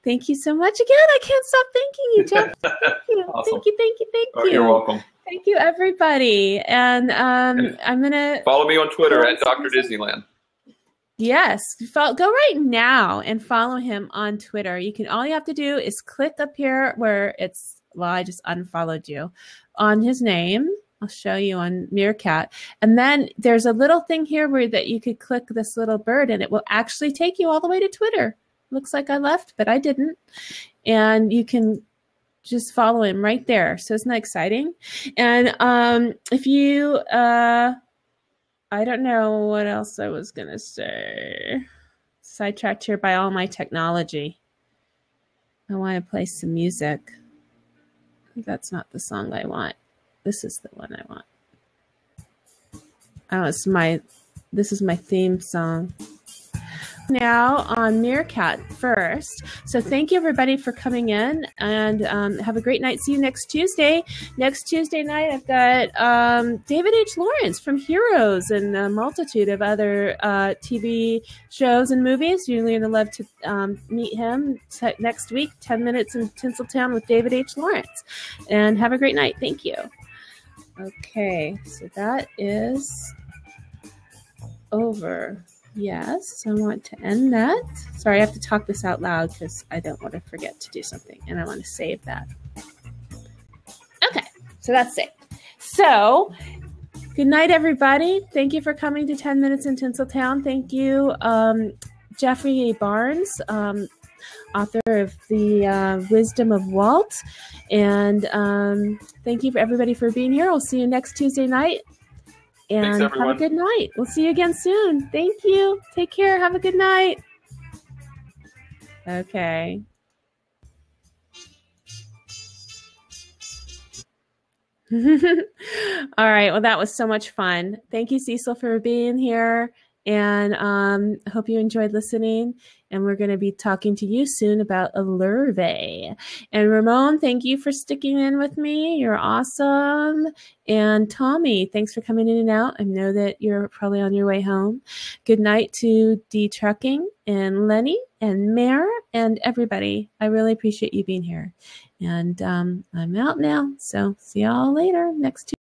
thank you so much again. I can't stop thanking you, Jeff. Thank you. Awesome. Thank you. You're welcome. Thank you, everybody. And I'm going to follow me on Twitter at Dr. Disneyland. Yes, go right now and follow him on Twitter. All you have to do is click up here where I just unfollowed you on his name. I'll show you on Meerkat. And then there's a little thing here that you could click this little bird, and it will actually take you all the way to Twitter. Looks like I left, but I didn't. And you can just follow him right there. So isn't that exciting? And if you I don't know what else I was going to say. Sidetracked here by all my technology. I want to play some music. That's not the song I want. This is the one I want. Oh, this is my theme song. Now on Meerkat first. So thank you everybody for coming in, and have a great night. See you next Tuesday. Next Tuesday night I've got David H. Lawrence from Heroes and a multitude of other TV shows and movies. You're going to love to meet him next week, 10 Minutes in Tinseltown with David H. Lawrence. And have a great night. Thank you. Okay, so that is over. Yes, I want to end that. Sorry, I have to talk this out loud because I don't want to forget to do something, and I want to save that. Okay, so that's it. So, good night, everybody. Thank you for coming to 10 Minutes in Tinseltown. Thank you, Jeffrey A. Barnes, author of the Wisdom of Walt. And thank you for everybody for being here. I'll see you next Tuesday night. And thanks, have a good night. We'll see you again soon. Thank you. Take care. Have a good night. Okay. All right. Well, that was so much fun. Thank you, Cecil, for being here. And I hope you enjoyed listening. And we're going to be talking to you soon about a larvae. And Ramon, thank you for sticking in with me. You're awesome. And Tommy, thanks for coming in and out. I know that you're probably on your way home. Good night to D Trucking and Lenny and Mare and everybody. I really appreciate you being here. And I'm out now. So see y'all later next Tuesday.